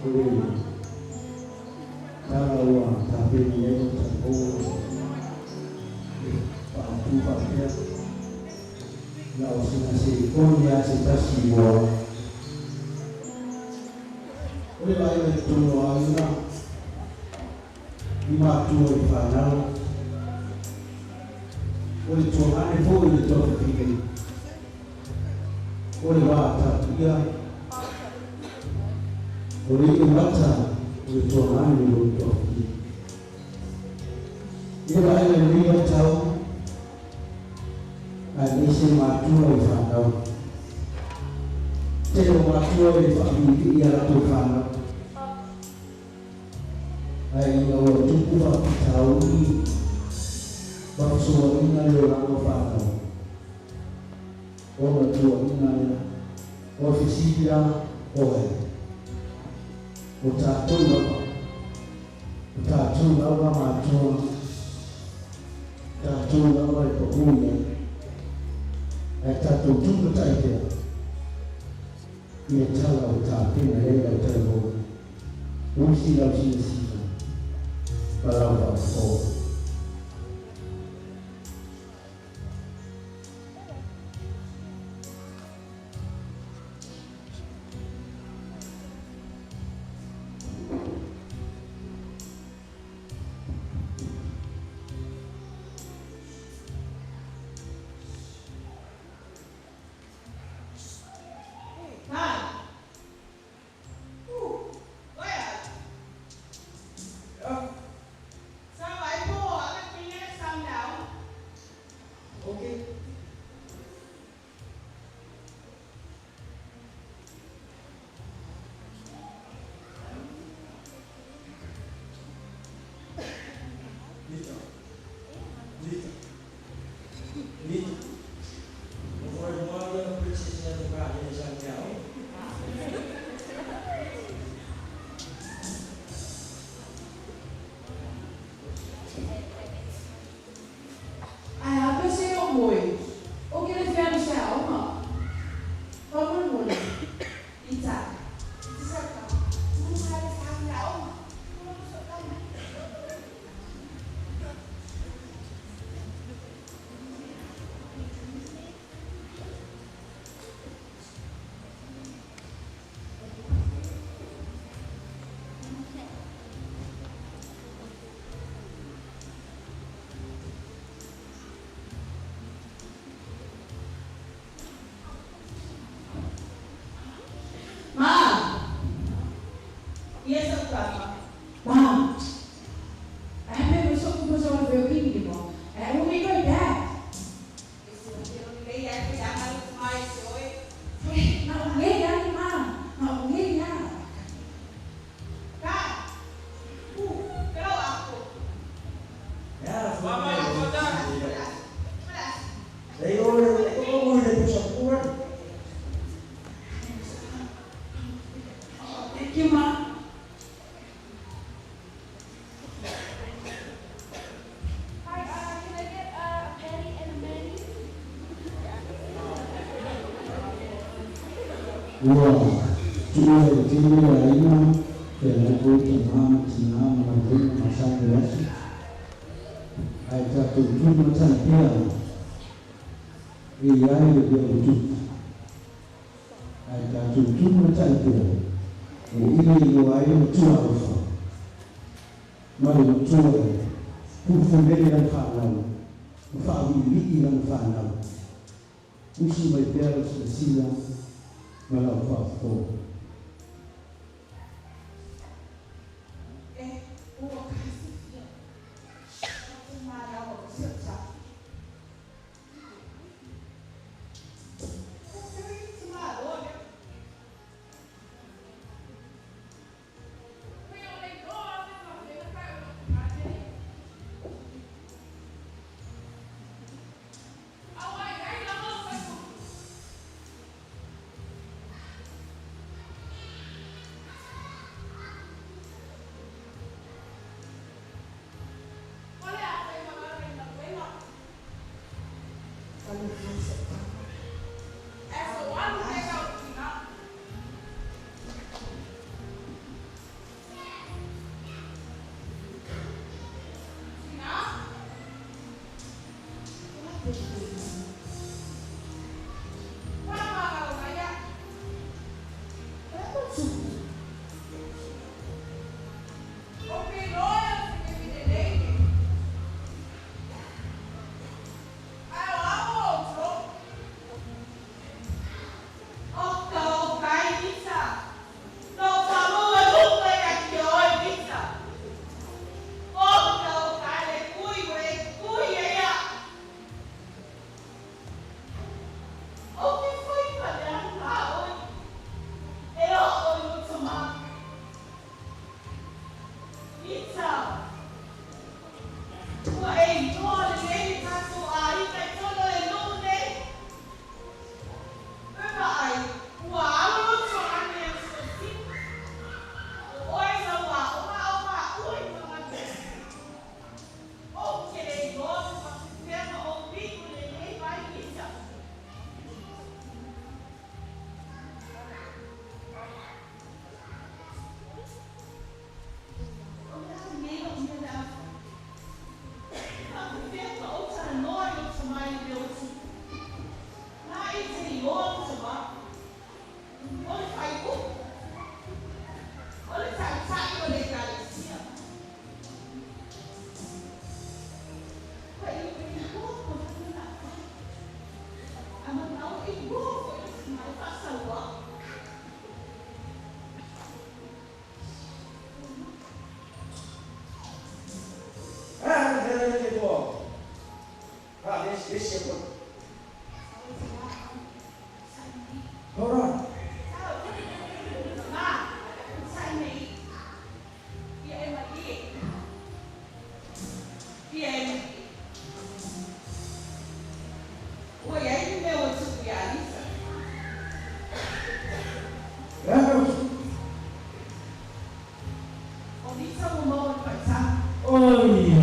Iliili. Tala ua tapeni yetu tangu Vaipuna pia na usina silikoni ya sitasi wa ule bayo tuno aina ima tuo ifanao ule tuangane fo ule tuo fikiri ule wata pia ule wata ule tuangane ule tuo fikiri ile bayo ni wata alisi matua ifanao tena matua ifamili ya tofana aina watukufu wa kitauni baksoina leo nafana watu ina ofisi ya oe utatunga kama matua utatunga kama ipokunya atatutunga taipea yetala utapina yenda utalebo usila usila balava fo Mom, I have been so close on the baby anymore. And I won't be right back. Thank you, Mom. Wow, tuwe timu ya aina ya kuita mama Vaipuna mashauri yake. Aitatutunga sana pia. Iliali ndio utupu. Aitatutunga sana pia. Ili iwayo tu alfa. Mali mtuwe kufundele ya mfano. Mfano hii ya mfano. Ushi Vaipuna sila malafafo. Iliili.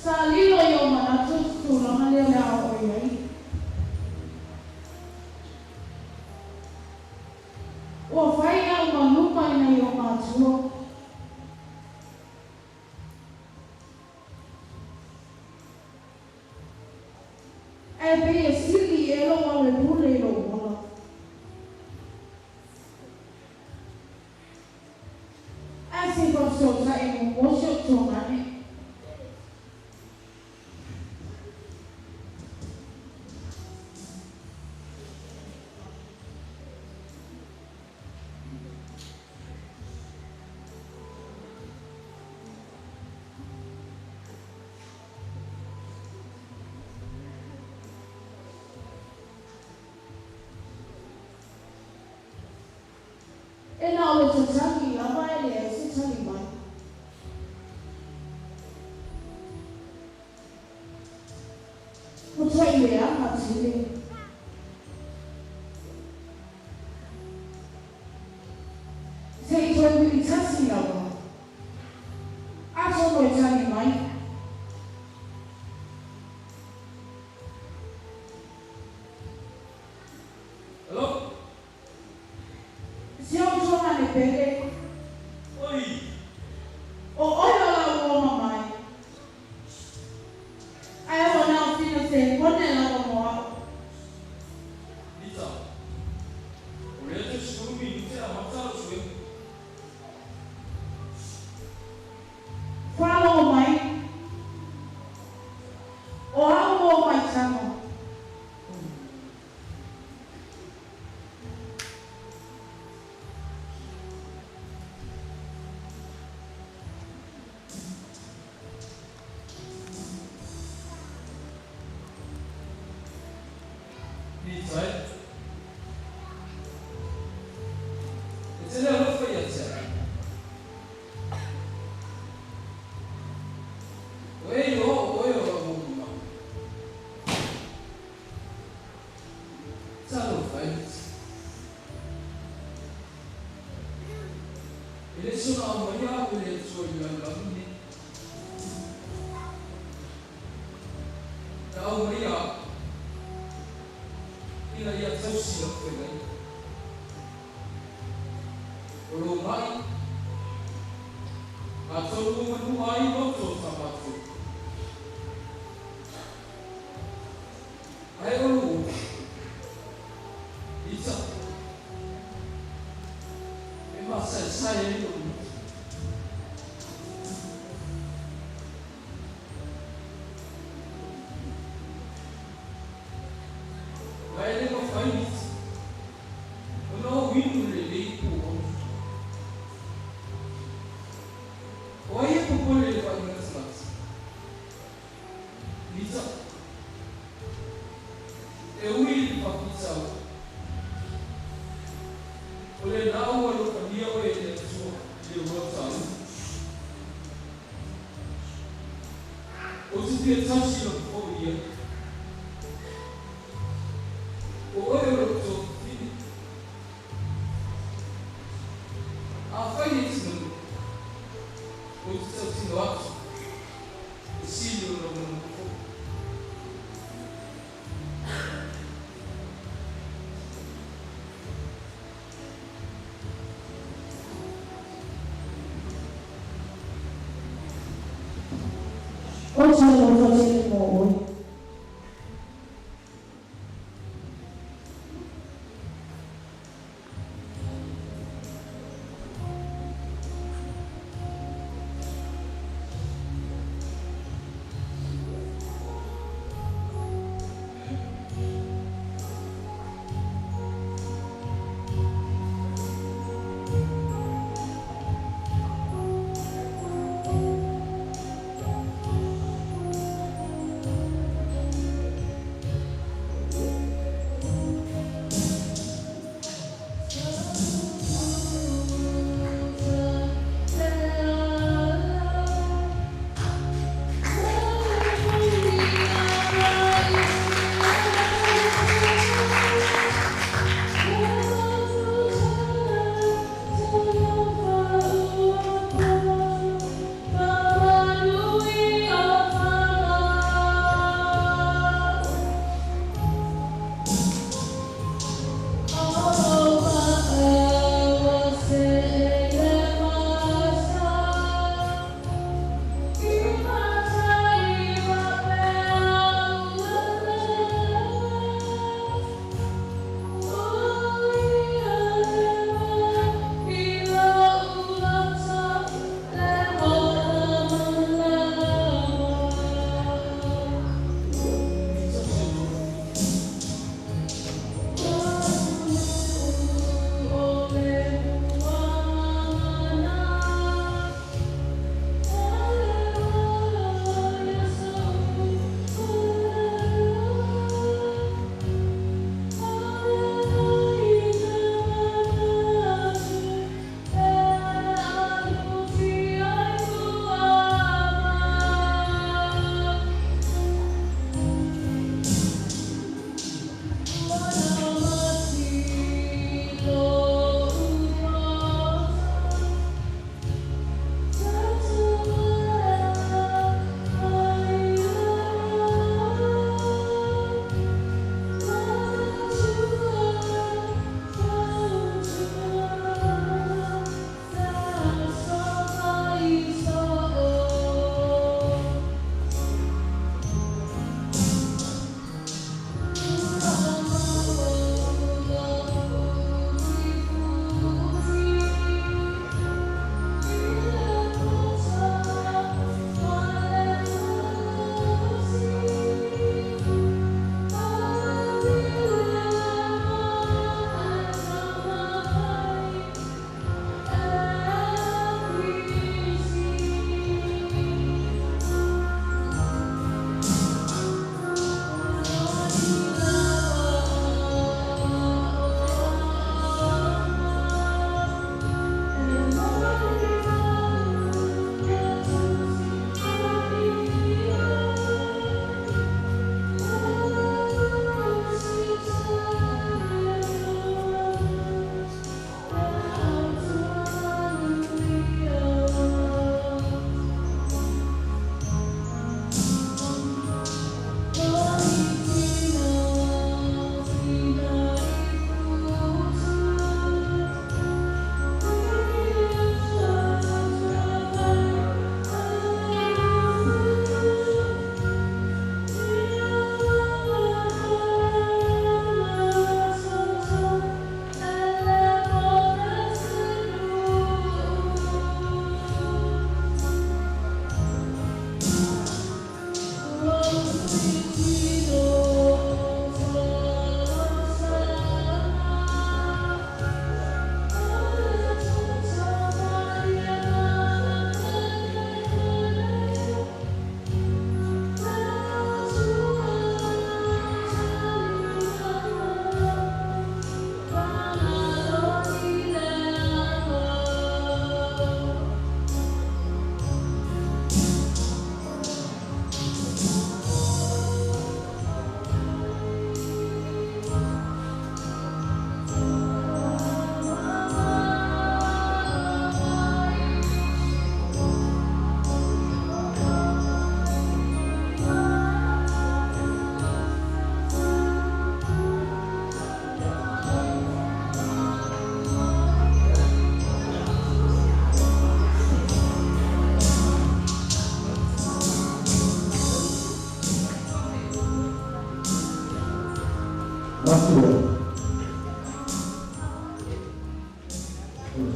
Sa lilo yung manatutulang alila o yay. Wafai ang malupay na yung matsuo. Ebe sili elo wale bule lo wala. Asi koso sa imo mosyo tongane. Ena o tataki lama ele si tali mai. Putra ile ama tile. Sei toi wili tasi lama. Ato mo tali mai. Hello? Se eu jogar ne pele. Oi. O olha lá o mamãe. Aí eu vou dar um filho sem quando ela vai morrer. Lisa. 우리한테 지금 민주에 아마따로 주요. Fala mamãe. O amo vai chamar. Lisa. 이제는 못 보였지. 왜요? 뭐요? 자로 파이트. 이래서 뭐야? 우리 소리를 남니. 나 우리야. Ina ia tausi o koe nei. O lo mai, a tolu manu ai roto tamatu. Ai o lo, Lisa, e masa e sai e lo mutu. Vai ele não faz isso. Eu não ouvi no lelei por onde. Olha para o bolo ele vai nessa classe. Lisa. Eu ia para a pizza. Olha lá o olho para mim ou ele é sua. Ele vai sair. Hoje dia está cheio de folia. sili o na mo. O tala o whakere mō oi.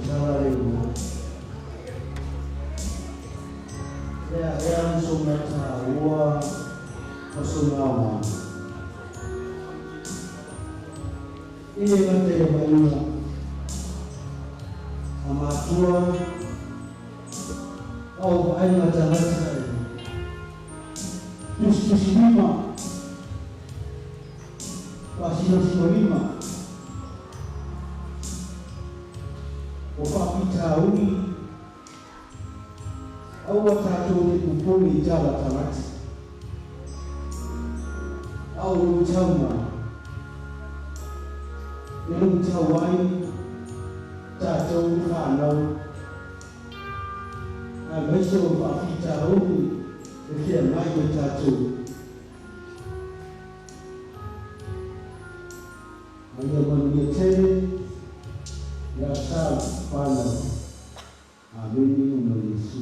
salary mo. Ea sumata ua asunawa. Ini mate ya malua. Amatua au aina macam-macam. Terus lima. Pasino lima. Wapapitauni au watatu ni kupuni jala tamati au uchama ni uchawai tatu mfano amesho wapapitauni ikia maji tatu Ayamanyetene ya sawa pana amini umeyesu.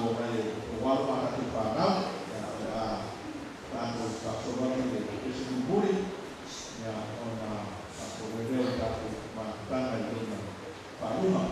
o mai o walo ma ka pa na ya ta ko sa so ba ni ke se buri ya ona ko we ta ko ma ta na ni na pa uma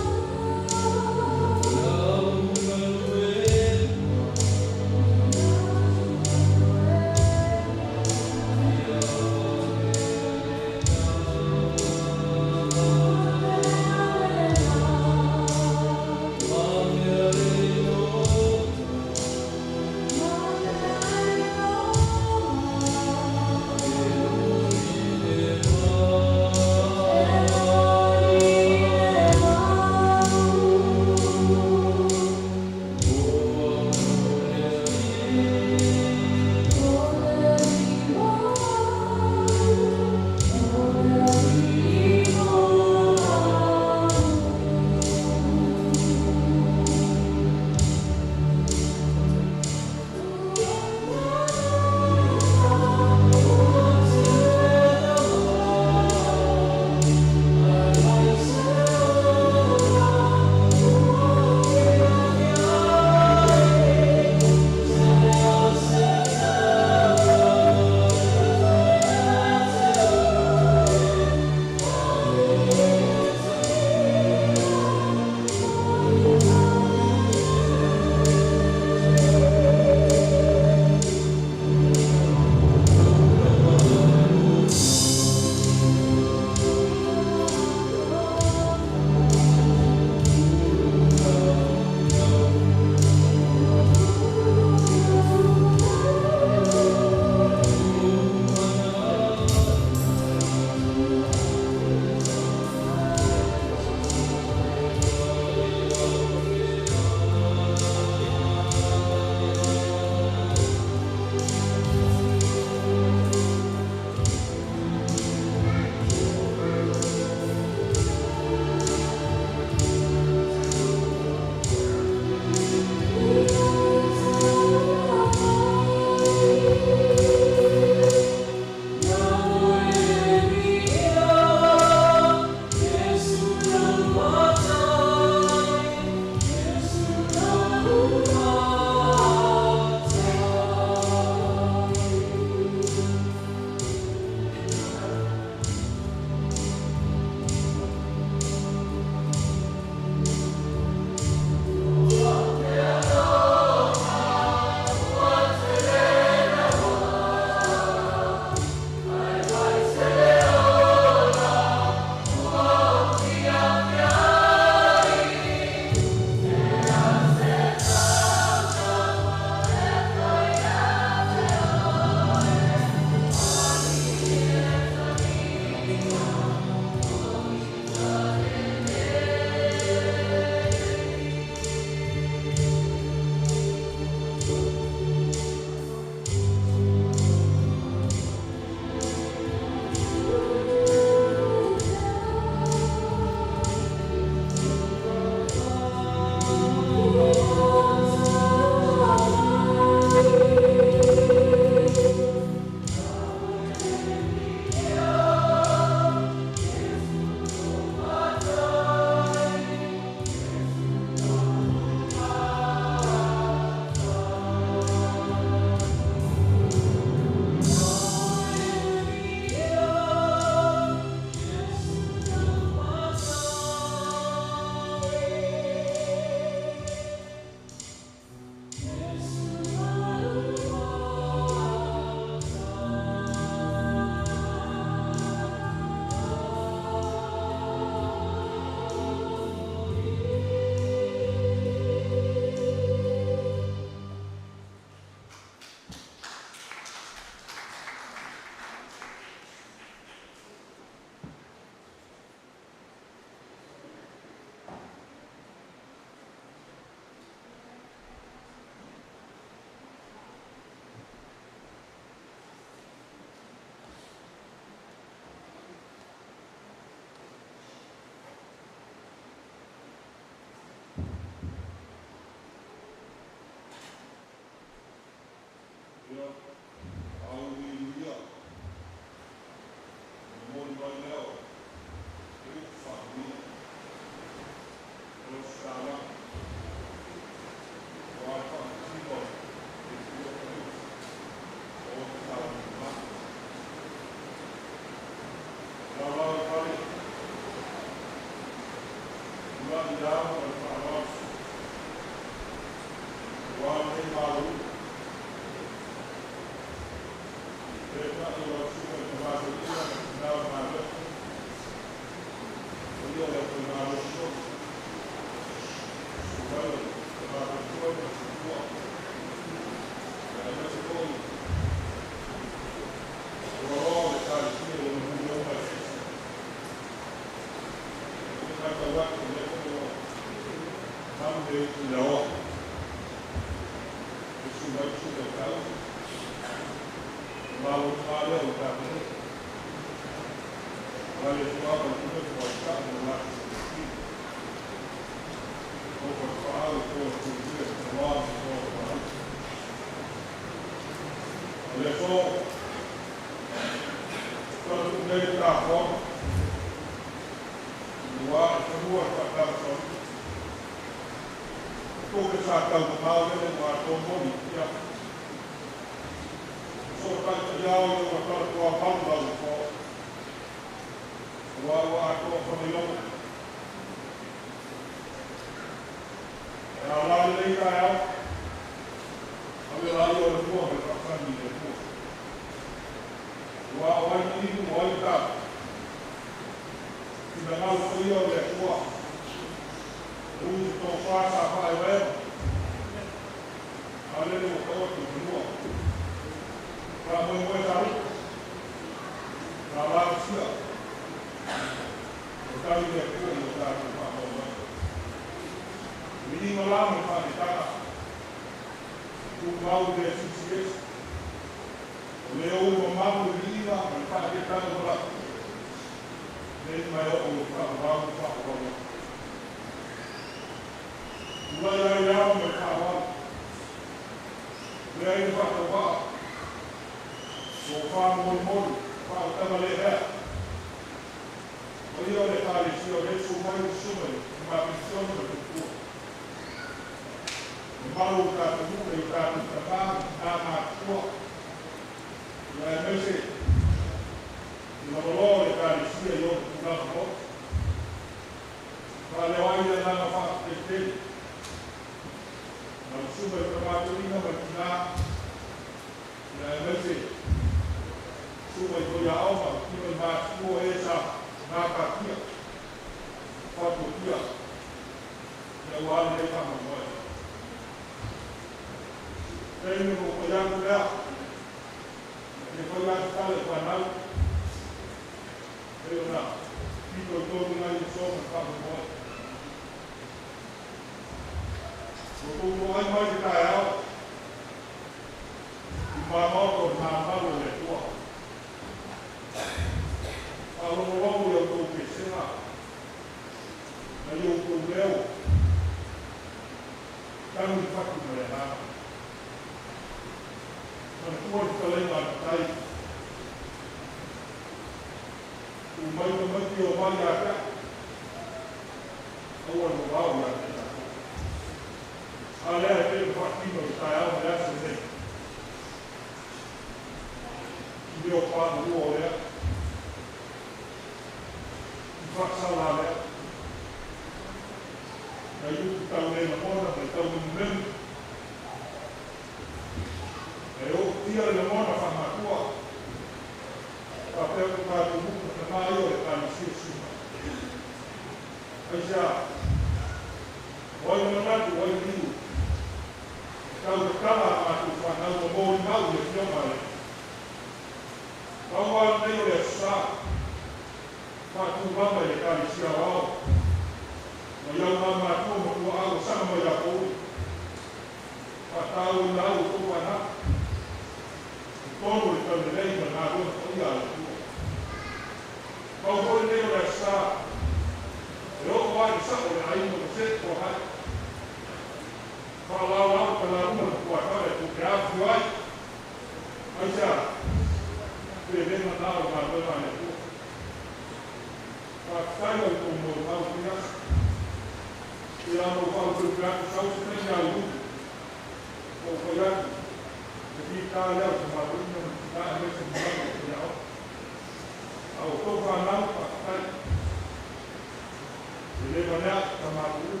Ele vai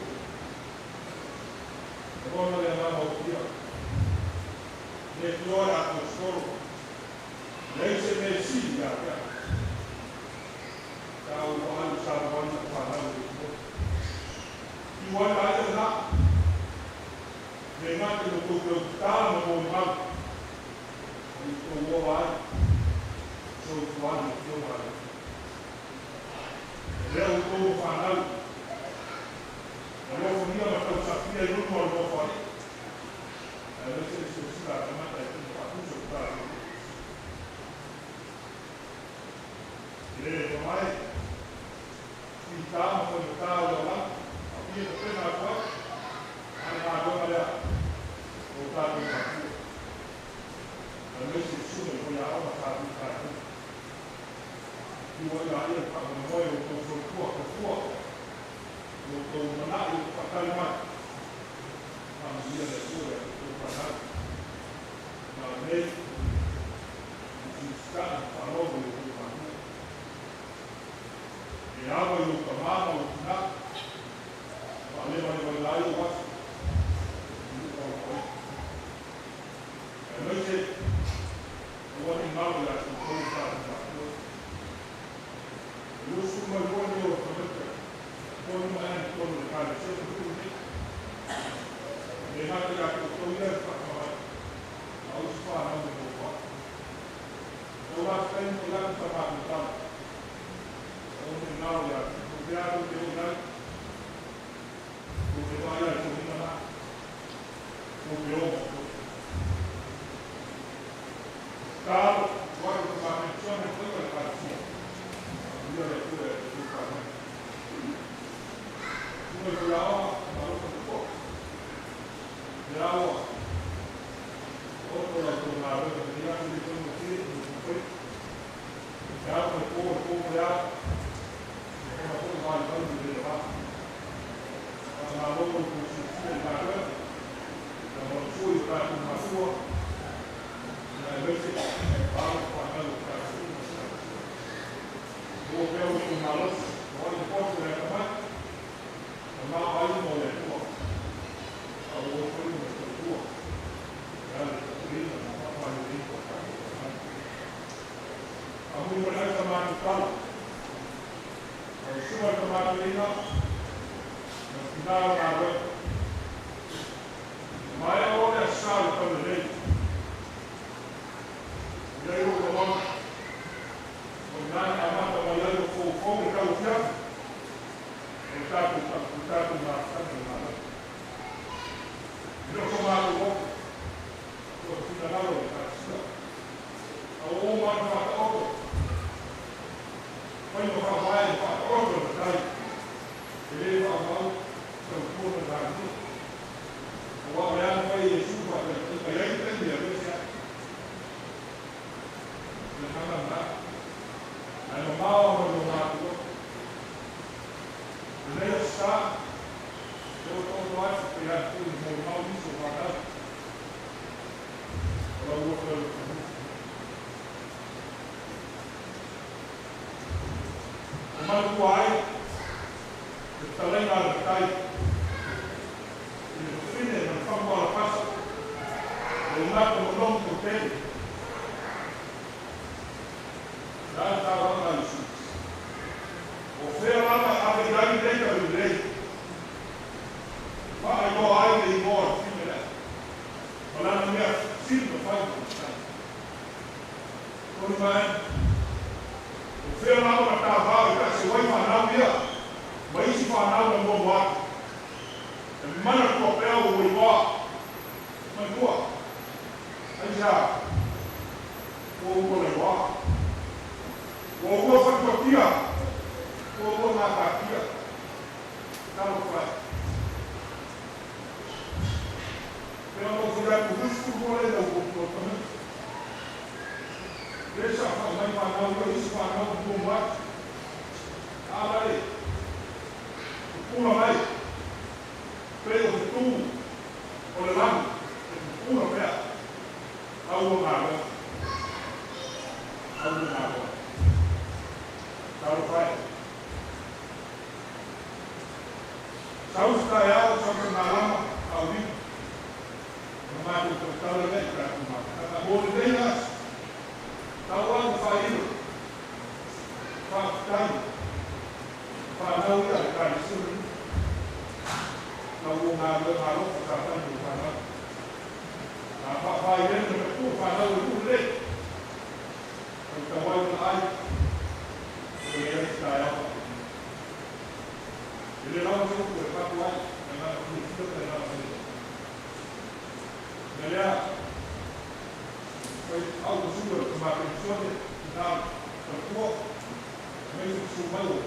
Tama ko yung tao lang. Ang ito ko na ako. Ang nagawa nila. Kung tayo yung ako. Ang may sisunod ko na ako masabi tayo. Iwa na yun. Pag mo yung kuwa. Yung mana yung pagkaliman. Ang siya na sura. Yung panan. Na may isiskan. Parobo yung panan. Iawa yung kamama yung pinak. Paliman layo was. Hindi ko ako. Kaya may siya. Huwag yung mawala sa kong sa ako. Yung sumayon yung kamata. Kung naman kung nakala siya sa tuloy. May natin ako tuloy at pagkaman. Aos pa ang mga pa. Wala kayo lang sa mga tao. Kung nawala, kung kaya kung kailan, kung kaya kung hina, kung biyo. Kalau wala sa mga mensyon na ito ay kasi. Hindi na ito ay ito pa na. Kung kailangan, malo sa ito. Kailangan. Oto lang ito na rin. Hindi na ito ito mo siya. Kailangan ito kaya. Semua tempat ini, kita tahu, maya orang asal pendek, jadi orang, orang amat orang yang fokus kita usia, kita makan mana, kita semua orang, kita tahu kita, orang mana orang. Quando fa mai fa proprio dai e va mal con pure dai o abbiamo poi su qua per lei prende a questo non fa nada hanno mal non ha lei sta devo trovare per alcuni normali su guardare la vuoi Maluai, kita dengar terkait ini tentang bola pas, dengan penolong hotel dan kawan lain. Oferta ada dari mereka berdiri. Pak Ayo Ayo di bawah sini lah. Kalau namanya sini berfaham. Kemudian Oferta apa kata kita sesuai mana dia, baik si mana yang membuat, mana kopel berubah, mana aja, boleh buat, boleh faktor dia, boleh mata dia, kalau kuat. Kalau sudah kudus boleh dah buat. Desa famai panau ko isu panau buat alai puno mai pero tu oleh lang puno ya au ngalo kalau pai tahu saya sampai malam au di memang kalau lagi kata boleh dengar Kawan fail, faktan, panau ya kan suri, kau ngaruh faktan bukan, apa fail itu panau itu leh, kawan lain, boleh saya, jadi orang itu berpakuan dengan itu dengan ini, jadi Aku sudah kemarin sudah kita berkuat, mesut sumayo,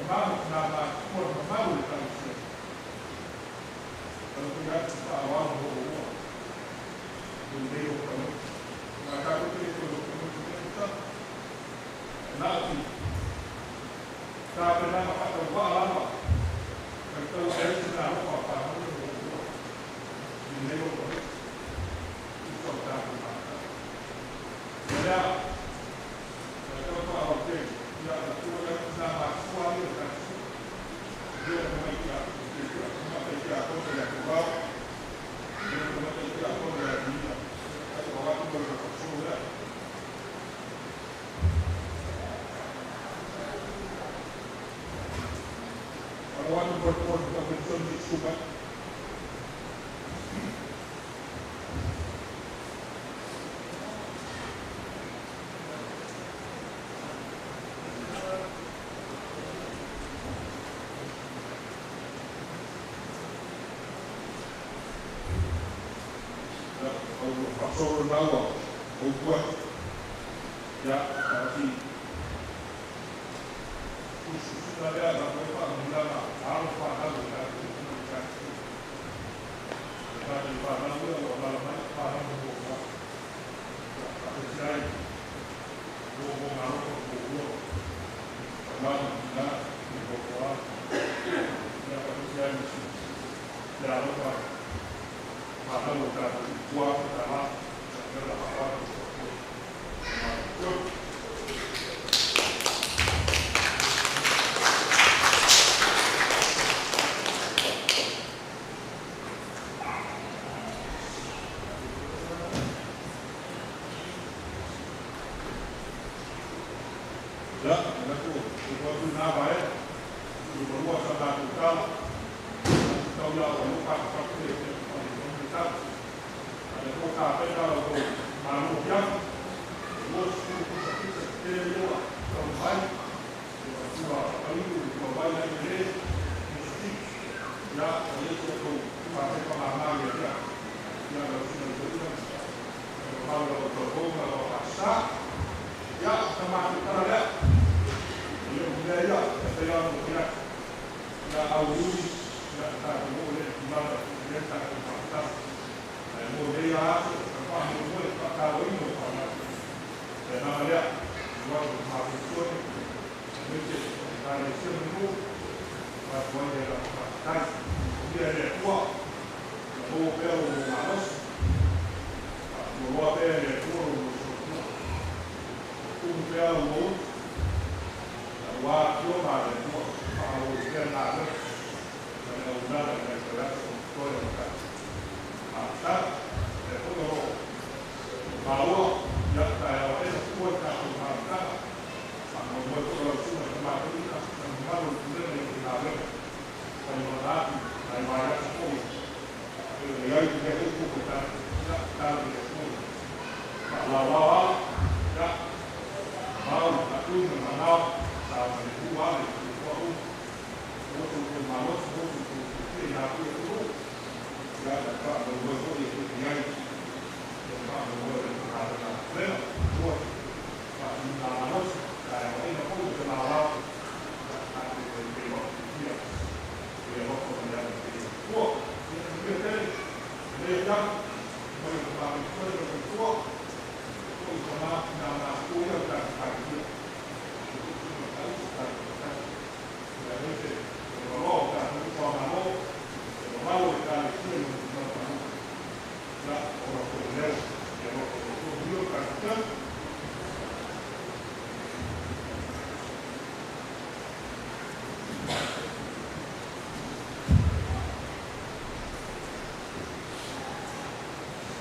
Mau na ma ko mau le ka se. Kalau kita tak awal bawa, benda itu maka kita kita nanti tak pernah makan buah lama. Kalau saya sudah apa benda itu kita tak makan. Jadi kalau awak tu ya tu yang nama suami kan dia mereka kita aku tidak tahu dia mereka aku tidak bisa kalau orang tu bersuara kalau orang tu bersuara discuba sobre el agua o cuerpo ya así una de las cosas una algo para algo la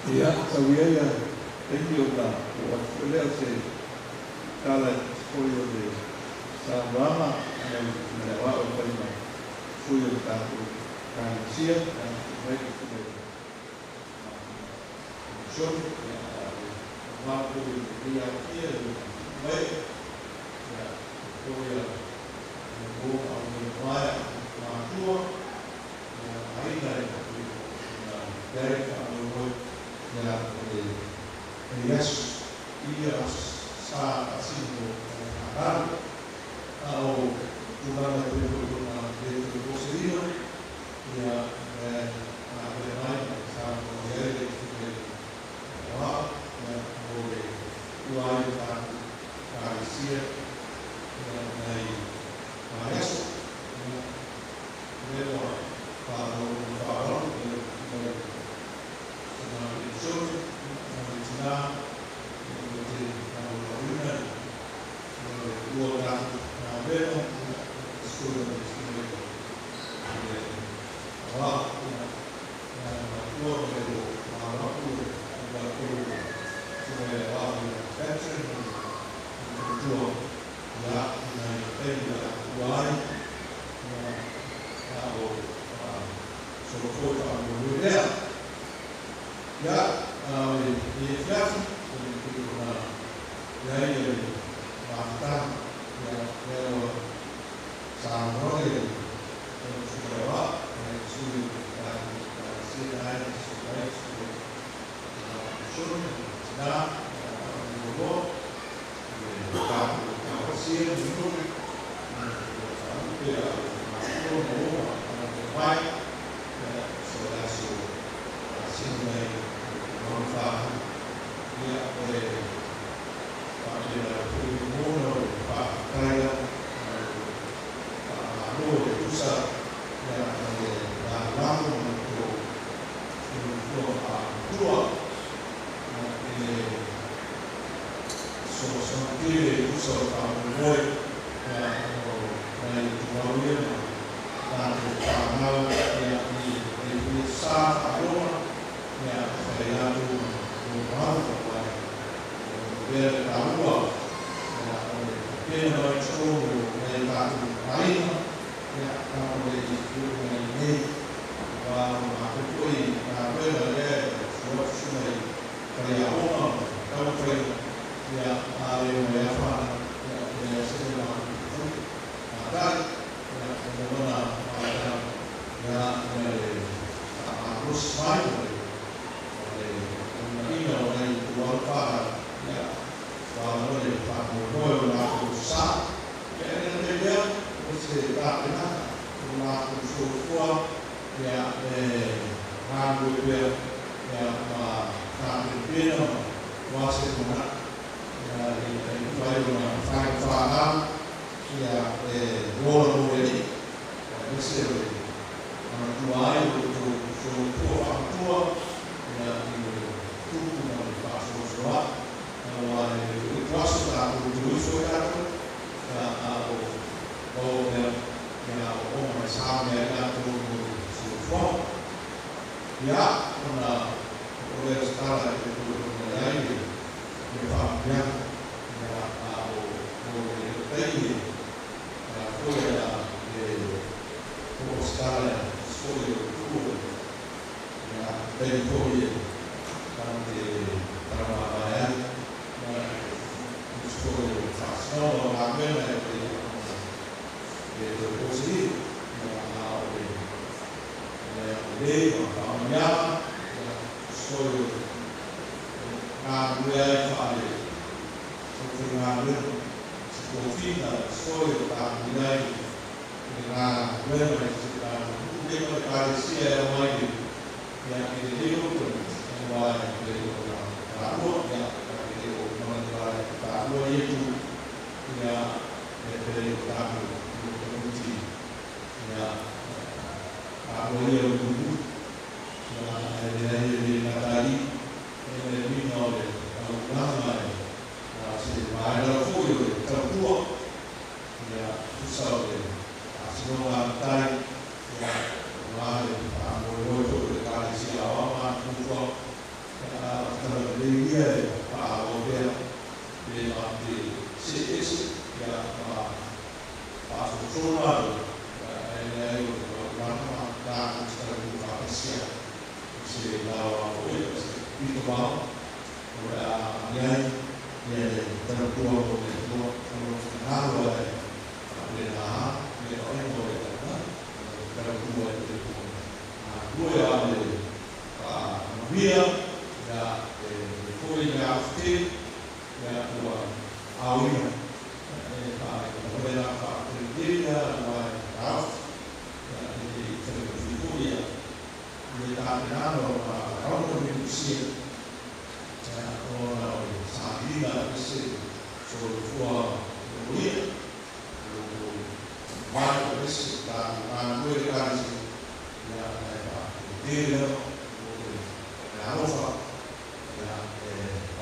Ya, sabiaya enyola wale se kala koyo de sabama na wa o palma suyo ta ko kan sia dan baik itu so ma ko dia kia baik ya koyo ko au wa ma tuo ai dai dari ya Yesus ia sa asindo agar au Tulanga te ko na te ko serio ya na le mai sa ko ye le te wa ya o le uai ta ka sia ya nei maeso le wa pa no pa ro le na le so na le tina le te na lo ina le o na vero Aulia, fua uia, mai o esse tá no ele cara assim, na dele na rofa,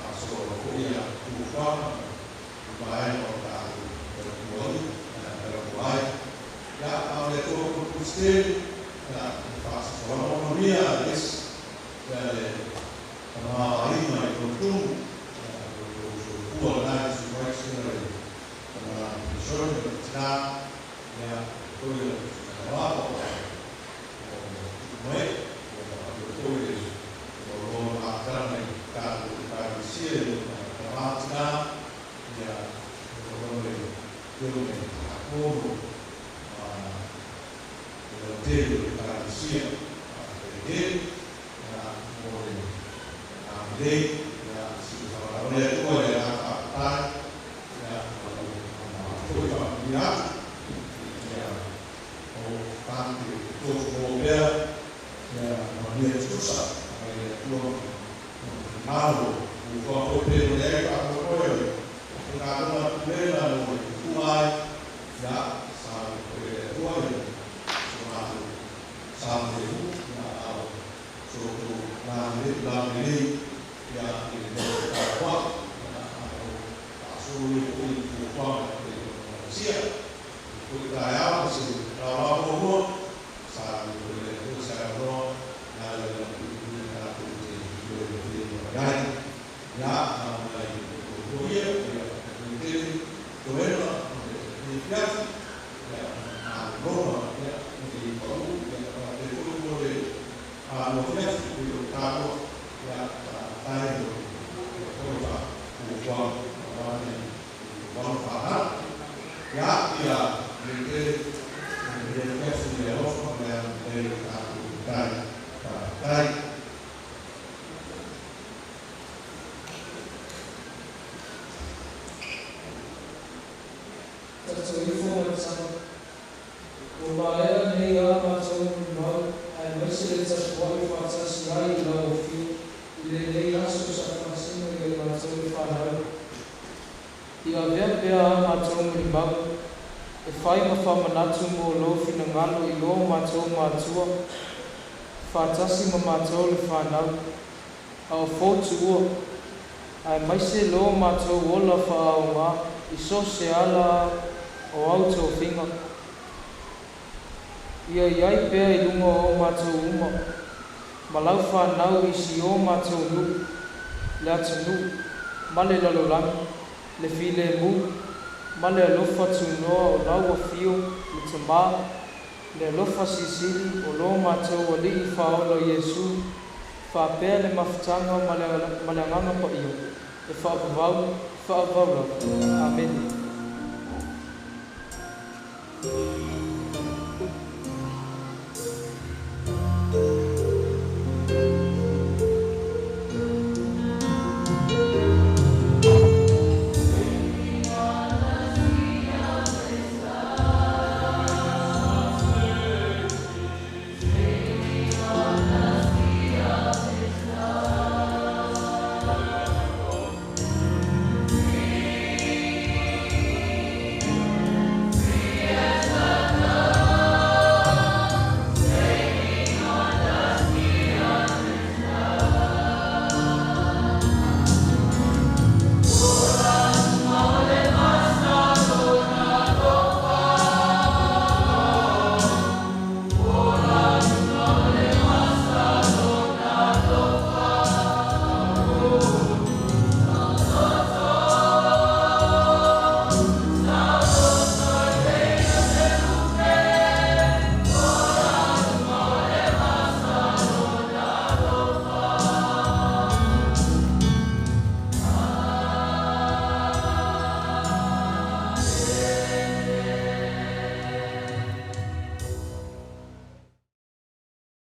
passou a uia do fora, vai voltar o olho, o vai, já a leitura do costelo, faço a autonomia desse a rima e o tum, o análise do mais general, a missão de tirar a coisa lá, não é? O a trama de cielo, a máquina, o telho para cielo, a dele, a lei, a mulher olha a pai, foi familiar, o parte do governo, a minha discussão, o malo, o governo é a coisa, o cara na primeira noite, o ai, já sabe, o olho, sabe, la lei che ha il qua solo il qua sia poi da se la lavoro sa le saranno Fatasi mamatou le whanau, au fōtu ua, ai maise lo matou ola whaau ngā, I so se ala o auto whinga. Ia iai pēr I lunga o matou uma, ma lau whanau I si o matou nu, le atu nu, ma le lalolangi, le file mu, ma le alofa tunoa o lau a fio, le tamā, le alofa sisili o lo matou ali I whaola Iesu, whapea le mawhitanga ma le anganga pa iyo, e whaapavau, whaapavau. Amen.